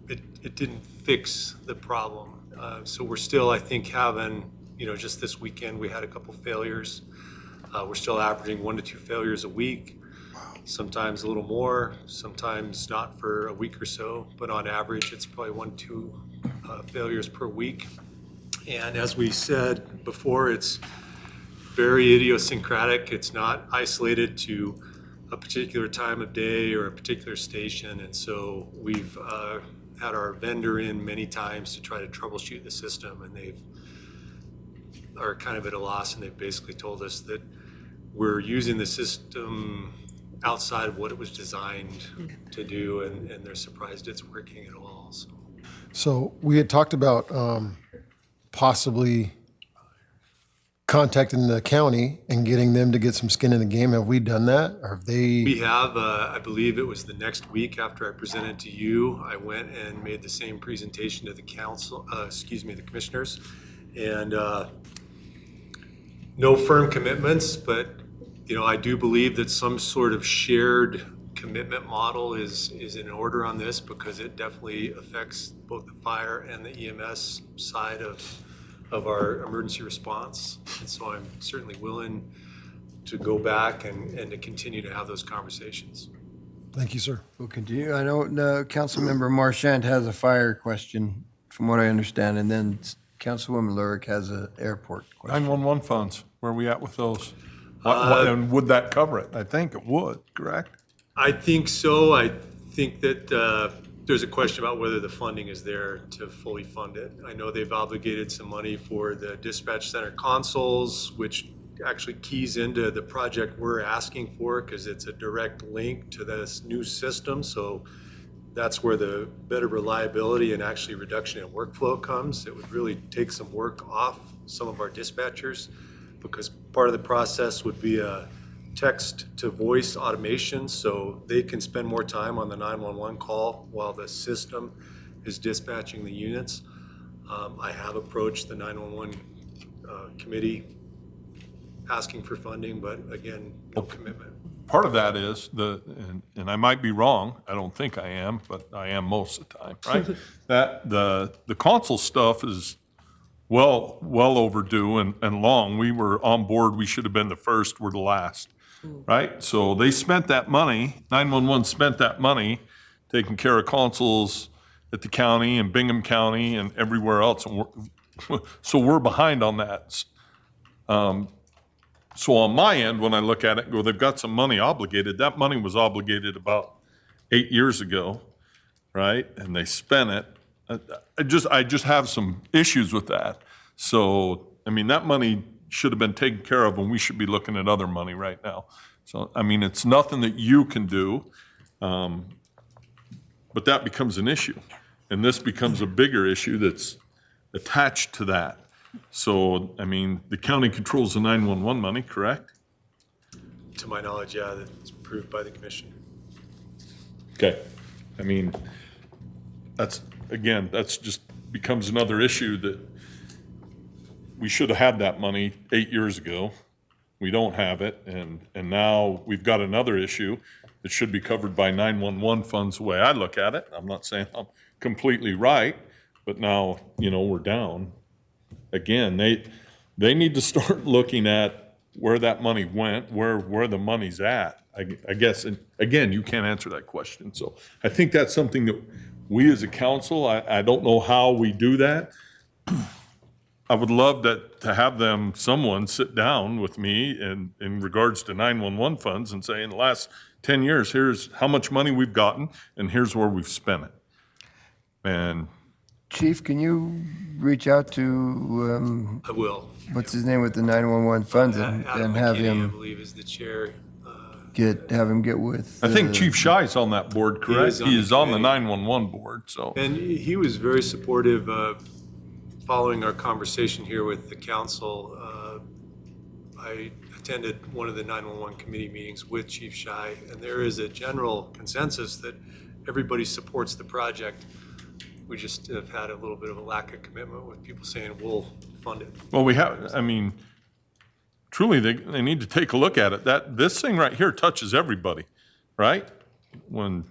it didn't fix the problem. So we're still, I think, having, just this weekend we had a couple failures. We're still averaging 1 to 2 failures a week. Sometimes a little more, sometimes not for a week or so, but on average, it's probably 1 to 2 failures per week. And as we said before, it's very idiosyncratic. It's not isolated to a particular time of day or a particular station. And so we've had our vendor in many times to try to troubleshoot the system, and they've are kind of at a loss, and they've basically told us that we're using the system outside of what it was designed to do, and they're surprised it's working at all. So we had talked about possibly contacting the county and getting them to get some skin in the game. Have we done that? Or have they? We have, I believe it was the next week after I presented to you, I went and made the same presentation to the council, the commissioners. And no firm commitments, but I do believe that some sort of shared commitment model is in order on this, because it definitely affects both the fire and the EMS side of our emergency response. And so I'm certainly willing to go back and to continue to have those conversations. Thank you, sir. We'll continue. I know Councilmember Marchand has a fire question, from what I understand, and then Councilwoman Lurick has an airport question. 911 funds, where are we at with those? And would that cover it? I think it would, correct? I think so. I think that there's a question about whether the funding is there to fully fund it. I know they've obligated some money for the dispatch center consoles, which actually keys into the project we're asking for because it's a direct link to this new system. So that's where the better reliability and actually reduction in workflow comes. It would really take some work off some of our dispatchers because part of the process would be a text to voice automation so they can spend more time on the 911 call while the system is dispatching the units. I have approached the 911 committee asking for funding, but again, no commitment. Part of that is and I might be wrong, I don't think I am, but I am most of the time, right? That the console stuff is well overdue and long. We were on board, we should have been the first, we're the last, right? So they spent that money, 911 spent that money taking care of consoles at the county and Bingham County and everywhere else. And so we're behind on that. So on my end, when I look at it and go, they've got some money obligated. That money was obligated about 8 years ago, right? And they spent it. I just have some issues with that. So, I mean, that money should have been taken care of and we should be looking at other money right now. So, I mean, it's nothing that you can do, but that becomes an issue. And this becomes a bigger issue that's attached to that. So, I mean, the county controls the 911 money, correct? To my knowledge, yeah, that's approved by the commission. Okay. I mean, that's just becomes another issue that we should have had that money 8 years ago. We don't have it, and now we've got another issue that should be covered by 911 funds the way I look at it. I'm not saying I'm completely right, but now, we're down. Again, they need to start looking at where that money went, where the money's at. I guess, and again, you can't answer that question. So I think that's something that we as a council, I don't know how we do that. I would love to have someone sit down with me in regards to 911 funds and say, in the last 10 years, here's how much money we've gotten and here's where we've spent it. And Chief, can you reach out to, I will. what's his name with the 911 funds and have McKinney, I him believe, is the chair. have him get with? I think Chief Shy's on that board, correct? He is on the committee. 911 board, so. And he was very supportive following our conversation here with the council. I attended one of the 911 committee meetings with Chief Shy, and there is a general consensus that everybody supports the project. We just have had a little bit of a lack of commitment with people saying, we'll fund it. Well, truly, they need to take a look at it. This thing right here touches everybody, right? When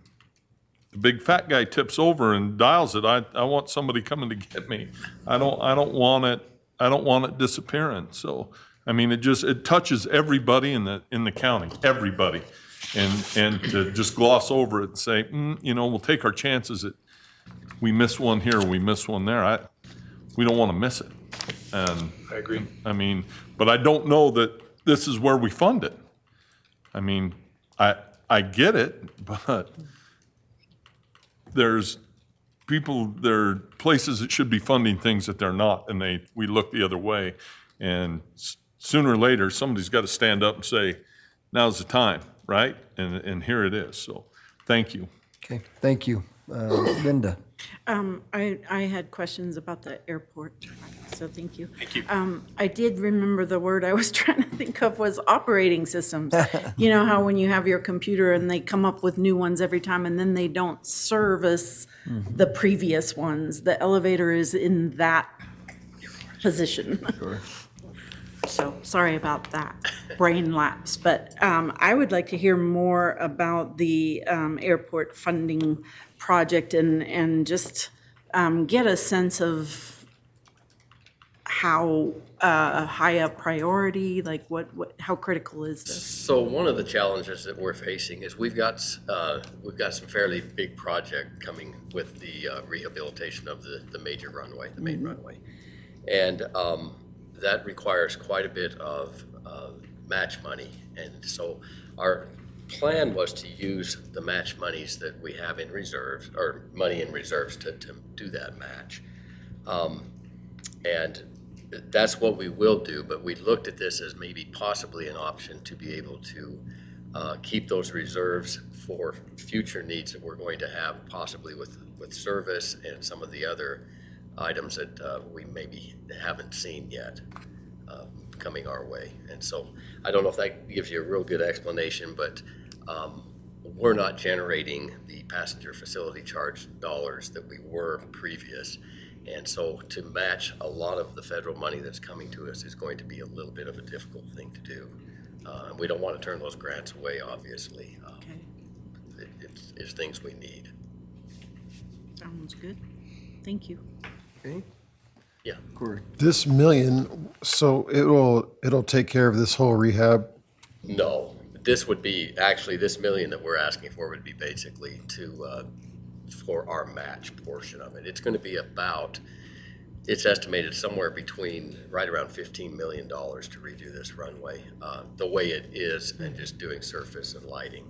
the big fat guy tips over and dials it, I want somebody coming to get me. I don't want it disappearing. So, I mean, it touches everybody in the county, everybody. And to just gloss over it and say, we'll take our chances that we miss one here, we miss one there. We don't want to miss it. And I agree. I mean, but I don't know that this is where we fund it. I mean, I get it, but there are places that should be funding things that they're not, and we look the other way. And sooner or later, somebody's got to stand up and say, now's the time, right? And here it is. So, thank you. Okay, thank you. Linda? I had questions about the airport, so thank you. Thank you. I did remember the word I was trying to think of was operating systems. You know how when you have your computer and they come up with new ones every time and then they don't service the previous ones. The elevator is in that position. Sure. So sorry about that brain lapse, but I would like to hear more about the airport funding project and just get a sense of how high a priority? Like how critical is this? So one of the challenges that we're facing is we've got some fairly big project coming with the rehabilitation of the major runway, the main runway. And that requires quite a bit of match money. And so our plan was to use the match monies that we have in reserves, or money in reserves to do that match. And that's what we will do, but we looked at this as maybe possibly an option to be able to keep those reserves for future needs that we're going to have, possibly with service and some of the other items that we maybe haven't seen yet coming our way. And so I don't know if that gives you a real good explanation, but we're not generating the passenger facility charge dollars that we were previous. And so to match a lot of the federal money that's coming to us is going to be a little bit of a difficult thing to do. We don't want to turn those grants away, obviously. It's things we need. Sounds good. Thank you. Okay. Yeah. Corey. This million, so it'll take care of this whole rehab? No, this would be, actually, this million that we're asking for would be basically for our match portion of it. It's going to be it's estimated somewhere between right around $15 million to redo this runway, the way it is, and just doing surface and lighting.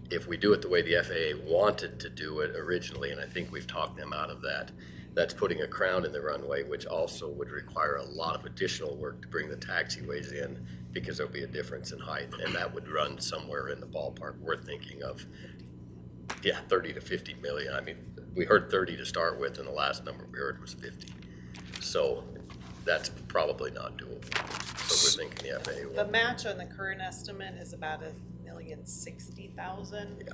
If we do it the way the FAA wanted to do it originally, and I think we've talked them out of that, that's putting a crown in the runway, which also would require a lot of additional work to bring the taxiways in, because there'll be a difference in height, and that would run somewhere in the ballpark we're thinking of, 30 to 50 million. I mean, we heard 30 to start with, and the last number we heard was 50. So that's probably not doable. So we're thinking the FAA will. The match on the current estimate is about $1,060,000.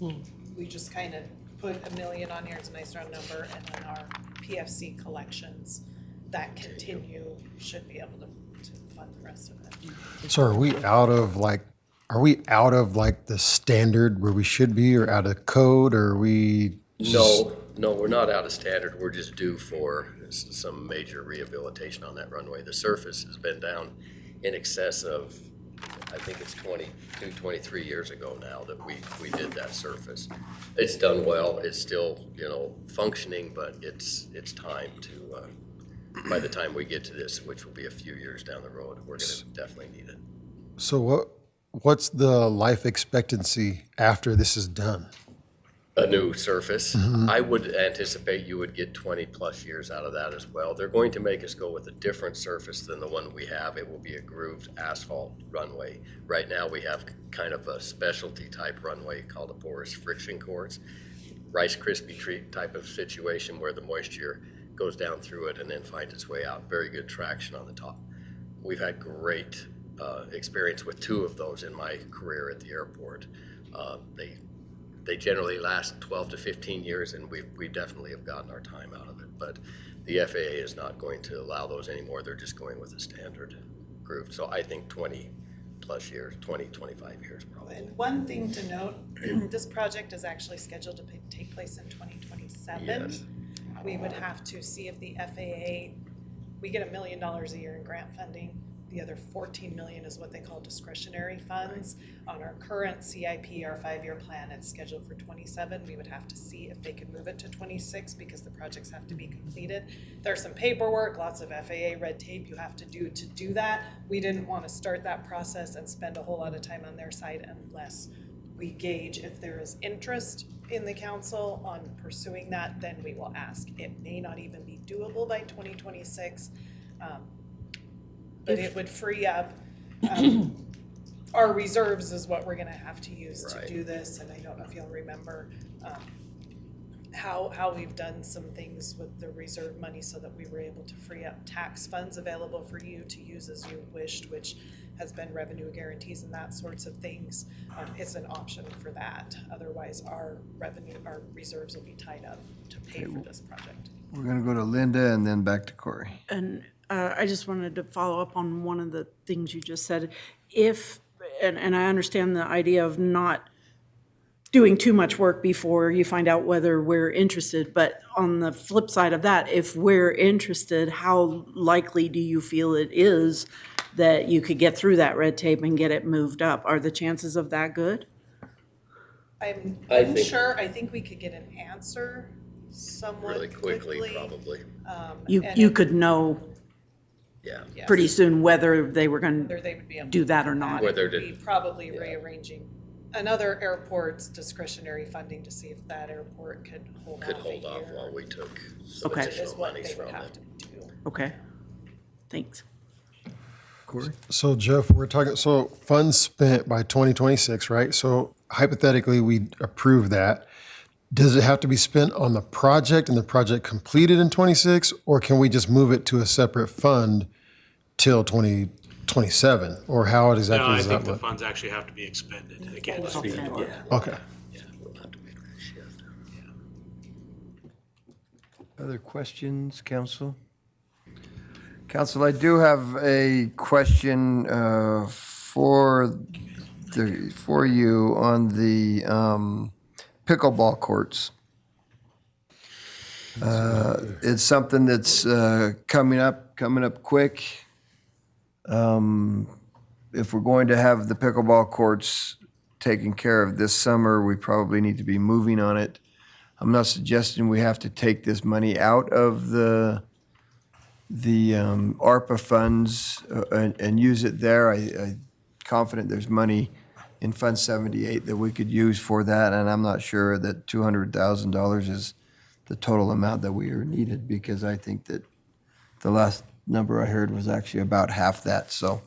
Yeah. We just kind of put $1 million on here, it's a nice round number, and then our PFC collections that continue should be able to fund the rest of it. So are we out of the standard where we should be, or out of code, or are we? No, we're not out of standard. We're just due for some major rehabilitation on that runway. The surface has been down in excess of, I think it's 22, 23 years ago now that we did that surface. It's done well. It's still, functioning, but it's time to, by the time we get to this, which will be a few years down the road, we're going to definitely need it. So what's the life expectancy after this is done? A new surface. Mm-hmm. I would anticipate you would get 20 plus years out of that as well. They're going to make us go with a different surface than the one we have. It will be a grooved asphalt runway. Right now we have kind of a specialty type runway called a porous friction course, Rice Krispie treat type of situation where the moisture goes down through it and then finds its way out. Very good traction on the top. We've had great experience with two of those in my career at the airport. They generally last 12 to 15 years, and we definitely have gotten our time out of it. But the FAA is not going to allow those anymore. They're just going with a standard groove. So I think 20 plus years, 20, 25 years probably. And one thing to note, this project is actually scheduled to take place in 2027. Yes. We would have to see if the FAA, we get $1 million a year in grant funding. The other $14 million is what they call discretionary funds. On our current CIP, our 5-year plan, it's scheduled for 27. We would have to see if they can move it to 26 because the projects have to be completed. There's some paperwork, lots of FAA red tape you have to do that. We didn't want to start that process and spend a whole lot of time on their side unless we gauge if there is interest in the council on pursuing that, then we will ask. It may not even be doable by 2026. But it would free up, our reserves is what we're gonna have to use to do this, and I don't know if you'll remember how we've done some things with the reserve money so that we were able to free up tax funds available for you to use as you wished, which has been revenue guarantees and that sorts of things. It's an option for that. Otherwise, our reserves will be tied up to pay for this project. We're going to go to Linda and then back to Corey. And I just wanted to follow up on one of the things you just said. And I understand the idea of not doing too much work before you find out whether we're interested. But on the flip side of that, if we're interested, how likely do you feel it is that you could get through that red tape and get it moved up? Are the chances of that good? I'm I think- unsure. I think we could get an answer somewhat Really quickly, probably. You could know Yeah. pretty soon whether they were going Whether they would be to able do to that do or not. Whether Be to, probably rearranging another airport's discretionary funding to see if that airport could hold could off hold a off year. while we took some Okay. Is additional what monies they would from have it. to do. Okay, thanks. Corey? So Jeff, we're talking, so funds spent by 2026, right? So hypothetically, we approve that. Does it have to be spent on the project and the project completed in 26, or can we just move it to a separate fund till 2027? Or how No, exactly I does think that the look? funds actually have to be expended. Again, Okay. We'll have to make that shift. Other questions, council? Council, I do have a question for you on the pickleball courts. It's something that's coming up quick. If we're going to have the pickleball courts taken care of this summer, we probably need to be moving on it. I'm not suggesting we have to take this money out of the ARPA funds and use it there. I'm confident there's money in Fund 78 that we could use for that, and I'm not sure that $200,000 is the total amount that we are needed, because I think that the last number I heard was actually about half that. So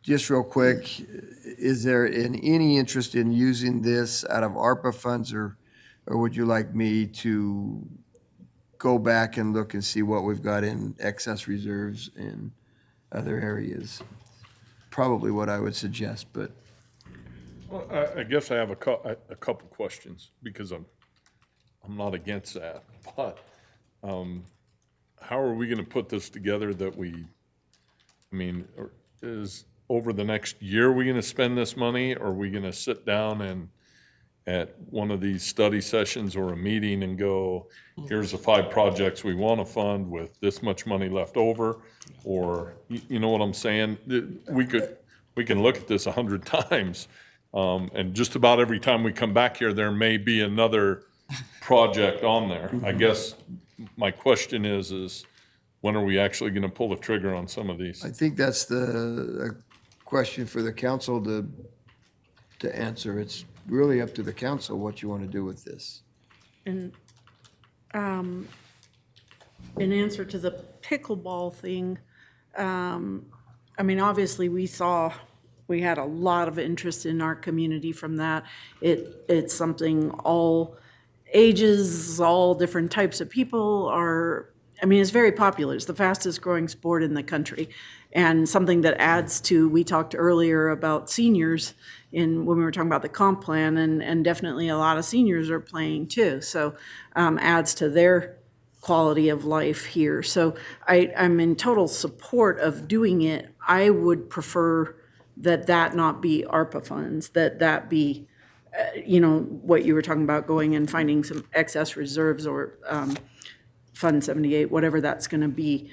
just real quick, is there any interest in using this out of ARPA funds, or would you like me to go back and look and see what we've got in excess reserves in other areas? Probably what I would suggest, but. Well, I guess I have a couple questions, because I'm not against that, but how are we gonna put this together that is over the next year we gonna spend this money, or are we gonna sit down and at one of these study sessions or a meeting and go, here's the 5 projects we want to fund with this much money left over? Or, you know what I'm saying? We can look at this 100 times, and just about every time we come back here, there may be another project on there. I guess my question is when are we actually going to pull the trigger on some of these? I think that's the question for the council to answer. It's really up to the council what you want to do with this. And in answer to the pickleball thing, obviously we had a lot of interest in our community from that. It's something all ages, all different types of people it's very popular. It's the fastest growing sport in the country, and something that adds to, we talked earlier about seniors when we were talking about the comp plan, and definitely a lot of seniors are playing too. So adds to their quality of life here. So I'm in total support of doing it. I would prefer that not be ARPA funds, that be, what you were talking about, going and finding some excess reserves or Fund 78, whatever that's going to be.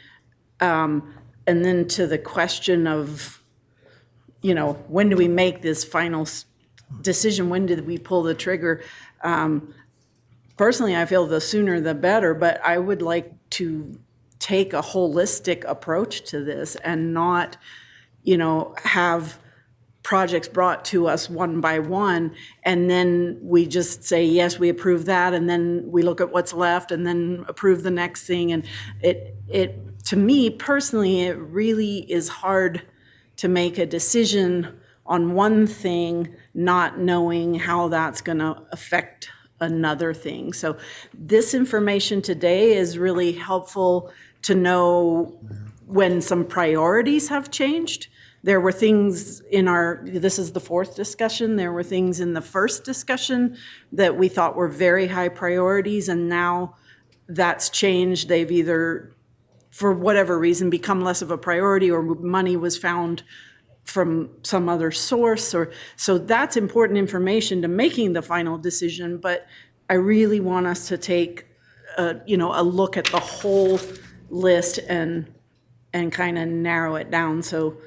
And then to the question of, when do we make this final decision? When did we pull the trigger? Personally, I feel the sooner the better, but I would like to take a holistic approach to this and not, have projects brought to us one by one, and then we just say, yes, we approve that, and then we look at what's left and then approve the next thing. And to me personally, it really is hard to make a decision on one thing, not knowing how that's going to affect another thing. So this information today is really helpful to know when some priorities have changed. There were things this is the 4th discussion, there were things in the first discussion that we thought were very high priorities, and now that's changed. They've either, for whatever reason, become less of a priority, or money was found from some other source, or, so that's important information to making the final decision, but I really want us to take a look at the whole list and kind of narrow it down, so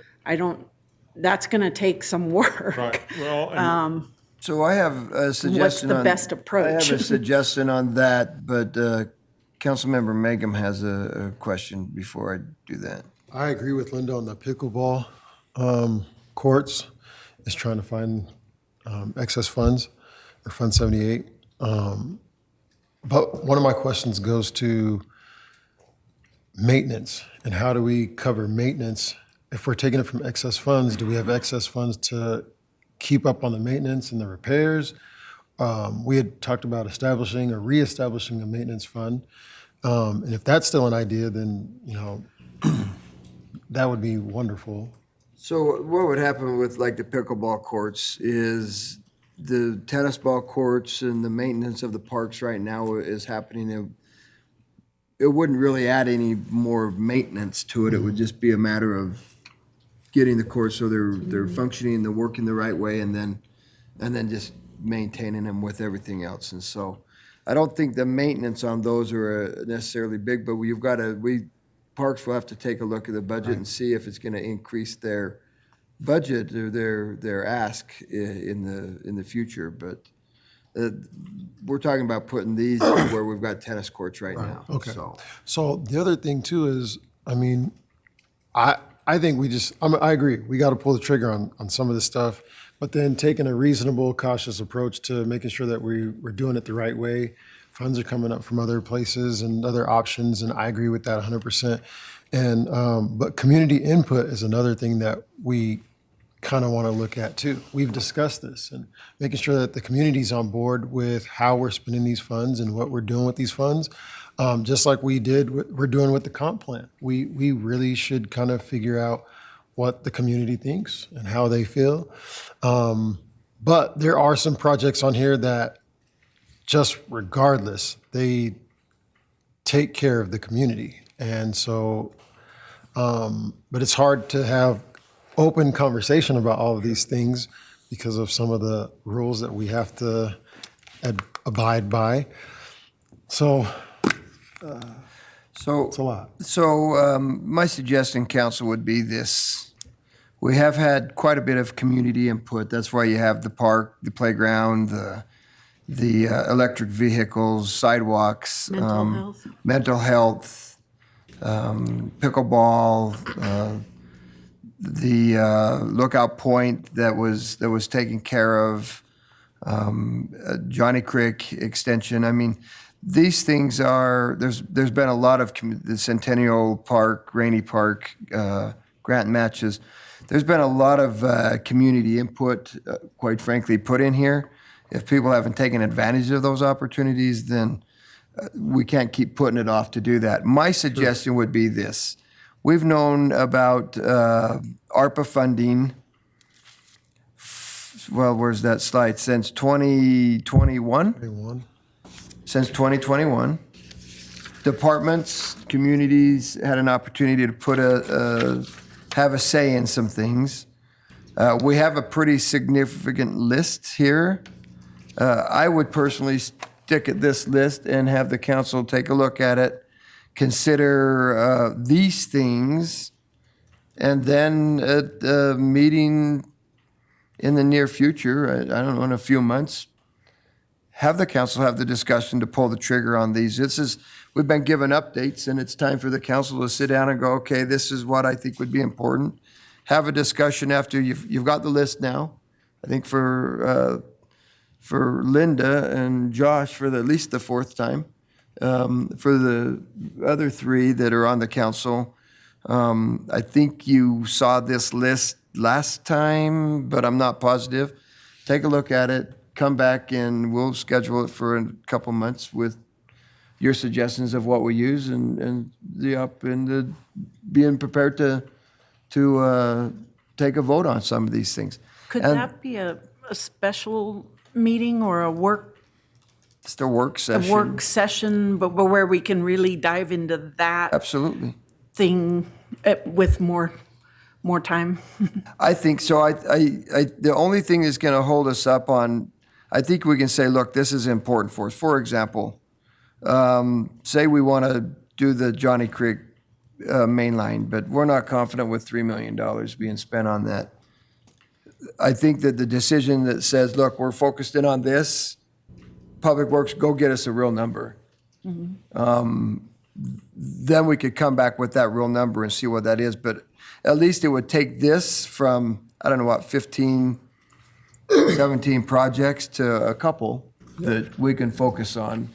that's gonna take some work. Right, well, and So I have a suggestion. What's the best approach? I have a suggestion on that, but Councilmember Mangum has a question before I do that. I agree with Linda on the pickleball courts, is trying to find excess funds, or Fund 78. But one of my questions goes to maintenance, and how do we cover maintenance? If we're taking it from excess funds, do we have excess funds to keep up on the maintenance and the repairs? We had talked about establishing or reestablishing a maintenance fund. And if that's still an idea, then, that would be wonderful. So what would happen with like the pickleball courts is the tennis ball courts and the maintenance of the parks right now is happening. It wouldn't really add any more maintenance to it. It would just be a matter of getting the courts so they're functioning, they're working the right way, and then just maintaining them with everything else. And so I don't think the maintenance on those are necessarily big, but parks will have to take a look at the budget and see if it's going to increase their budget or their ask in the future. But we're talking about putting these where we've got tennis courts right now. Okay. So the other thing too is, I think I agree. We got to pull the trigger on some of this stuff, but then taking a reasonable, cautious approach to making sure that we're doing it the right way. Funds are coming up from other places and other options, and I agree with that 100%. And but community input is another thing that we kind of want to look at too. We've discussed this and making sure that the community's on board with how we're spending these funds and what we're doing with these funds. Just like we're doing with the comp plan. We really should kind of figure out what the community thinks and how they feel. But there are some projects on here that just regardless, they take care of the community. And so, but it's hard to have open conversation about all of these things because of some of the rules that we have to abide by. So, it's a lot. So my suggestion, council, would be this. We have had quite a bit of community input. That's why you have the park, the playground, the electric vehicles, sidewalks. Mental health, pickleball, the lookout point that was taken care of, Johnny Creek extension. I mean, these things there's been a lot of the Centennial Park, Rainy Park, grant matches. There's been a lot of community input, quite frankly, put in here. If people haven't taken advantage of those opportunities, then we can't keep putting it off to do that. My suggestion would be this. We've known about ARPA funding, well, where's that slide? Since 2021? Since 2021. Departments, communities had an opportunity to have a say in some things. We have a pretty significant list here. I would personally stick at this list and have the council take a look at it, consider these things, and then at a meeting in the near future, I don't know, in a few months, have the council have the discussion to pull the trigger on these. We've been given updates, and it's time for the council to sit down and go, okay, this is what I think would be important. Have a discussion after you've got the list now. I think for Linda and Josh for at least the fourth time. For the other three that are on the council, I think you saw this list last time, but I'm not positive. Take a look at it, come back, and we'll schedule it for a couple months with your suggestions of what we use and being prepared to take a vote on some of these things. Could that be a special meeting or a work It's a work session. A work session, but where we can really dive into that Absolutely. thing with more more time? I think so. The only thing that's going to hold us up on, I think we can say, look, this is important for us. For example, say we want to do the Johnny Creek main line, but we're not confident with $3 million being spent on that. I think that the decision that says, look, we're focused in on this, Public Works, go get us a real number. Then we could come back with that real number and see what that is. But at least it would take this from, I don't know what, 15, 17 projects to a couple that we can focus on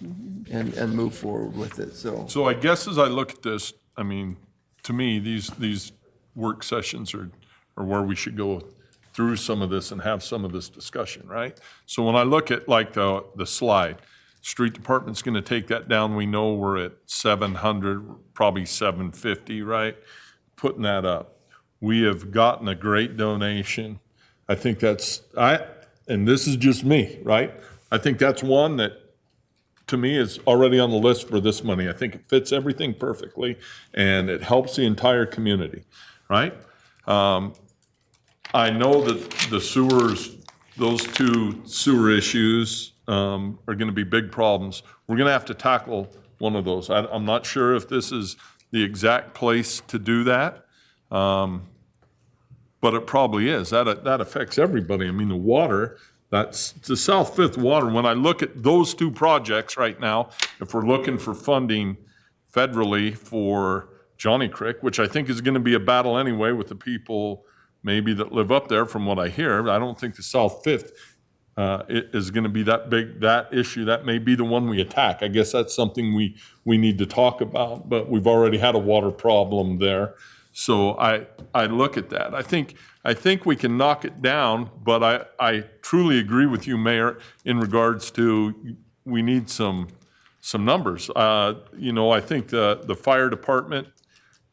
and move forward with it. So I guess as I look at this, I mean, to me, these work sessions are where we should go through some of this and have some of this discussion, right? So when I look at like the slide, street department's gonna take that down. We know we're at 700, probably 750, right? Putting that up. We have gotten a great donation. I think and this is just me, right? I think that's one that, to me, is already on the list for this money. I think it fits everything perfectly, and it helps the entire community, right? I know that the sewers, those two sewer issues are going to be big problems. We're going to have to tackle one of those. I'm not sure if this is the exact place to do that, but it probably is. That affects everybody. I mean, the water, that's the South Fifth water. When I look at those two projects right now, if we're looking for funding federally for Johnny Creek, which I think is going to be a battle anyway with the people maybe that live up there from what I hear, I don't think the South Fifth is going to be that big, that issue. That may be the one we attack. I guess that's something we need to talk about, but we've already had a water problem there. So I look at that. I think we can knock it down, but I truly agree with you, Mayor, in regards to we need some numbers. I think the fire department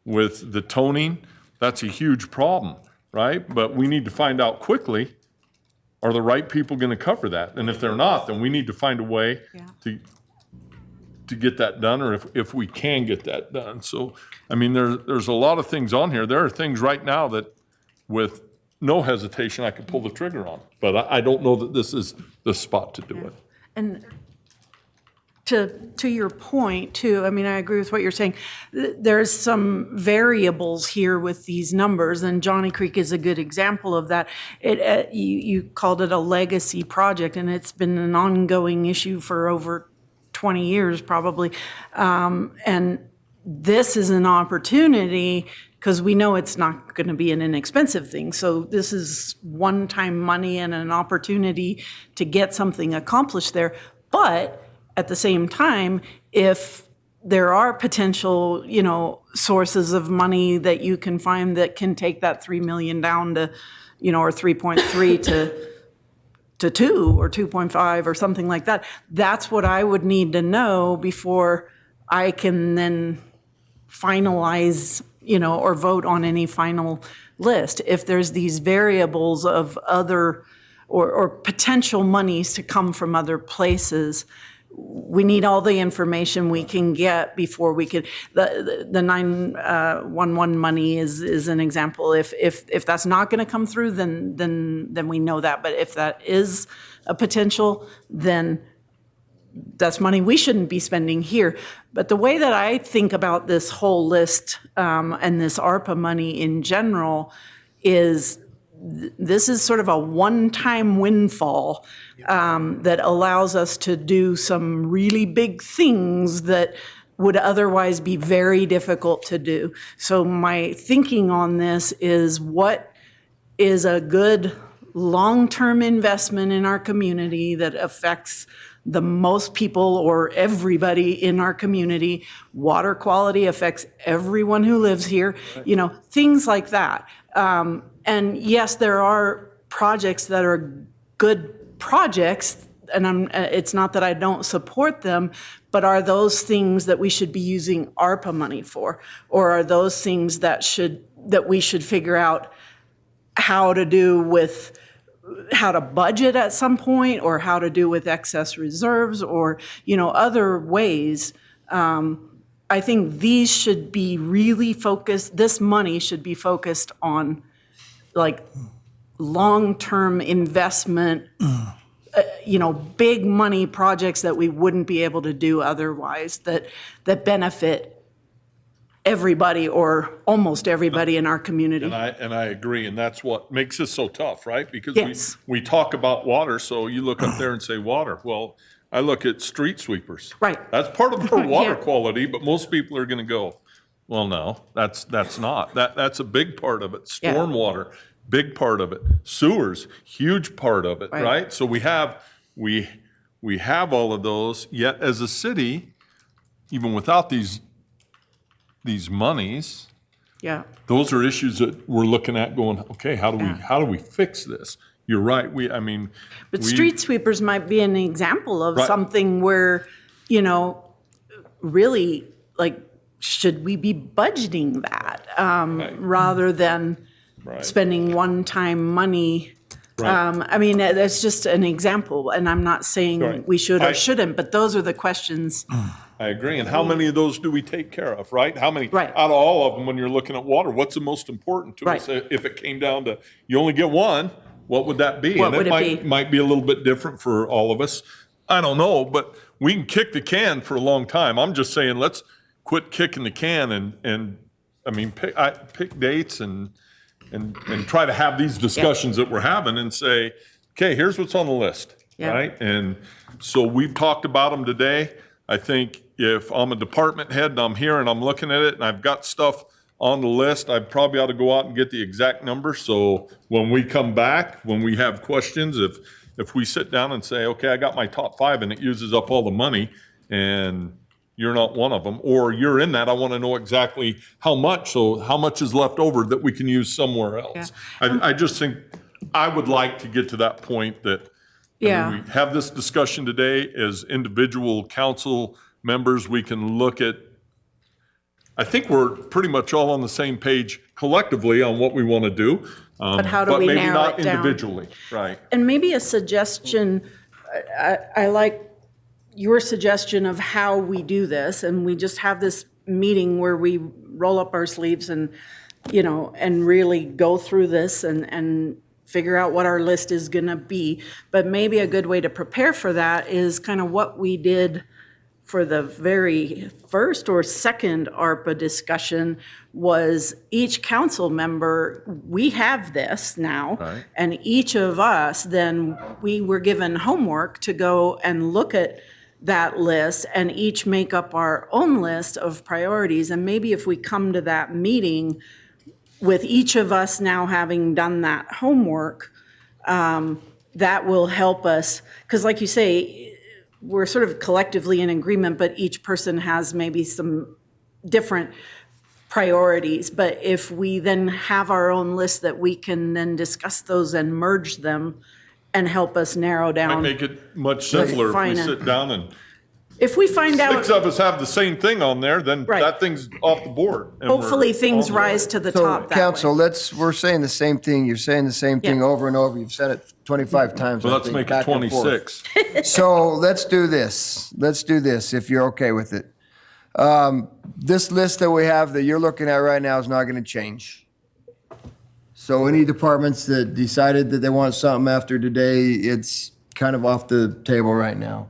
with the toning, that's a huge problem, right? But we need to find out quickly, are the right people going to cover that? And if they're not, then we need to find a way to get that done, or if we can get that done. So, I mean, there's a lot of things on here. There are things right now that with no hesitation I could pull the trigger on, but I don't know that this is the spot to do it. And to your point too, I mean, I agree with what you're saying. There's some variables here with these numbers, and Johnny Creek is a good example of that. You called it a legacy project, and it's been an ongoing issue for over 20 years probably. And this is an opportunity, because we know it's not going to be an inexpensive thing. So this is one-time money and an opportunity to get something accomplished there. But at the same time, if there are potential, sources of money that you can find that can take that 3 million down to, or 3.3 to 2 or 2.5 or something like that, that's what I would need to know before I can then finalize, or vote on any final list. If there's these variables of other or potential monies to come from other places, we need all the information we can get before we could. The 911 money is an example. If that's not going to come through, then we know that. But if that is a potential, then that's money we shouldn't be spending here. But the way that I think about this whole list and this ARPA money in general is this is sort of a one-time windfall that allows us to do some really big things that would otherwise be very difficult to do. So my thinking on this is, what is a good long-term investment in our community that affects the most people or everybody in our community? Water quality affects everyone who lives here, things like that. And yes, there are projects that are good projects, and it's not that I don't support them, but are those things that we should be using ARPA money for? Or are those things that we should figure out how to do with, how to budget at some point, or how to do with excess reserves, or, other ways? I think these should be really focused, this money should be focused on like long-term investment, big money projects that we wouldn't be able to do otherwise, that benefit everybody or almost everybody in our community. And I agree, and that's what makes this so tough, right? Because Yes. we talk about water, so you look up there and say water. Well, I look at street sweepers. Right. That's part of our water Yeah. quality, but most people are gonna go, well, no, that's not. That's a big part of it. Yeah. Stormwater, big part of it. Sewers, huge part of it, Right. right? So we have all of those, yet as a city, even without these monies, Yeah. those are issues that we're looking at going, okay, how do we fix this? You're right, But street sweepers might be an example of Right. something where, really, like, should we be budgeting that rather than Right. spending one-time money? Right. That's just an example, and I'm not saying Right. we should or I- shouldn't, but those are the questions. I agree, and how many of those do we take care of, right? How many, Right. out of all of them, when you're looking at water, what's the most important to us? Right. If it came down to, you only get one, what would that be? What And would it be? might be a little bit different for all of us. I don't know, but we can kick the can for a long time. I'm just saying, let's quit kicking the can and pick dates and try to have these discussions that we're having and say, okay, here's what's on the list, Yeah. right? And so we've talked about them today. I think if I'm a department head and I'm here and I'm looking at it and I've got stuff on the list, I probably ought to go out and get the exact number. So when we come back, when we have questions, if we sit down and say, okay, I got my top 5 and it uses up all the money and you're not one of them, or you're in that, I want to know exactly how much. So how much is left over that we can use somewhere else? I just think I would like to get to that point that we have this discussion today as individual council members. We can look at, I think we're pretty much all on the same page collectively on what we want to do. But how do we maybe narrow not it down? individually, right? And maybe a suggestion, I like your suggestion of how we do this, and we just have this meeting where we roll up our sleeves and, and really go through this and figure out what our list is gonna be. But maybe a good way to prepare for that is kind of what we did for the very first or second ARPA discussion was each council member, we have this now, Right. and each of us, then we were given homework to go and look at that list and each make up our own list of priorities. And maybe if we come to that meeting with each of us now having done that homework, that will help us. Because like you say, we're sort of collectively in agreement, but each person has maybe some different priorities. But if we then have our own list that we can then discuss those and merge them and help us narrow Might down. make it much simpler if we Fine. sit down and If we find out, 6 of us have the same thing on there, then Right. that thing's off the board. and we're hopefully things on the way. rise to the So, top that council, way. we're saying the same thing. You're saying the same thing Yeah. over and over. You've said it 25 times. Well, I let's think, make it back and forth. 26. So let's do this. Let's do this, if you're okay with it. This list that we have that you're looking at right now is not going to change. So any departments that decided that they want something after today, it's kind of off the table right now.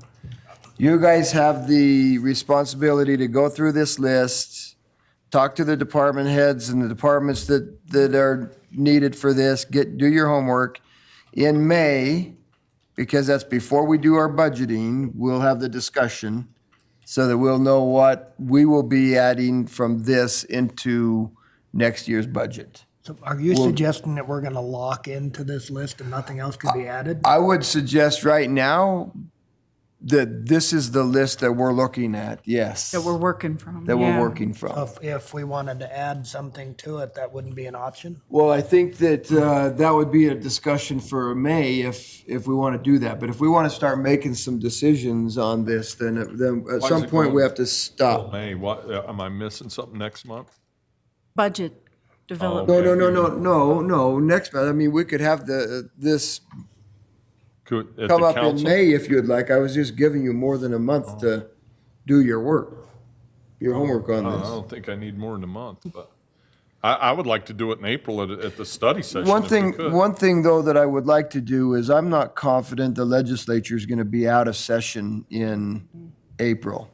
You guys have the responsibility to go through this list, talk to the department heads and the departments that are needed for this, do your homework. In May, because that's before we do our budgeting, we'll have the discussion so that we'll know what we will be adding from this into next year's budget. So are you Well- suggesting that we're going to lock into this list and nothing else can be added? I would suggest right now that this is the list that we're looking at, yes. That we're working from. That we're yeah. working from. If we wanted to add something to it, that wouldn't be an option? Well, I think that that would be a discussion for May if we want to do that. But if we want to start making some decisions on this, then at Why some is it point going we have to till stop. May, what, am I missing something next month? Budget development. No. Next month, I mean, we could have this At come the up in council? May if you'd like. I was just giving you more than a month to do your work. your homework on I this. don't think I need more than a month, but I would like to do it in April at the study session One if we thing, could. one thing though that I would like to do is I'm not confident the legislature is going to be out of session in April.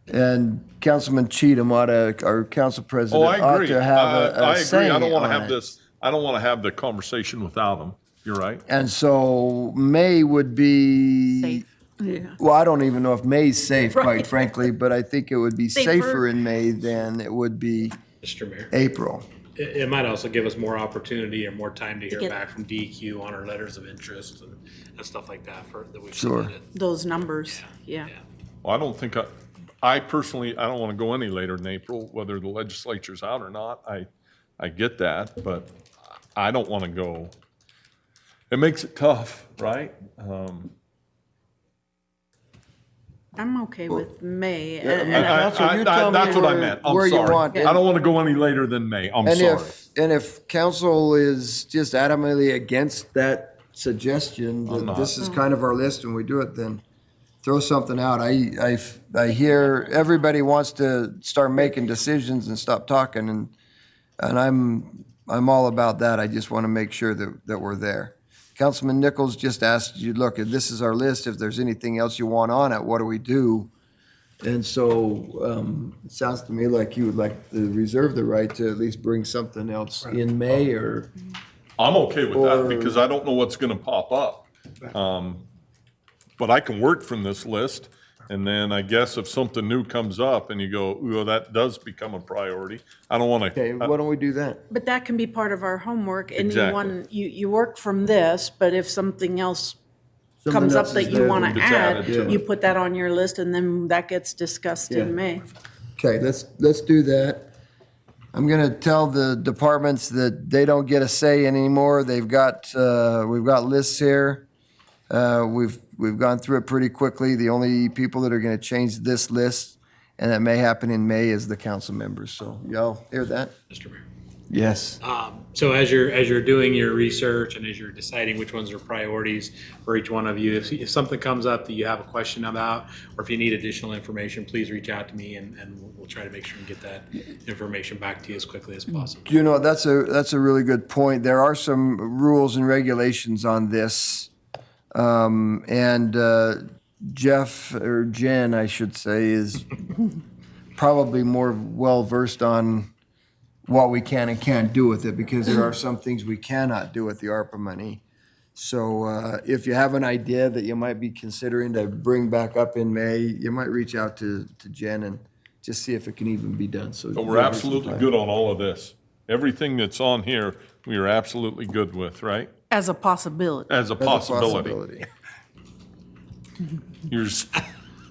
And Councilman Cheatham our council Oh, president I ought agree. to have I a agree. say I don't want to on have it. this, I don't want to have the conversation without them. You're right. And so May would be. Safe. Yeah. Well, I don't even know if May's safe, quite Right. frankly, but I think it would be Safer. safer in May than it would be Mr. Mayor. April. It might also give us more opportunity or more time to hear get- back from DEQ on our letters of interest and stuff like that that we've Sure. submitted. Those numbers, yeah. Well, I don't think I personally, I don't want to go any later than April, whether the legislature's out or not. I get that, but I don't want to go. It makes it tough, right? I'm okay with May. Yeah, and- Council, you tell me That's what I where- meant. I'm where you sorry. want- I don't want to go any later than May. I'm sorry. And if council is just adamantly against that suggestion, I'm that not. this is kind of our list and we do it, then throw something out. I hear everybody wants to start making decisions and stop talking, and I'm all about that. I just want to make sure that we're there. Councilman Nichols just asked you, look, this is our list. If there's anything else you want on it, what do we do? And so it sounds to me like you would like to reserve the right to at least bring something else in May or. I'm okay with that Or- because I don't know what's going to pop up. But I can work from this list. And then I guess if something new comes up and you go, ooh, that does become a priority, I don't want to. Okay, why don't we do that? But that can be part of our homework. Exactly. You work from this, but if something else Something comes up else is that you there want that to gets add, added to it. you put that on your list and then that gets discussed Yeah. in May. Okay, let's do that. I'm gonna tell the departments that they don't get a say anymore. We've got lists here. We've gone through it pretty quickly. The only people that are gonna change this list, and that may happen in May, is the council members. So y'all hear that? Mr. Mayor. Yes. So as you're doing your research and as you're deciding which ones are priorities for each one of you, if something comes up that you have a question about, or if you need additional information, please reach out to me and we'll try to make sure and get that information back to you as quickly as possible. You know, that's a really good point. There are some rules and regulations on this. And Jeff, or Jen, I should say, is probably more well-versed on what we can and can't do with it, because there are some things we cannot do with the ARPA money. So if you have an idea that you might be considering to bring back up in May, you might reach out to Jen and just see if it can even be done. So But we're absolutely good on all of this. Everything that's on here, we are absolutely good with, right? As a possibility. As a possibility. You're just,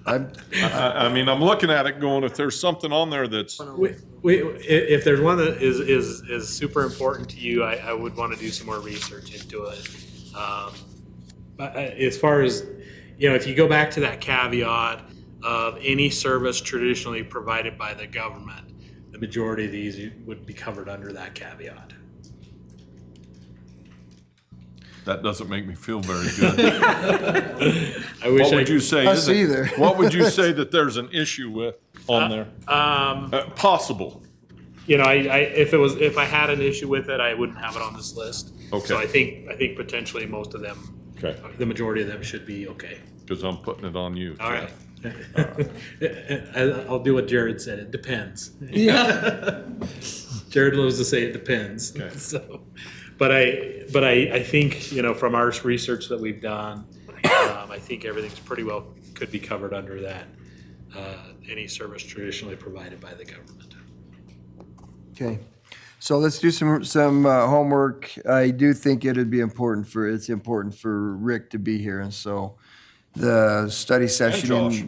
I mean, I'm looking at it going, if there's something on there that's, If there's one that is super important to you, I would want to do some more research into it. But as far as, if you go back to that caveat of any service traditionally provided by the government, the majority of these would be covered under that caveat. that doesn't make me feel very good. I wish What would you say? Us either. What would you say that there's an issue with on there? Possible. If I had an issue with it, I wouldn't have it on this list. Okay. So I think potentially most of them, Okay, the majority of them should be okay. because I'm putting it on you. All Jeff. right. I'll do what Jared said. It depends. Yeah. Jared loves to say it depends. Okay. So, but I think, from our research that we've done, I think everything's pretty well could be covered under that. Any service traditionally provided by the government. Okay, so let's do some homework. I do think it's important for Rick to be here, and so the study session Josh.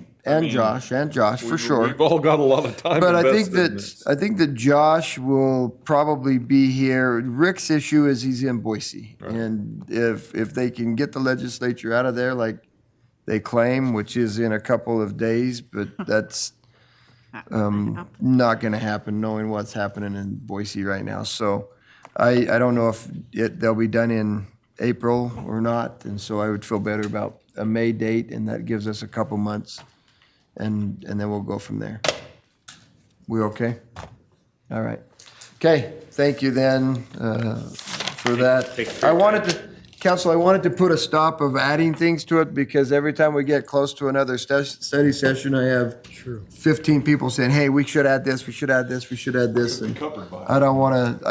and Josh for sure. We've all got a lot of time But invested in this. I think that Josh will probably be here. Rick's issue is he's in Boise, and if they can get the legislature out of there like they claim, which is in a couple of days, but that's not going to happen, knowing what's happening in Boise right now. So I don't know if they'll be done in April or not, and so I would feel better about a May date, and that gives us a couple months, and then we'll go from there. We okay? All right. Okay, thank you then for that. I wanted to, Council, I wanted to put a stop of adding things to it because every time we get close to another study session, I have 15 people saying, hey, we should add this, we should add this, we should add this. And I want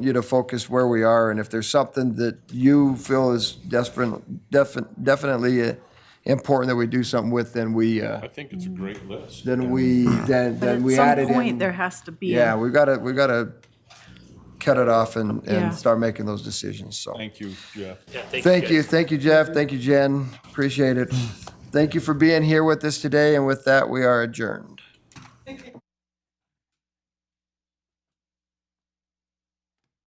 you to focus where we are. And if there's something that you feel is definitely important that we do something with, then we, I think it's a great list. then we add it in. At some point, there has to be. Yeah, we gotta cut it off and Yeah. start making those decisions, so. Thank you, Jeff. Yeah, Thank you, guys. thank you, Jeff, thank you, Jen, appreciate it. Thank you for being here with us today, and with that, we are adjourned.